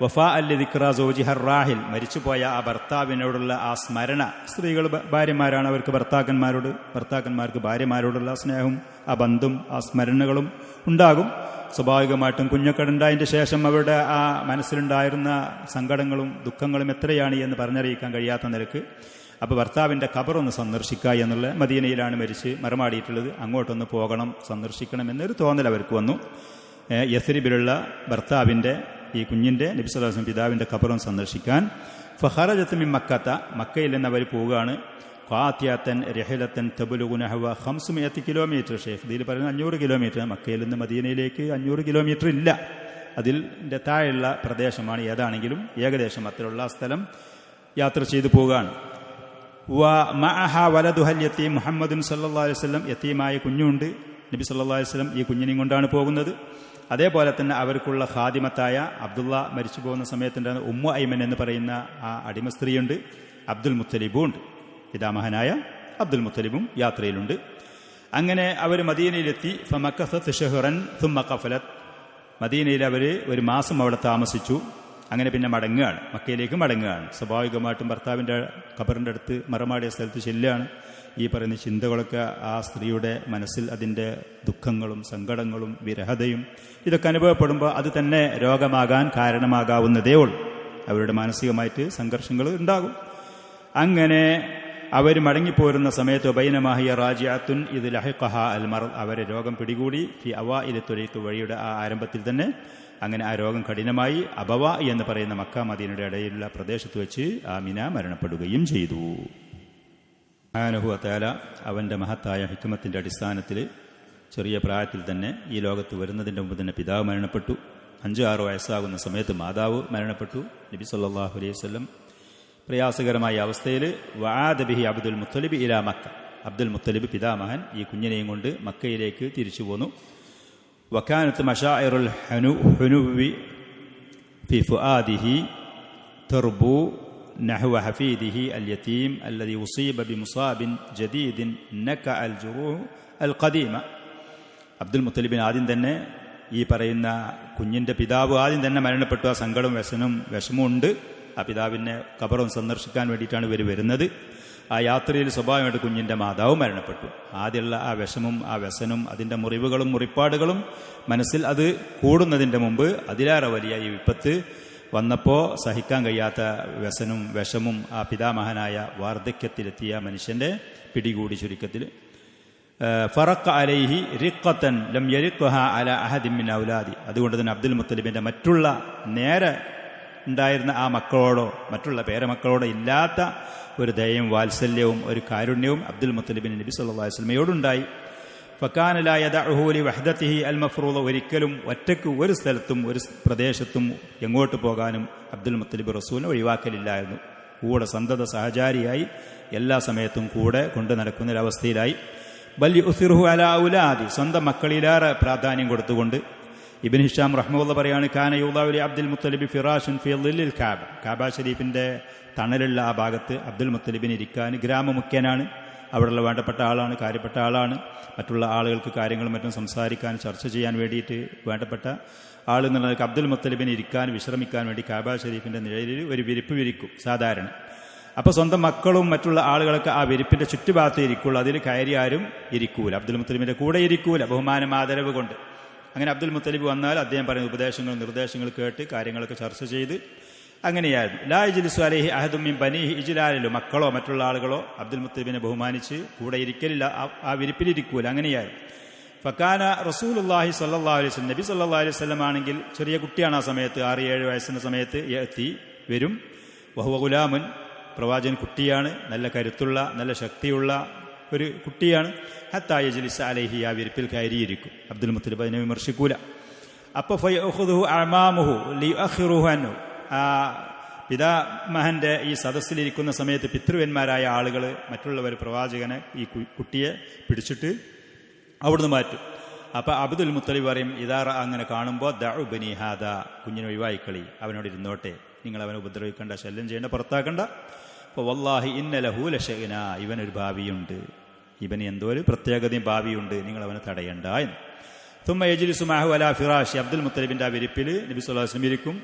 Speaker 1: വഫാ അല്ലി ദിക്റാ സൗജിഹർ റാഹിൽ. മരിച്ചുപോയ ആ ഭർത്താവിനോടുള്ള ആ സ്മരണ. സ്ത്രീകൾ ഭാര്യമാരാണ്, അവർക്ക് ഭർത്താക്കന്മാർക്ക് ഭാര്യമാരോടുള്ള സ്നേഹവും ആ ബന്ധവും ആ സ്മരണകളും ഉണ്ടാകും. സ്വാഭാവികമായിട്ടും കുഞ്ഞൊക്കെ ഉണ്ടായതിൻ്റെ ശേഷം അവരുടെ ആ മനസ്സിലുണ്ടായിരുന്ന സങ്കടങ്ങളും ദുഃഖങ്ങളും എത്രയാണ് എന്ന് പറഞ്ഞറിയിക്കാൻ കഴിയാത്ത നിലക്ക്. അപ്പോൾ ഭർത്താവിൻ്റെ ഖബറൊന്ന് സന്ദർശിക്കുക എന്നുള്ള, മദീനയിലാണ് മരിച്ച് മറമാടിയിട്ടുള്ളത്, അങ്ങോട്ടൊന്ന് പോകണം, സന്ദർശിക്കണം എന്നൊരു തോന്നൽ അവർക്ക് വന്നു. യസ്രിബിലുള്ള ഭർത്താവിൻ്റെ ഈ കുഞ്ഞിൻ്റെ നബി സല്ലല്ലാഹു അലൈഹി വസല്ലം പിതാവിൻ്റെ ഖബറും സന്ദർശിക്കാൻ. ഫഖറജത്ത് മിൻ മക്കത്ത. മക്കയിൽ നിന്ന് അവർ പോവുകയാണ്. ഖാത്തിയത്തൻ രഹിലത്തൻ തബുലുഗു നഹവ 500 കിലോമീറ്റർ. ഷെയ്ഖ് ഇതിൽ പറയുന്നത് 500 കിലോമീറ്റർ. മക്കയിൽ നിന്ന് മദീനയിലേക്ക് 500 കിലോമീറ്റർ ഇല്ല, അതിൻ്റെ താഴെയുള്ള പ്രദേശമാണ്. ഏതാണെങ്കിലും ഏകദേശം അത്രയുള്ള സ്ഥലം യാത്ര ചെയ്തു പോവുകയാണ്. മഅഹ വലദുഹൽ യതീം മുഹമ്മദുൻ സല്ലല്ലാഹു അലൈഹി വസല്ലം, യതീമായ കുഞ്ഞുണ്ട്. നബി സല്ലല്ലാഹു അലൈഹി വസല്ലം ഈ കുഞ്ഞിനെയും കൊണ്ടാണ് പോകുന്നത്. അതേപോലെ തന്നെ അവർക്കുള്ള ഖാദിമത്തായ അബ്ദുള്ള മരിച്ചു പോകുന്ന സമയത്തുണ്ടാകുന്ന ഉമ്മു ഐമൻ എന്ന് പറയുന്ന ആ അടിമ സ്ത്രീയുണ്ട്. അബ്ദുൽ മുത്തലിബും ഉണ്ട്. പിതാമഹനായ അബ്ദുൽ മുത്തലിബും യാത്രയിലുണ്ട്. അങ്ങനെ അവർ മദീനയിലെത്തി. ഫമക്കസത്ത് ഷഹ്റൻ സുമ്മ ഖഫലത്ത്, മദീനയിൽ അവർ ഒരു മാസം അവിടെ താമസിച്ചു. അങ്ങനെ പിന്നെ മടങ്ങുകയാണ്, മക്കയിലേക്ക് മടങ്ങുകയാണ്. സ്വാഭാവികമായിട്ടും ഭർത്താവിൻ്റെ ഖബറിൻ്റെ അടുത്ത് മറമാടിയ സ്ഥലത്ത് ചെല്ലുകയാണ്. ഈ പറയുന്ന ചിന്തകളൊക്കെ ആ സ്ത്രീയുടെ മനസ്സിൽ അതിൻ്റെ ദുഃഖങ്ങളും സങ്കടങ്ങളും വിരഹതയും ഇതൊക്കെ അനുഭവപ്പെടുമ്പോൾ അത് തന്നെ രോഗമാകാൻ കാരണമാകാവുന്നതേ ഉള്ളൂ. അവരുടെ മാനസികമായിട്ട് സംഘർഷങ്ങൾ ഉണ്ടാകും. അങ്ങനെ അവർ മടങ്ങിപ്പോരുന്ന സമയത്ത് ബൈനമാഹിയ റാജിഅത്തുൻ ഇത് ലഹിഖഹ അൽ മർദ്, അവരെ രോഗം പിടികൂടി. ഫി അവഇല തുരീഖ്, വഴിയുടെ ആ ആരംഭത്തിൽ തന്നെ. അങ്ങനെ ആ രോഗം കഠിനമായി. അബവ എന്ന് പറയുന്ന മക്ക മദീനയുടെ ഇടയിലുള്ള പ്രദേശത്ത് വെച്ച് ആമിന മരണപ്പെടുകയും ചെയ്തു. സുബ്ഹാനഹു വ തആല അവൻ്റെ മഹത്തായ ഹിക്മത്തിൻ്റെ അടിസ്ഥാനത്തിൽ ചെറിയ പ്രായത്തിൽ തന്നെ ഈ ലോകത്ത് വരുന്നതിൻ്റെ മുമ്പ് തന്നെ പിതാവ് മരണപ്പെട്ടു. 5-6 വയസ്സാകുന്ന സമയത്ത് മാതാവ് മരണപ്പെട്ടു. നബി സല്ലല്ലാഹു അലൈഹി വസല്ലം പ്രയാസകരമായ അവസ്ഥയിൽ വആദ ബിഹി അബ്ദുൽ മുത്തലിബ് ഇലാ മക്ക, അബ്ദുൽ മുത്തലിബ് പിതാമഹൻ ഈ കുഞ്ഞിനെയും കൊണ്ട് മക്കയിലേക്ക് തിരിച്ചു പോന്നു. വകാനത്ത് മശാഇറുൽ ഹുനുവി ഫി ഫുആദിഹി തർബു നഹ്വ ഹഫീദിഹി അൽ യതീം അല്ലദി ഉസീബ ബിമുസാബിൻ ജദീദിൻ നക അൽ ജുറൂഹ് അൽ ഖദീമ. അബ്ദുൽ മുത്തലിബിന് ആദ്യം തന്നെ ഈ പറയുന്ന കുഞ്ഞിൻ്റെ പിതാവ് ആദ്യം തന്നെ മരണപ്പെട്ടു. ആ സങ്കടവും വിഷമവും ഉണ്ട്. ആ പിതാവിനെ ഖബറും സന്ദർശിക്കാൻ വേണ്ടിയിട്ടാണ് ഇവർ വരുന്നത്. ആ യാത്രയിൽ സ്വാഭാവികമായിട്ട് കുഞ്ഞിൻ്റെ മാതാവ് മരണപ്പെട്ടു. ആദ്യമുള്ള ആ വിഷമവും ആ വ്യസനും അതിൻ്റെ മുറിവുകളും മുറിപ്പാടുകളും മനസ്സിൽ അത് കൂടുന്നതിൻ്റെ മുമ്പ് അതിലേറെ വലിയ ഈ വിപത്ത് വന്നപ്പോൾ സഹിക്കാൻ കഴിയാത്ത വ്യസനും വിഷമും ആ പിതാമഹനായ വാർദ്ധക്യത്തിലെത്തിയ മനുഷ്യൻ്റെ പിടികൂടി. ചുരുക്കത്തിൽ ഫറഖ അലൈഹി റിഖത്തൻ ലം യരിഖഹ അല അഹദിൻ മിൻ ഔലാദി, അതുകൊണ്ട് തന്നെ അബ്ദുൽ മുത്തലിബിൻ്റെ മറ്റുള്ള നേരെ ഉണ്ടായിരുന്ന ആ മക്കളോടോ മറ്റുള്ള പേരമക്കളോടോ ഇല്ലാത്ത ഒരു ദയയും വാത്സല്യവും ഒരു കാരുണ്യവും അബ്ദുൽ മുത്തലിബിന് നബി സല്ലല്ലാഹു അലൈഹി വസല്ലമയോടുണ്ടായി. ഫകാന ലാ യദഉഹു ലി വഹദതിഹി അൽ മഫ്റൂദ, ഒരിക്കലും ഒറ്റയ്ക്ക് ഒരു സ്ഥലത്തും ഒരു പ്രദേശത്തും എങ്ങോട്ട് പോകാനും അബ്ദുൽ മുത്തലിബ് റസൂലിനെ ഒഴിവാക്കലില്ലായിരുന്നു. കൂടെ സന്തത സഹചാരിയായി എല്ലാ സമയത്തും കൂടെ കൊണ്ടു നടക്കുന്നൊരവസ്ഥയിലായി. ബൽ യുസിറുഹു അലാ ഔലാദി, സ്വന്തം മക്കളിലേറെ പ്രാധാന്യം കൊടുത്തുകൊണ്ട്. ഇബ്നു ഹിഷാം റഹ്മത്തുള്ളാഹി പറയാണ്, കാന യൂദഉ ലി അബ്ദുൽ മുത്തലിബ് ഫിറാശുൻ ഫി ളിൽ കഅബ, കഅബ ഷരീഫിൻ്റെ തണലുള്ള ആ ഭാഗത്ത് അബ്ദുൽ മുത്തലിബിന് ഇരിക്കാൻ ഗ്രാമമുഖ്യനാണ്. അവിടെയുള്ള വേണ്ടപ്പെട്ട ആളാണ്, കാര്യപ്പെട്ട ആളാണ്. മറ്റുള്ള ആളുകൾക്ക് കാര്യങ്ങളും മറ്റും സംസാരിക്കാൻ ചർച്ച ചെയ്യാൻ വേണ്ടിയിട്ട് വേണ്ടപ്പെട്ട ആളെന്നുള്ളത് അബ്ദുൽ മുത്തലിബിന് ഇരിക്കാൻ വിശ്രമിക്കാൻ വേണ്ടി കഅബ ഷരീഫിൻ്റെ നിഴലിൽ ഒരു വിരിപ്പ് വിരിക്കും സാധാരണ. അപ്പോൾ സ്വന്തം മക്കളും മറ്റുള്ള ആളുകളൊക്കെ ആ വിരിപ്പിൻ്റെ ചുറ്റുഭാഗത്ത് ഇരിക്കുള്ളൂ, അതിൽ കയറി ആരും ഇരിക്കൂല, അബ്ദുൽ മുത്തലിബിൻ്റെ കൂടെ ഇരിക്കൂല, ബഹുമാനം ആദരവ് കൊണ്ട്. അങ്ങനെ അബ്ദുൽ മുത്തലിബ് വന്നാൽ അദ്ദേഹം പറയുന്ന ഉപദേശങ്ങൾ നിർദ്ദേശങ്ങൾ കേട്ട് കാര്യങ്ങളൊക്കെ ചർച്ച ചെയ്ത് അങ്ങനെയായിരുന്നു. ലാ യജ്ലിസു അലൈഹി അഹദും മിൻ ബനീഹി ഇജ്ലാലു, മക്കളോ മറ്റുള്ള ആളുകളോ അബ്ദുൽ മുത്തലിബിനെ ബഹുമാനിച്ച് കൂടെ ഇരിക്കലില്ല, ആ വിരിപ്പിലിരിക്കൂല, അങ്ങനെയായിരുന്നു. ഫക്കാന റസൂലുള്ളാഹി സ്വല്ലല്ലാഹു അലൈഹി വസല്ലം, നബി സല്ലല്ലാഹു അലൈഹി വസല്ലം ആണെങ്കിൽ ചെറിയ കുട്ടിയാണ് ആ സമയത്ത്, 6-7 വയസ്സിൻ്റെ സമയത്ത് എത്തി വരും. വഹുവ ഗുലാമുൻ, പ്രവാചകൻ കുട്ടിയാണ്, നല്ല കരുത്തുള്ള നല്ല ശക്തിയുള്ള ഒരു കുട്ടിയാണ്. ഹത്താ യജ്ലിസ അലൈഹി, ആ വിരിപ്പിൽ കയറിയിരിക്കും. അബ്ദുൽ മുത്തലിബ് അതിനെ വിമർശിക്കൂല. അപ്പോൾ ഫയഖുദുഹു അമാമുഹു ലിയുഅഖിറുഹു അൻഹു, ആ പിതാമഹൻ്റെ ഈ സദസ്സിലിരിക്കുന്ന സമയത്ത് പിതൃവന്മാരായ ആളുകൾ മറ്റുള്ളവർ പ്രവാചകനെ ഈ കുട്ടിയെ പിടിച്ചിട്ട് അവിടുന്ന് മാറ്റും. അപ്പോൾ അബ്ദുൽ മുത്തലിബ് പറയും, ഇതാറ അങ്ങനെ കാണുമ്പോൾ ദഉ ബനി ഹാദ, കുഞ്ഞിനെ ഒഴിവായിക്കളി, അവനോട് ഇരുന്നോട്ടെ, നിങ്ങൾ അവനെ ഉപദ്രവിക്കേണ്ട, ശല്യം ചെയ്യേണ്ട, പുറത്താക്കണ്ട. അപ്പോൾ വല്ലാഹി ഇന്ന ലഹു ലശഅന, ഇവനൊരു ഭാവിയുണ്ട്, ഇവന് എന്തോ ഒരു പ്രത്യേകതയും ഭാവിയുണ്ട്, നിങ്ങൾ അവനെ തടയണ്ട എന്ന്. തുമ്മ യജ്ലിസു മഅഹു അലാ ഫിറാഷി, അബ്ദുൽ മുത്തലിബിൻ്റെ ആ വിരിപ്പിൽ നബി സല്ലല്ലാഹു അലൈഹി വസല്ലം ഇരിക്കും.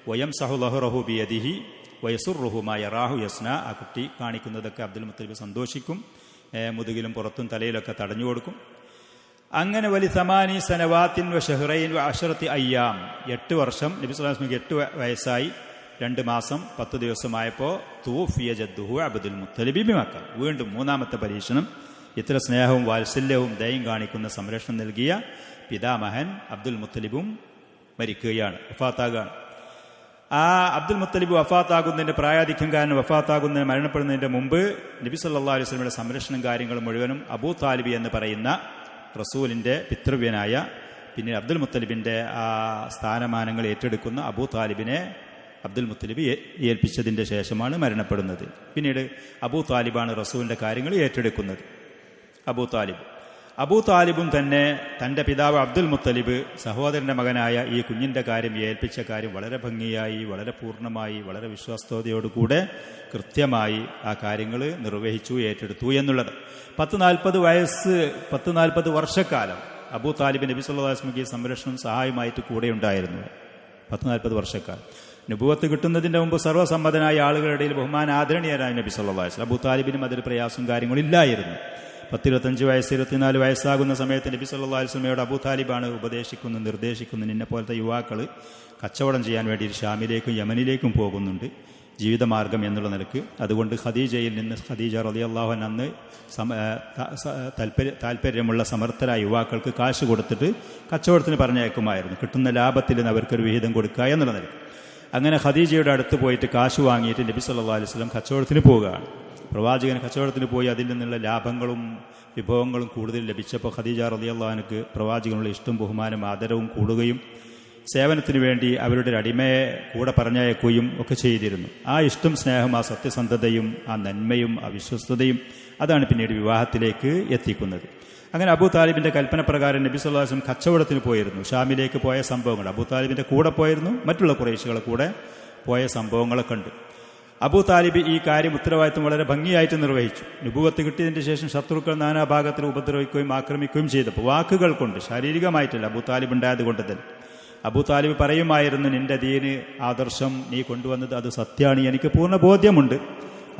Speaker 1: വയംസഹു ലഹ്റഹു ബിയദിഹി വയസുറുഹു മാ യറാഹു യസ്ന, ആ കുട്ടി കാണിക്കുന്നതൊക്കെ അബ്ദുൽ മുത്തലിബ് സന്തോഷിക്കും, മുതുകിലും പുറത്തും തലയിലൊക്കെ തടഞ്ഞു കൊടുക്കും. അങ്ങനെ വലി 8 സനവാത്തിൻ വ ഷഹ്റൈൻ വ 10 അയ്യാം, 8 വർഷം നബി സല്ലല്ലാഹു അലൈഹി വസല്ലം 8 വയസ്സായി 2 മാസം 10 ദിവസമായപ്പോൾ തൂഫിയ ജദ്ദുഹു അബ്ദുൽ മുത്തലിബ് ബി മക്ക, വീണ്ടും 3ാമത്തെ പരീക്ഷണം. ഇത്ര സ്നേഹവും വാത്സല്യവും ദയയും കാണിക്കുന്ന സംരക്ഷണം നൽകിയ പിതാമഹൻ അബ്ദുൽ മുത്തലിബും മരിക്കുകയാണ്, വഫാത്താകാണ്. ആ അബ്ദുൽ മുത്തലിബ് വഫാത്താകുന്നതിന്റെ പ്രായാധിക്യം കാരണം വഫാത്താകുന്നതിന് മരണപ്പെടുന്നതിന്റെ മുമ്പ് നബി സല്ലല്ലാഹു അലൈഹി വസല്ലമയുടെ സംരക്ഷണം കാര്യങ്ങൾ മുഴുവനും അബൂ താലിബ് എന്ന് പറയുന്ന റസൂലിന്റെ പിതൃവ്യനായ പിന്നീട് അബ്ദുൽ മുത്തലിബിന്റെ ആ സ്ഥാനമാനങ്ങൾ ഏറ്റെടുക്കുന്ന അബൂ താലിബിനെ അബ്ദുൽ മുത്തലിബ് ഏൽപ്പിച്ചതിന്റെ ശേഷമാണ് മരണപ്പെടുന്നത്. പിന്നീട് അബൂ താലിബാണ് റസൂലിന്റെ കാര്യങ്ങൾ ഏറ്റെടുക്കുന്നത്. അബൂ താലിബും തന്നെ തന്റെ പിതാവ് അബ്ദുൽ മുത്തലിബ് സഹോദരന്റെ മകനായ ഈ കുഞ്ഞിന്റെ കാര്യം ഏൽപ്പിച്ച കാര്യം വളരെ ഭംഗിയായി, വളരെ പൂർണ്ണമായി, വളരെ വിശ്വാസത്തോടെയോടുകൂടെ കൃത്യമായി ആ കാര്യങ്ങൾ നിർവഹിച്ചു, ഏറ്റെടുത്തു എന്നുള്ളത്. 40 വർഷക്കാലം അബൂ താലിബ് നബി സല്ലല്ലാഹു അലൈഹി വസല്ലമയ്ക്ക് സംരക്ഷണം സഹായമായിട്ട് കൂടെ ഉണ്ടായിരുന്നു. 40 വർഷക്കാലം. നുബുവത്ത് കിട്ടുന്നതിന്റെ മുമ്പ് സർവ്വസമ്മതനായ ആളുകളുടെ ഇടയിൽ ബഹുമാന ആദരണീയരായ നബി സല്ലല്ലാഹു അലൈഹി വസല്ലം. അബൂ താലിബിനും അതിൽ പ്രയാസം കാര്യങ്ങളില്ലായിരുന്നു. 25 വയസ്സ് 24 വയസ്സാകുന്ന സമയത്ത് നബി സല്ലല്ലാഹു അലൈഹി വസല്ലമയോട് അബൂ താലിബാണ് ഉപദേശിക്കുന്നു, നിർദ്ദേശിക്കുന്നു. നിന്നെ പോലത്തെ യുവാക്കൾ കച്ചവടം ചെയ്യാൻ വേണ്ടി യമനിലേക്കും യമനിലേക്കും പോകുന്നുണ്ട്, ജീവിതമാർഗം എന്നുള്ള നിലക്ക്. അതുകൊണ്ട് ഖദീജയിൽ നിന്ന് ഖദീജ റളിയല്ലാഹു അൻഹ അന്ന് താല്പര്യമുള്ള സമർത്ഥരായ യുവാക്കൾക്ക് കാശ് കൊടുത്തിട്ട് കച്ചവടത്തിന് പറഞ്ഞയക്കുമായിരുന്നു. കിട്ടുന്ന ലാഭത്തിൽ നിന്ന് അവർക്കൊരു വിഹിതം കൊടുക്കുക എന്നുള്ള നിലക്ക്. അങ്ങനെ ഖദീജയുടെ അടുത്ത് പോയിട്ട് കാശ് വാങ്ങിയിട്ട് നബി സല്ലല്ലാഹു അലൈഹി വസല്ലം കച്ചവടത്തിന് പോവുകയാണ്. പ്രവാചകൻ കച്ചവടത്തിന് പോയി അതിൽ നിന്നുള്ള ലാഭങ്ങളും വിഭവങ്ങളും കൂടുതൽ ലഭിച്ചപ്പോൾ ഖദീജ റളിയല്ലാഹു അൻഹയ്ക്ക് പ്രവാചകനുള്ള ഇഷ്ടം, ബഹുമാനം, ആദരവും കൂടുകയും സേവനത്തിനു വേണ്ടി അവരുടെ ഒരു അടിമയെ കൂടെ പറഞ്ഞയക്കുകയും ഒക്കെ ചെയ്തിരുന്നു. ആ ഇഷ്ടം, സ്നേഹം, ആ സത്യസന്ധതയും ആ നന്മയും ആ വിശ്വസ്തതയും അതാണ് പിന്നീട് വിവാഹത്തിലേക്ക് എത്തിക്കുന്നത്. അങ്ങനെ അബൂ താലിബിന്റെ കൽപ്പന പ്രകാരം നബി സല്ലല്ലാഹു അലൈഹി വസല്ലം കച്ചവടത്തിന് പോയിരുന്നു. ഷാമിലേക്ക് പോയ സംഭവങ്ങൾ അബൂ താലിബിന്റെ കൂടെ പോയിരുന്നു, മറ്റുള്ള ഖുറൈശികളെ കൂടെ പോയ സംഭവങ്ങളൊക്കെ ഉണ്ട്. അബൂ താലിബ് ഈ കാര്യം ഉത്തരവാദിത്വം വളരെ ഭംഗിയായിട്ട് നിർവഹിച്ചു. നുബുവത്ത് കിട്ടിയതിന്റെ ശേഷം ശത്രുക്കൾ നാനാഭാഗത്തിൽ ഉപദ്രവിക്കുകയും ആക്രമിക്കുകയും ചെയ്തപ്പോൾ വാക്കുകൾ കൊണ്ട്, ശാരീരികമായിട്ടല്ല, അബൂ താലിബ് ഉണ്ടായത് കൊണ്ട് തന്നെ അബൂ താലിബ് പറയുമായിരുന്നു, നിന്റെ ദീന് ആദർശം നീ കൊണ്ടുവന്നത് അത് സത്യമാണ്, എനിക്ക് പൂർണ്ണ ബോധ്യമുണ്ട്.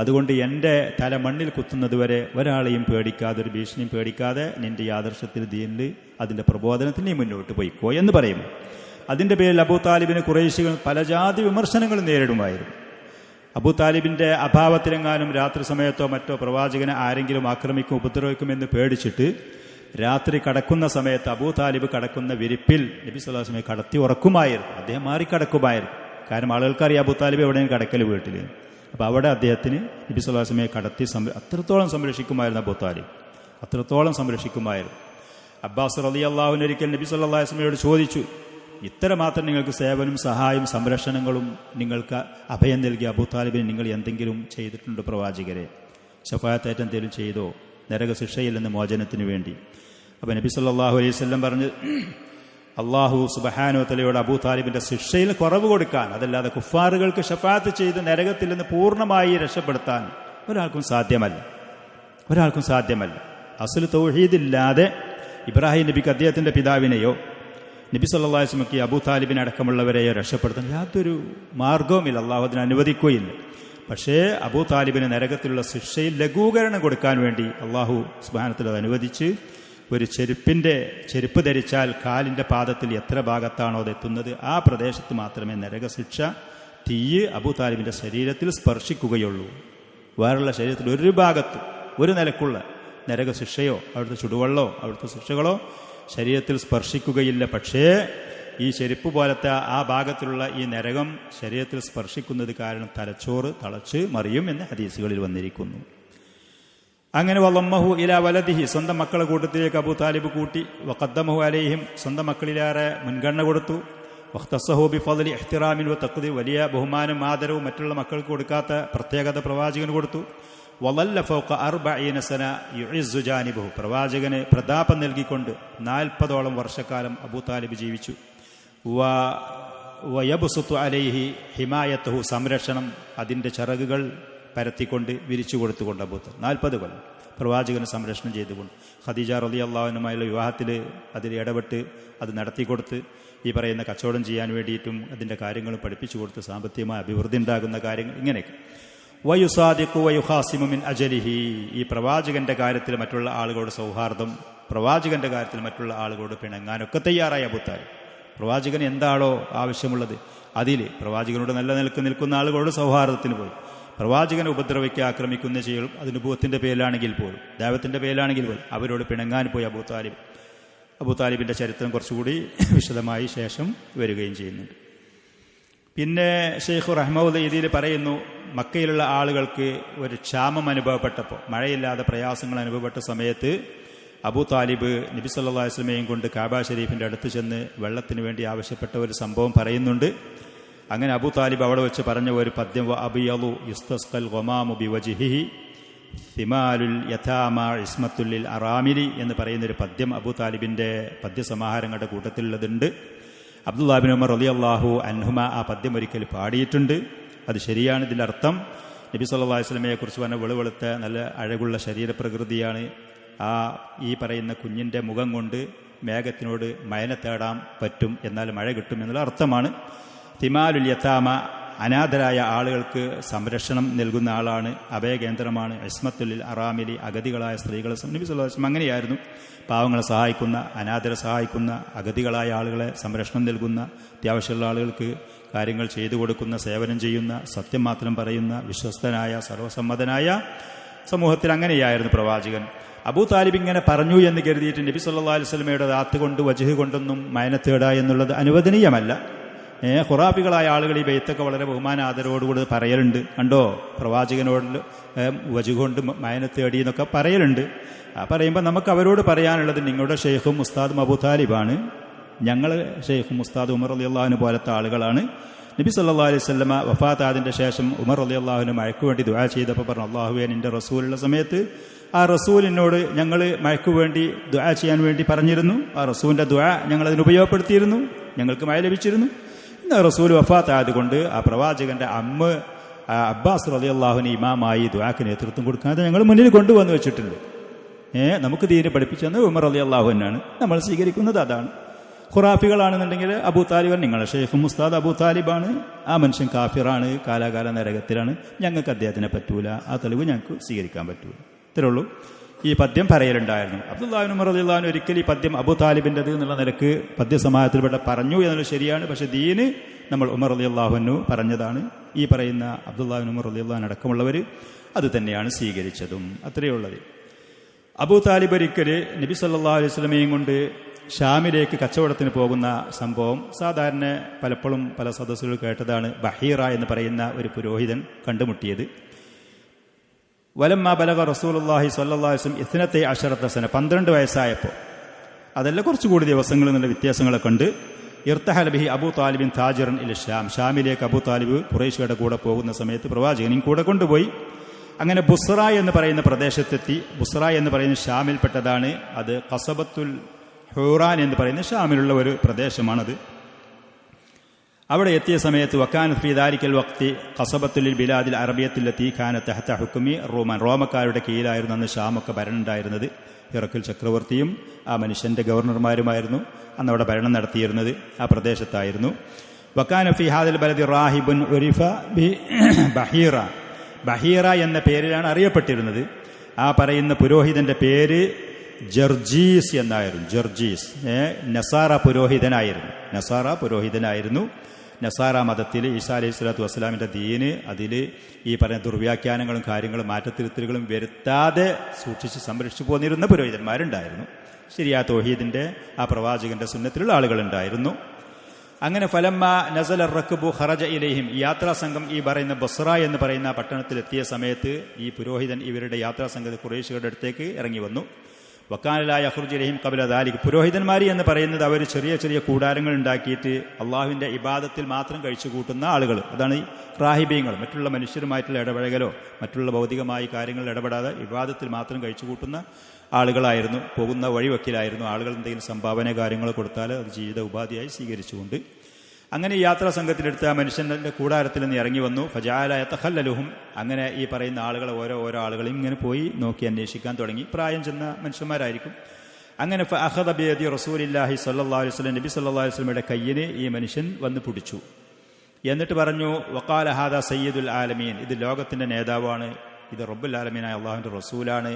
Speaker 1: അതുകൊണ്ട് എൻ്റെ തല മണ്ണിൽ കുത്തുന്നതുവരെ ഒരാളെയും പേടിക്കാതെ, ഒരു ഭീഷണിയും പേടിക്കാതെ നിന്റെ ഈ ആദർശത്തിൽ, ദീനിൽ, അതിൻ്റെ പ്രബോധനത്തിൽ നീ മുന്നോട്ട് പോയിക്കോ എന്ന് പറയും. അതിൻ്റെ പേരിൽ അബൂ താലിബിന് ഖുറൈശികൾ പല ജാതി വിമർശനങ്ങൾ നേരിടുമായിരുന്നു. അബൂ താലിബിന്റെ അഭാവത്തിലെങ്ങാനും രാത്രി സമയത്തോ മറ്റോ പ്രവാചകനെ ആരെങ്കിലും ആക്രമിക്കും, ഉപദ്രവിക്കുമെന്ന് പേടിച്ചിട്ട് രാത്രി കടക്കുന്ന സമയത്ത് അബൂ താലിബ് കടക്കുന്ന വിരിപ്പിൽ നബി സല്ലല്ലാഹു അലൈഹി വസല്ലം കടത്തി ഉറക്കുമായിരുന്നു. അദ്ദേഹം മാറിക്കടക്കുമായിരുന്നു. കാരണം ആളുകൾക്കറിയാം അബൂ താലിബ് എവിടെയും കടക്കൽ വീട്ടിൽ. അപ്പോൾ അവിടെ അദ്ദേഹത്തിന് നബി സല്ലല്ലാഹു അലൈഹി വസല്ലമയെ കടത്തി അത്രത്തോളം സംരക്ഷിക്കുമായിരുന്നു. അബൂ താലിബ് അത്രത്തോളം സംരക്ഷിക്കുമായിരുന്നു. അബ്ബാസ് റളിയല്ലാഹു അൻഹു ഒരിക്കൽ നബി സല്ലല്ലാഹു അലൈഹി വസല്ലമയോട് ചോദിച്ചു, ഇത്രമാത്രം നിങ്ങൾക്ക് സേവനം, സഹായം, സംരക്ഷണങ്ങളും നിങ്ങൾക്ക് അഭയം നൽകിയ അബൂ താലിബിന് നിങ്ങൾ എന്തെങ്കിലും ചെയ്തിട്ടുണ്ടോ പ്രവാചകരെ? ശഫാഅത്തായിട്ട് എന്തെങ്കിലും ചെയ്തോ നരക ശിക്ഷയിൽ നിന്ന് മോചനത്തിന് വേണ്ടി? അപ്പോൾ നബി സല്ലല്ലാഹു അലൈഹി വസല്ലം പറഞ്ഞു, അല്ലാഹു സുബ്ഹാനഹു വ തആലയോട് അബൂ താലിബിന്റെ ശിക്ഷയിൽ കുറവ് കൊടുക്കാൻ, അതല്ലാതെ കുഫാറുകൾക്ക് ശഫാഅത്ത് ചെയ്ത് നരകത്തിൽ നിന്ന് പൂർണ്ണമായി രക്ഷപ്പെടുത്താൻ ഒരാൾക്കും സാധ്യമല്ല. അസ്ലു തൗഹീദില്ലാതെ ഇബ്രാഹിം നബിക്ക് അദ്ദേഹത്തിന്റെ പിതാവിനെയോ നബി സല്ലല്ലാഹു അലൈഹി വസല്ലമയ്ക്ക് അബൂ താലിബിനെ അടക്കമുള്ളവരെയോ രക്ഷപ്പെടുത്താൻ യാതൊരു മാർഗവുമില്ല, അള്ളാഹു അതിന് അനുവദിക്കുകയില്ല. പക്ഷേ അബൂ താലിബിന് നരകത്തിലുള്ള ശിക്ഷയിൽ ലഘൂകരണം കൊടുക്കാൻ വേണ്ടി അള്ളാഹു സുബ്ഹാനഹു വ തആല അനുവദിച്ച് ഒരു ചെരുപ്പ് ധരിച്ചാൽ കാലിന്റെ പാദത്തിൽ എത്ര ഭാഗത്താണോ അത് എത്തുന്നത് ആ പ്രദേശത്ത് മാത്രമേ നരകശിക്ഷ തീയ് അബൂ താലിബിന്റെ ശരീരത്തിൽ സ്പർശിക്കുകയുള്ളൂ. വേറുള്ള ശരീരത്തിൽ ഒരു ഭാഗത്ത് ഒരു നിലക്കുള്ള നരകശിക്ഷയോ അവിടുത്തെ ചുടുവെള്ളോ അവിടുത്തെ ശിക്ഷകളോ ശരീരത്തിൽ സ്പർശിക്കുകയില്ല. പക്ഷേ ഈ ചെരുപ്പ് പോലത്തെ ആ ഭാഗത്തിലുള്ള ഈ നരകം ശരീരത്തിൽ സ്പർശിക്കുന്നത് കാരണം തലച്ചോറ് തളച്ച് മറിയും എന്ന് ഹദീസുകളിൽ വന്നിരിക്കുന്നു. അങ്ങനെ വളമ്മഹു ഇലാ വലദിഹി, സ്വന്തം മക്കളെ കൂട്ടത്തിലേക്ക് അബൂ താലിബ് കൂട്ടി. വഖദ്ദമഹു അലൈഹിം, സ്വന്തം മക്കളിലേറെ മുൻഗണന കൊടുത്തു. വഖ്തസ്സഹു ബിഫളി ഇഹ്തിറാമിൻ വതഖ്ദീർ, വലിയ ബഹുമാനം ആദരവും മറ്റുള്ള മക്കൾക്ക് കൊടുക്കാത്ത പ്രത്യേകത പ്രവാചകന് കൊടുത്തു. വളല്ല ഫൗക 40 സന യുഇസ്സു ജാനിബഹു, പ്രവാചകന് പ്രതാപം നൽകിക്കൊണ്ട് 40ഓളം വർഷക്കാലം അബൂ താലിബ് ജീവിച്ചു. വയബ്സുതു അലൈഹി ഹിമായത്തുഹു, സംരക്ഷണം, അതിൻ്റെ ചിറകുകൾ പരത്തിക്കൊണ്ട് വിരിച്ചു കൊടുത്തുകൊണ്ട് അബൂ താലിബ് 40 കൊല്ലം പ്രവാചകന് സംരക്ഷണം ചെയ്തുകൊണ്ട് ഖദീജ റളിയല്ലാഹു അൻഹയുമായുള്ള വിവാഹത്തിൽ അതിൽ ഇടപെട്ട് അത് നടത്തിക്കൊടുത്ത് ഈ പറയുന്ന കച്ചവടം ചെയ്യാൻ വേണ്ടിയിട്ടും അതിൻ്റെ കാര്യങ്ങളും പഠിപ്പിച്ചു കൊടുത്ത് സാമ്പത്തികമായ അഭിവൃദ്ധി ഉണ്ടാകുന്ന കാര്യങ്ങൾ ഇങ്ങനെയൊക്കെ. വയുസാദിഖു വയുഖാസിമു മിൻ അജലിഹി, ഈ പ്രവാചകന്റെ കാര്യത്തിൽ മറ്റുള്ള ആളുകളോട് സൗഹാർദ്ദം, പ്രവാചകന്റെ കാര്യത്തിൽ മറ്റുള്ള ആളുകളോട് പിണങ്ങാനൊക്കെ തയ്യാറായ അബൂ താലിബ്. പ്രവാചകന് എന്താണോ ആവശ്യമുള്ളത് അതിൽ പ്രവാചകനോട് നല്ല നിൽക്കുന്ന ആളുകളോട് സൗഹാർദ്ദത്തിന് പോയി. പ്രവാചകനെ ഉപദ്രവിക്കുക, ആക്രമിക്കുന്ന ചെയ്യലും അത് നുബുവത്തിന്റെ പേരിലാണെങ്കിൽ പോലും ദൈവത്തിന്റെ പേരിലാണെങ്കിൽ പോലും അവരോട് പിണങ്ങാൻ പോയി അബൂ താലിബ്. അബൂ താലിബിന്റെ ചരിത്രം കുറച്ചുകൂടി വിശദമായി ശേഷം വരികയും ചെയ്യുന്നുണ്ട്. പിന്നെ ഷെയ്ഖ് റഹ്മത്തുള്ളാഹി ഇതിൽ പറയുന്നു, മക്കയിലുള്ള ആളുകൾക്ക് ഒരു ക്ഷാമം അനുഭവപ്പെട്ടപ്പോൾ, മഴയില്ലാതെ പ്രയാസങ്ങൾ അനുഭവപ്പെട്ട സമയത്ത് അബൂ താലിബ് നബി സല്ലല്ലാഹു അലൈഹി വസല്ലമയെയും കൊണ്ട് കാബ ഷരീഫിൻ്റെ അടുത്ത് ചെന്ന് വെള്ളത്തിന് വേണ്ടി ആവശ്യപ്പെട്ട ഒരു സംഭവം പറയുന്നുണ്ട്. അങ്ങനെ അബൂ താലിബ് അവിടെ വെച്ച് പറഞ്ഞ ഒരു പദ്യം, അബിയളു യുസ്തസ്ഖൽ ഗമാമു ബിവജ്ഹിഹി സിമാലുൽ യഥാമ ഇസ്മത്തുല്ലിൽ അറാമിലി എന്ന് പറയുന്നൊരു പദ്യം അബൂ താലിബിൻ്റെ പദ്യസമാഹാരങ്ങളുടെ കൂട്ടത്തിലുള്ളതുണ്ട്. അബ്ദുല്ലാഹ് ഇബ്നു ഉമർ റളിയല്ലാഹു അൻഹുമ ആ പദ്യം ഒരിക്കൽ പാടിയിട്ടുണ്ട്. അത് ശരിയാണ്. ഇതിൻ്റെ അർത്ഥം നബി സല്ലല്ലാഹു അലൈഹി വസല്ലമയെക്കുറിച്ച് പറഞ്ഞ വെളുവെളുത്ത നല്ല അഴകുള്ള ശരീരപ്രകൃതിയാണ്. ഈ പറയുന്ന കുഞ്ഞിൻ്റെ മുഖം കൊണ്ട് മേഘത്തിനോട് മയന തേടാൻ പറ്റും, എന്നാൽ മഴ കിട്ടും എന്നുള്ള അർത്ഥമാണ്. തിമാലുൽ യതാമ, അനാഥരായ ആളുകൾക്ക് സംരക്ഷണം നൽകുന്ന ആളാണ്, അഭയകേന്ദ്രമാണ്. ഇസ്മത്തുൽ അറാമിലി, അഗതികളായ സ്ത്രീകളെ നബി സല്ലല്ലാഹു അലൈഹി വസല്ലം അങ്ങനെയായിരുന്നു. പാവങ്ങളെ സഹായിക്കുന്ന, അനാഥരെ സഹായിക്കുന്ന, അഗതികളായ ആളുകളെ സംരക്ഷണം നൽകുന്ന, അത്യാവശ്യമുള്ള ആളുകൾക്ക് കാര്യങ്ങൾ ചെയ്തു കൊടുക്കുന്ന, സേവനം ചെയ്യുന്ന, സത്യം മാത്രം പറയുന്ന, വിശ്വസ്തനായ, സർവസമ്മതനായ സമൂഹത്തിൽ അങ്ങനെയായിരുന്നു പ്രവാചകൻ. അബൂ താലിബ് ഇങ്ങനെ പറഞ്ഞു എന്ന് കരുതിയിട്ട് നബി സല്ലല്ലാഹു അലൈഹി വസല്ലമയുടെ ദാത്ത് കൊണ്ട് വജ്ഹ് കൊണ്ടൊന്നും മയനത്തേട എന്നുള്ളത് അനുവദനീയമല്ല. ഖുറാഫികളായ ആളുകൾ ഈ ബെയ്ത്തൊക്കെ വളരെ ബഹുമാന ആദരവോടുകൂടി പറയലുണ്ട്. കണ്ടോ, പ്രവാചകനോട് വജ്ഹ് കൊണ്ട് മയനത്തേടി എന്നൊക്കെ പറയലുണ്ട്. പറയുമ്പോൾ നമുക്ക് അവരോട് പറയാനുള്ളത്, നിങ്ങളുടെ ഷെയ്ഖും ഉസ്താദും അബൂ താലിബാണ്, ഞങ്ങൾ ഷെയ്ഖും ഉസ്താദും ഉമർ റളിയല്ലാഹു അൻഹു പോലത്തെ ആളുകളാണ്. നബി സല്ലല്ലാഹു അലൈഹി വസല്ലമ വഫാത്തായതിൻ്റെ ശേഷം ഉമർ റളിയല്ലാഹു അൻഹു മഴയ്ക്ക് വേണ്ടി ദുആ ചെയ്തപ്പോൾ പറഞ്ഞു, അല്ലാഹുവേ, നിന്റെ റസൂലുള്ള സമയത്ത് ആ റസൂലിനോട് ഞങ്ങൾ മഴയ്ക്ക് വേണ്ടി ദുആ ചെയ്യാൻ വേണ്ടി പറഞ്ഞിരുന്നു. ആ റസൂലിൻ്റെ ദുആ ഞങ്ങളതിന് ഉപയോഗപ്പെടുത്തിയിരുന്നു, ഞങ്ങൾക്ക് മഴ ലഭിച്ചിരുന്നു. ഇന്ന് റസൂൽ വഫാത്തായതുകൊണ്ട് ആ പ്രവാചകന്റെ അമ്മ അബ്ബാസ് റളിയല്ലാഹുവിന് ഇമാമായി ദുആക്ക് നേതൃത്വം കൊടുക്കാതെ ഞങ്ങൾ മുന്നിൽ കൊണ്ടുവന്ന് വെച്ചിട്ടുണ്ട്. നമുക്ക് ദീന് പഠിപ്പിച്ചെന്ന് ഉമർ റളിയല്ലാഹു അൻഹുവാണ്, നമ്മൾ സ്വീകരിക്കുന്നത് അതാണ്. ഖുറാഫികളാണെന്നുണ്ടെങ്കിൽ അബൂ താലിബ്, നിങ്ങളുടെ ഷെയ്ഖും ഉസ്താദ് അബൂ താലിബാണ്, ആ മനുഷ്യൻ കാഫിറാണ്, കാലാകാല നരകത്തിലാണ്, ഞങ്ങൾക്ക് അദ്ദേഹത്തിനെ പറ്റൂല, ആ തെളിവ് ഞങ്ങൾക്ക് സ്വീകരിക്കാൻ പറ്റൂല. ഇത്രേ ഉള്ളൂ. ഈ പദ്യം പറയലുണ്ടായിരുന്നു. അബ്ദുല്ലാഹി ഇബ്നു ഉമർ റളിയല്ലാഹു അൻഹു ഒരിക്കൽ ഈ പദ്യം അബൂ താലിബിൻ്റെത് എന്നുള്ള നിലക്ക് പദ്യസമാജത്തിൽപ്പെട്ട പറഞ്ഞു എന്നുള്ളത് ശരിയാണ്. പക്ഷെ ദീന് നമ്മൾ ഉമർ റളിയല്ലാഹു അൻഹു പറഞ്ഞതാണ്. ഈ പറയുന്ന അബ്ദുല്ലാഹി ഇബ്നു ഉമർ റളിയല്ലാഹു അൻഹു അടക്കമുള്ളവർ അത് തന്നെയാണ് സ്വീകരിച്ചതും. അത്രയേ ഉള്ളത്. അബൂ താലിബ് ഒരിക്കൽ നബി സല്ലല്ലാഹു അലൈഹി വസല്ലമയെയും കൊണ്ട് ഷാമിലേക്ക് കച്ചവടത്തിന് പോകുന്ന സംഭവം സാധാരണ പലപ്പോഴും പല സദസ്സുകൾ കേട്ടതാണ്. ബഹീറ എന്ന് പറയുന്ന ഒരു പുരോഹിതൻ കണ്ടുമുട്ടിയത്. വലമ്മ ബലഗ റസൂലുള്ളാഹി സ്വല്ലല്ലാഹു അലൈഹി വസല്ലം 12 സന, 12 വയസ്സായപ്പോൾ, അതല്ല കുറച്ചുകൂടി ദിവസങ്ങളിൽ നിന്നുള്ള വ്യത്യാസങ്ങളൊക്കെ ഉണ്ട്. ഇർത്തഹല ബിഹി അബൂ താലിബിൻ താജിറൻ ഇല ഷാം, ഷാമിലേക്ക് അബൂ താലിബ് ഖുറൈശിയുടെ കൂടെ പോകുന്ന സമയത്ത് പ്രവാചകനും കൂടെ കൊണ്ടുപോയി. അങ്ങനെ ബുസ്ര എന്ന് പറയുന്ന പ്രദേശത്തെത്തി. ബുസ്ര എന്ന് പറയുന്ന ഷാമിൽപ്പെട്ടതാണ്. അത് ഖസബത്തുൽ ഹൂറാൻ എന്ന് പറയുന്ന ഷാമിലുള്ള ഒരു പ്രദേശമാണത്. അവിടെ എത്തിയ സമയത്ത് വക്കാനത്ത് ഫീ ദാലിക്കൽ വഖ്തി ഖസബത്തുൽ ബിലാദിൽ അറബിയത്തുല്ലത്തി കാനത്ത് തഹ്ത ഹുക്മി റോമാൻ, റോമക്കാരുടെ കീഴിലായിരുന്നു അന്ന് ഷാമൊക്കെ ഭരണം ഉണ്ടായിരുന്നത്. ഹിറക്കിൽ ചക്രവർത്തിയും ആ മനുഷ്യന്റെ ഗവർണർമാരുമായിരുന്നു അന്ന് അവിടെ ഭരണം നടത്തിയിരുന്നത്. ആ പ്രദേശത്തായിരുന്നു. വക്കാന ഫീ ഹാദിൽ ബലദി റാഹിബുൻ ഉരിഫ ബി ബഹീറ, ബഹീറ എന്ന പേരിലാണ് അറിയപ്പെട്ടിരുന്നത്. ആ പറയുന്ന പുരോഹിതന്റെ പേര് ജർജീസ് എന്നായിരുന്നു. ജർജീസ് നസാറ പുരോഹിതനായിരുന്നു. നസാറ മതത്തിൽ ഈസാ അലൈഹി സ്വലാത്തു വസ്സലാമിൻ്റെ ദീന്, അതിൽ ഈ പറയുന്ന ദുർവ്യാഖ്യാനങ്ങളും കാര്യങ്ങളും മാറ്റത്തിരുത്തലുകളും വരുത്താതെ സൂക്ഷിച്ച് സംരക്ഷിച്ചു പോന്നിരുന്ന പുരോഹിതന്മാരുണ്ടായിരുന്നു. ശരിയാ തൗഹീദിന്റെ ആ പ്രവാചകന്റെ സുന്നത്തിലുള്ള ആളുകളുണ്ടായിരുന്നു. അങ്ങനെ ഫലമ്മ നസല റക്ബു ഖറജ ഇലൈഹിം, യാത്രാ സംഘം ഈ പറയുന്ന ബസ്ര എന്ന് പറയുന്ന പട്ടണത്തിലെത്തിയ സമയത്ത് ഈ പുരോഹിതൻ ഇവരുടെ യാത്രാ സംഘത്തെ ഖുറൈശികളുടെ അടുത്തേക്ക് ഇറങ്ങി വന്നു. വക്കാനലായ യഖ്റുജു കബല ദാലിക്, പുരോഹിതന്മാർ എന്ന് പറയുന്നത് അവർ ചെറിയ ചെറിയ കൂടാരങ്ങൾ ഉണ്ടാക്കിയിട്ട് അള്ളാഹുവിൻ്റെ ഇബാദത്തിൽ മാത്രം കഴിച്ചു കൂട്ടുന്ന ആളുകൾ. അതാണ് ഈ റാഹിബീങ്ങൾ. മറ്റുള്ള മനുഷ്യരുമായിട്ടുള്ള ഇടപഴകലോ മറ്റുള്ള ഭൗതികമായ കാര്യങ്ങളിൽ ഇടപെടാതെ ഇബാദത്തിൽ മാത്രം കഴിച്ചു കൂട്ടുന്ന ആളുകളായിരുന്നു. പോകുന്ന വഴിവെക്കിലായിരുന്നു. ആളുകൾ എന്തെങ്കിലും സംഭാവന കാര്യങ്ങൾ കൊടുത്താൽ അത് ജീവിത ഉപാധിയായി സ്വീകരിച്ചുകൊണ്ട് അങ്ങനെ യാത്രാ സംഘത്തിലെടുത്ത് ആ മനുഷ്യന്റെ കൂടാരത്തിൽ നിന്ന് ഇറങ്ങി വന്നു. ഫജഅല യതഖല്ലലുഹും, അങ്ങനെ ഈ പറയുന്ന ആളുകളെ ഓരോ ആളുകളും ഇങ്ങനെ പോയി നോക്കി അന്വേഷിക്കാൻ തുടങ്ങി. പ്രായം ചെന്ന മനുഷ്യന്മാരായിരിക്കും. അങ്ങനെ ഫഅഖദ ബിയദി റസൂലില്ലാഹി സ്വല്ലല്ലാഹു അലൈഹി വസല്ലം, നബി സ്വല്ലല്ലാഹു അലൈഹി വസല്ലമയുടെ കയ്യിന് ഈ മനുഷ്യൻ വന്ന് പിടിച്ചു. എന്നിട്ട് പറഞ്ഞു, വഖാല ഹാദാ സയ്യിദുൽ ആലമീൻ, ഇത് ലോകത്തിന്റെ നേതാവാണ്, ഇത് റബ്ബുൽ ആലമീനായ അള്ളാഹുവിന്റെ റസൂലാണ്.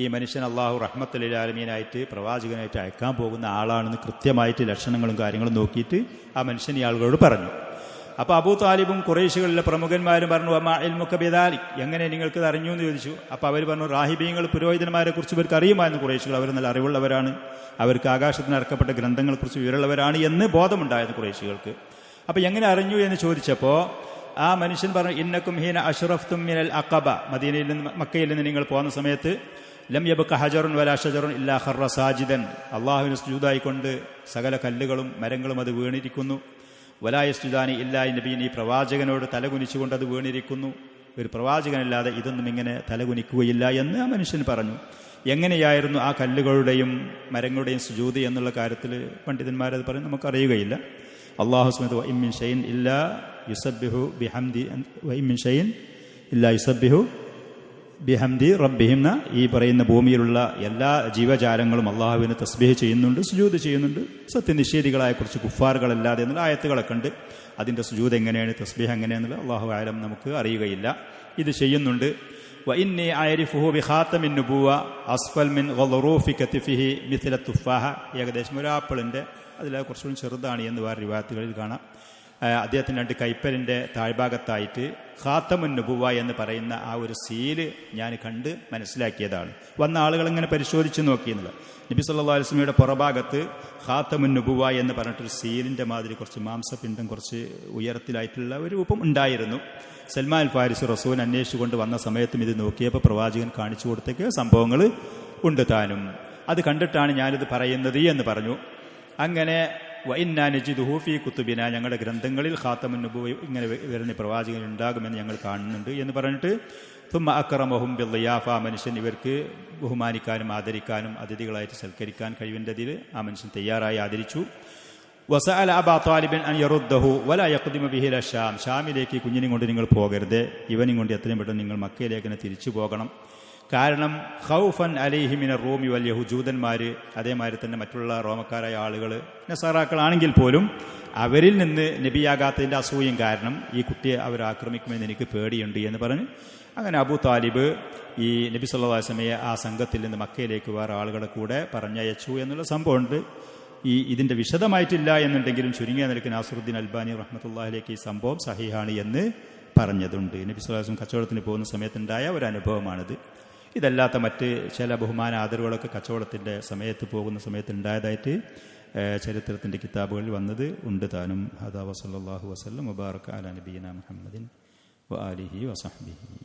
Speaker 1: ഈ മനുഷ്യൻ അള്ളാഹു റഹ്മത്തുൽ ആലമീനായിട്ട് പ്രവാചകനായിട്ട് അയക്കാൻ പോകുന്ന ആളാണെന്ന് കൃത്യമായിട്ട് ലക്ഷണങ്ങളും കാര്യങ്ങളും നോക്കിയിട്ട് ആ മനുഷ്യൻ ഈ ആളുകളോട് പറഞ്ഞു. അപ്പോൾ അബൂ താലിബും ഖുറൈശികളിലെ പ്രമുഖന്മാരും പറഞ്ഞു, വമാ ഇൽമുക ബിദാലിക്, എങ്ങനെ നിങ്ങൾക്കിത് അറിഞ്ഞു എന്ന് ചോദിച്ചു. അപ്പോൾ അവർ പറഞ്ഞു, റാഹിബീങ്ങൾ പുരോഹിതന്മാരെ കുറിച്ച് ഇവർക്ക് അറിയുമായിരുന്നു. ഖുറൈശികൾ അവർ നല്ല അറിവുള്ളവരാണ്, അവർക്ക് ആകാശത്തിന് ഇറക്കപ്പെട്ട ഗ്രന്ഥങ്ങളെക്കുറിച്ച് വിവരമുള്ളവരാണ് എന്ന് ബോധമുണ്ടായിരുന്നു ഖുറൈശികൾക്ക്. അപ്പോൾ എങ്ങനെ അറിഞ്ഞു എന്ന് ചോദിച്ചപ്പോൾ ആ മനുഷ്യൻ പറഞ്ഞു, ഇന്നക്കും ഹീന അഷ്റഫ്തും മിനൽ അഖബ, മദീനയിൽ നിന്ന് മക്കയിൽ നിന്ന് നിങ്ങൾ പോകുന്ന സമയത്ത് ലം യബ്ക ഹജറുൻ വലാ ഷജറുൻ ഇല്ലാ ഖറ സാജിദൻ, അള്ളാഹുവിന് സുജൂദായിക്കൊണ്ട് സകല കല്ലുകളും മരങ്ങളും അത് വീണിരിക്കുന്നു. വലാ യസ്ജുദാനി ഇല്ലാ നബിയിൻ, ഈ പ്രവാചകനോട് തലകുനിച്ചുകൊണ്ട് അത് വീണിരിക്കുന്നു. ഒരു പ്രവാചകനല്ലാതെ ഇതൊന്നും ഇങ്ങനെ തലകുനിക്കുകയില്ല എന്ന് ആ മനുഷ്യൻ പറഞ്ഞു. എങ്ങനെയായിരുന്നു ആ കല്ലുകളുടെയും മരങ്ങളുടെയും സുജൂദ് എന്നുള്ള കാര്യത്തിൽ പണ്ഡിതന്മാരത് പറയും, നമുക്കറിയുകയില്ല. അല്ലാഹു സുബ്ഹാനഹു വ ഇമ്മിൻ ഷൈഇൻ ഇല്ലാ യുസബ്ബിഹു ബിഹംദി വ ഇമ്മിൻ ഷൈഇൻ ഇല്ലാ യുസബ്ബിഹു ബിഹംദി റബ്ബിഹിം, ഈ പറയുന്ന ഭൂമിയിലുള്ള എല്ലാ ജീവജാലങ്ങളും അള്ളാഹുവിന് തസ്ബീഹ് ചെയ്യുന്നുണ്ട്, സുജൂദ് ചെയ്യുന്നുണ്ട്. സത്യനിഷേധികളായ കുറച്ച് കുഫാറുകളല്ലാതെ എന്നുള്ള ആയത്തുകളൊക്കെ ഉണ്ട്. അതിൻ്റെ സുജൂദ് എങ്ങനെയാണ്, തസ്ബീഹ് എങ്ങനെയാണെന്നുള്ള അള്ളാഹു ആലം നമുക്ക് അറിയുകയില്ല. ഇത് ചെയ്യുന്നുണ്ട്. വഇന്നി അഅരിഫുഹു ബിഖാതമിൻ നുബുവ അസ്ഫൽ മിൻ ഗളറൂഫി കതിഫിഹി മിസ്ല തുഫാഹ, ഏകദേശം ഒരു ആപ്പിളിൻ്റെ അതിൽ കുറച്ചുകൂടി ചെറുതാണ് എന്ന് വേറെ റിവായത്തുകളിൽ കാണാം. അദ്ദേഹത്തിൻ്റെ 2 കൈപ്പലിൻ്റെ താഴ്ഭാഗത്തായിട്ട് ഖാത്തമുൻ നുബുവ എന്ന് പറയുന്ന ആ ഒരു സീല് ഞാൻ കണ്ട് മനസ്സിലാക്കിയതാണ്. വന്ന ആളുകൾ ഇങ്ങനെ പരിശോധിച്ച് നോക്കിയെന്നുള്ളത്. നബി സല്ലല്ലാഹു അലൈഹി വസല്ലമയുടെ പുറഭാഗത്ത് ഖാത്തമുൻ നുബുവ എന്ന് പറഞ്ഞിട്ടൊരു സീലിൻ്റെ മാതിരി കുറച്ച് മാംസപിണ്ഡം കുറച്ച് ഉയരത്തിലായിട്ടുള്ള ഒരു രൂപം ഉണ്ടായിരുന്നു. സൽമാൻ ഫാരിസ് റസൂൽ അന്വേഷിച്ചുകൊണ്ട് വന്ന സമയത്തും ഇത് നോക്കിയപ്പോൾ പ്രവാചകൻ കാണിച്ചു കൊടുത്തേക്ക് സംഭവങ്ങൾ ഉണ്ട് താനും. അത് കണ്ടിട്ടാണ് ഞാനിത് പറയുന്നത് എന്ന് പറഞ്ഞു. അങ്ങനെ വഇന്നാ നജിദുഹു ഫീ കുതുബിന, ഞങ്ങളുടെ ഗ്രന്ഥങ്ങളിൽ ഖാതമുൻ നുബുവ ഇങ്ങനെ വരുന്ന പ്രവാചകൻ ഉണ്ടാകുമെന്ന് ഞങ്ങൾ കാണുന്നുണ്ട് എന്ന് പറഞ്ഞിട്ട് തുമ്മ അക്റമഹും ബിദ്ദിയാഫ, മനുഷ്യൻ ഇവർക്ക് ബഹുമാനിക്കാനും ആദരിക്കാനും അതിഥികളായിട്ട് സൽക്കരിക്കാൻ കഴിവിൻ്റെതിൽ ആ മനുഷ്യൻ തയ്യാറായി ആദരിച്ചു. വസഅല അബാ താലിബിൻ അൻ യറുദ്ദഹു വലാ യഖ്ദിമു ബിഹി ഇലാ ഷാം, ഷാമിലേക്ക് കുഞ്ഞിനെ കൊണ്ട് നിങ്ങൾ പോകരുത്, ഇവനെയും കൊണ്ട് എത്രയും പെട്ടെന്ന് നിങ്ങൾ മക്കയിലേക്ക് തന്നെ തിരിച്ചു പോകണം. കാരണം ഖൗഫൻ അലൈഹി മിന റൂമി വൽ യഹൂദ്, ജൂതന്മാർ അതേമാതിരി തന്നെ മറ്റുള്ള റോമക്കാരായ ആളുകൾ നസാറാക്കളാണെങ്കിൽ പോലും അവരിൽ നിന്ന് നബിയാകാത്തതിൻ്റെ അസൂയം കാരണം ഈ കുട്ടിയെ അവർ ആക്രമിക്കുമെന്ന് എനിക്ക് പേടിയുണ്ട് എന്ന് പറഞ്ഞ് അങ്ങനെ അബൂ താലിബ് ഈ നബി സല്ലല്ലാഹു അലൈഹി വസല്ലമയെ ആ സംഘത്തിൽ നിന്ന് മക്കയിലേക്ക് വേറെ ആളുകളെ കൂടെ പറഞ്ഞയച്ചു എന്നുള്ള സംഭവമുണ്ട്. ഇതിൻ്റെ വിശദമായിട്ടില്ല എന്നുണ്ടെങ്കിലും ചുരുങ്ങിയ നിലയ്ക്ക് നാസറുദ്ദീൻ അൽബാനി റഹ്മത്തുള്ളാഹിലേക്ക് ഈ സംഭവം സഹീഹാണ് എന്ന് പറഞ്ഞതുണ്ട്. നബി സല്ലല്ലാഹു അലൈഹി വസല്ലം കച്ചവടത്തിന് പോകുന്ന സമയത്തുണ്ടായ ഒരു അനുഭവമാണിത്. ഇതല്ലാത്ത മറ്റ് ചില ബഹുമാന ആദരവുകളൊക്കെ കച്ചവടത്തിൻ്റെ സമയത്ത് പോകുന്ന സമയത്ത് ഉണ്ടായതായിട്ട് ചരിത്രത്തിൻ്റെ കിതാബുകളിൽ വന്നത് ഉണ്ട് താനും. ഹദാ വസല്ലല്ലാഹു വസല്ലം വബാറക അലാ നബിയിനാ മുഹമ്മദിൻ വആലിഹി വസഹ്ബിഹി.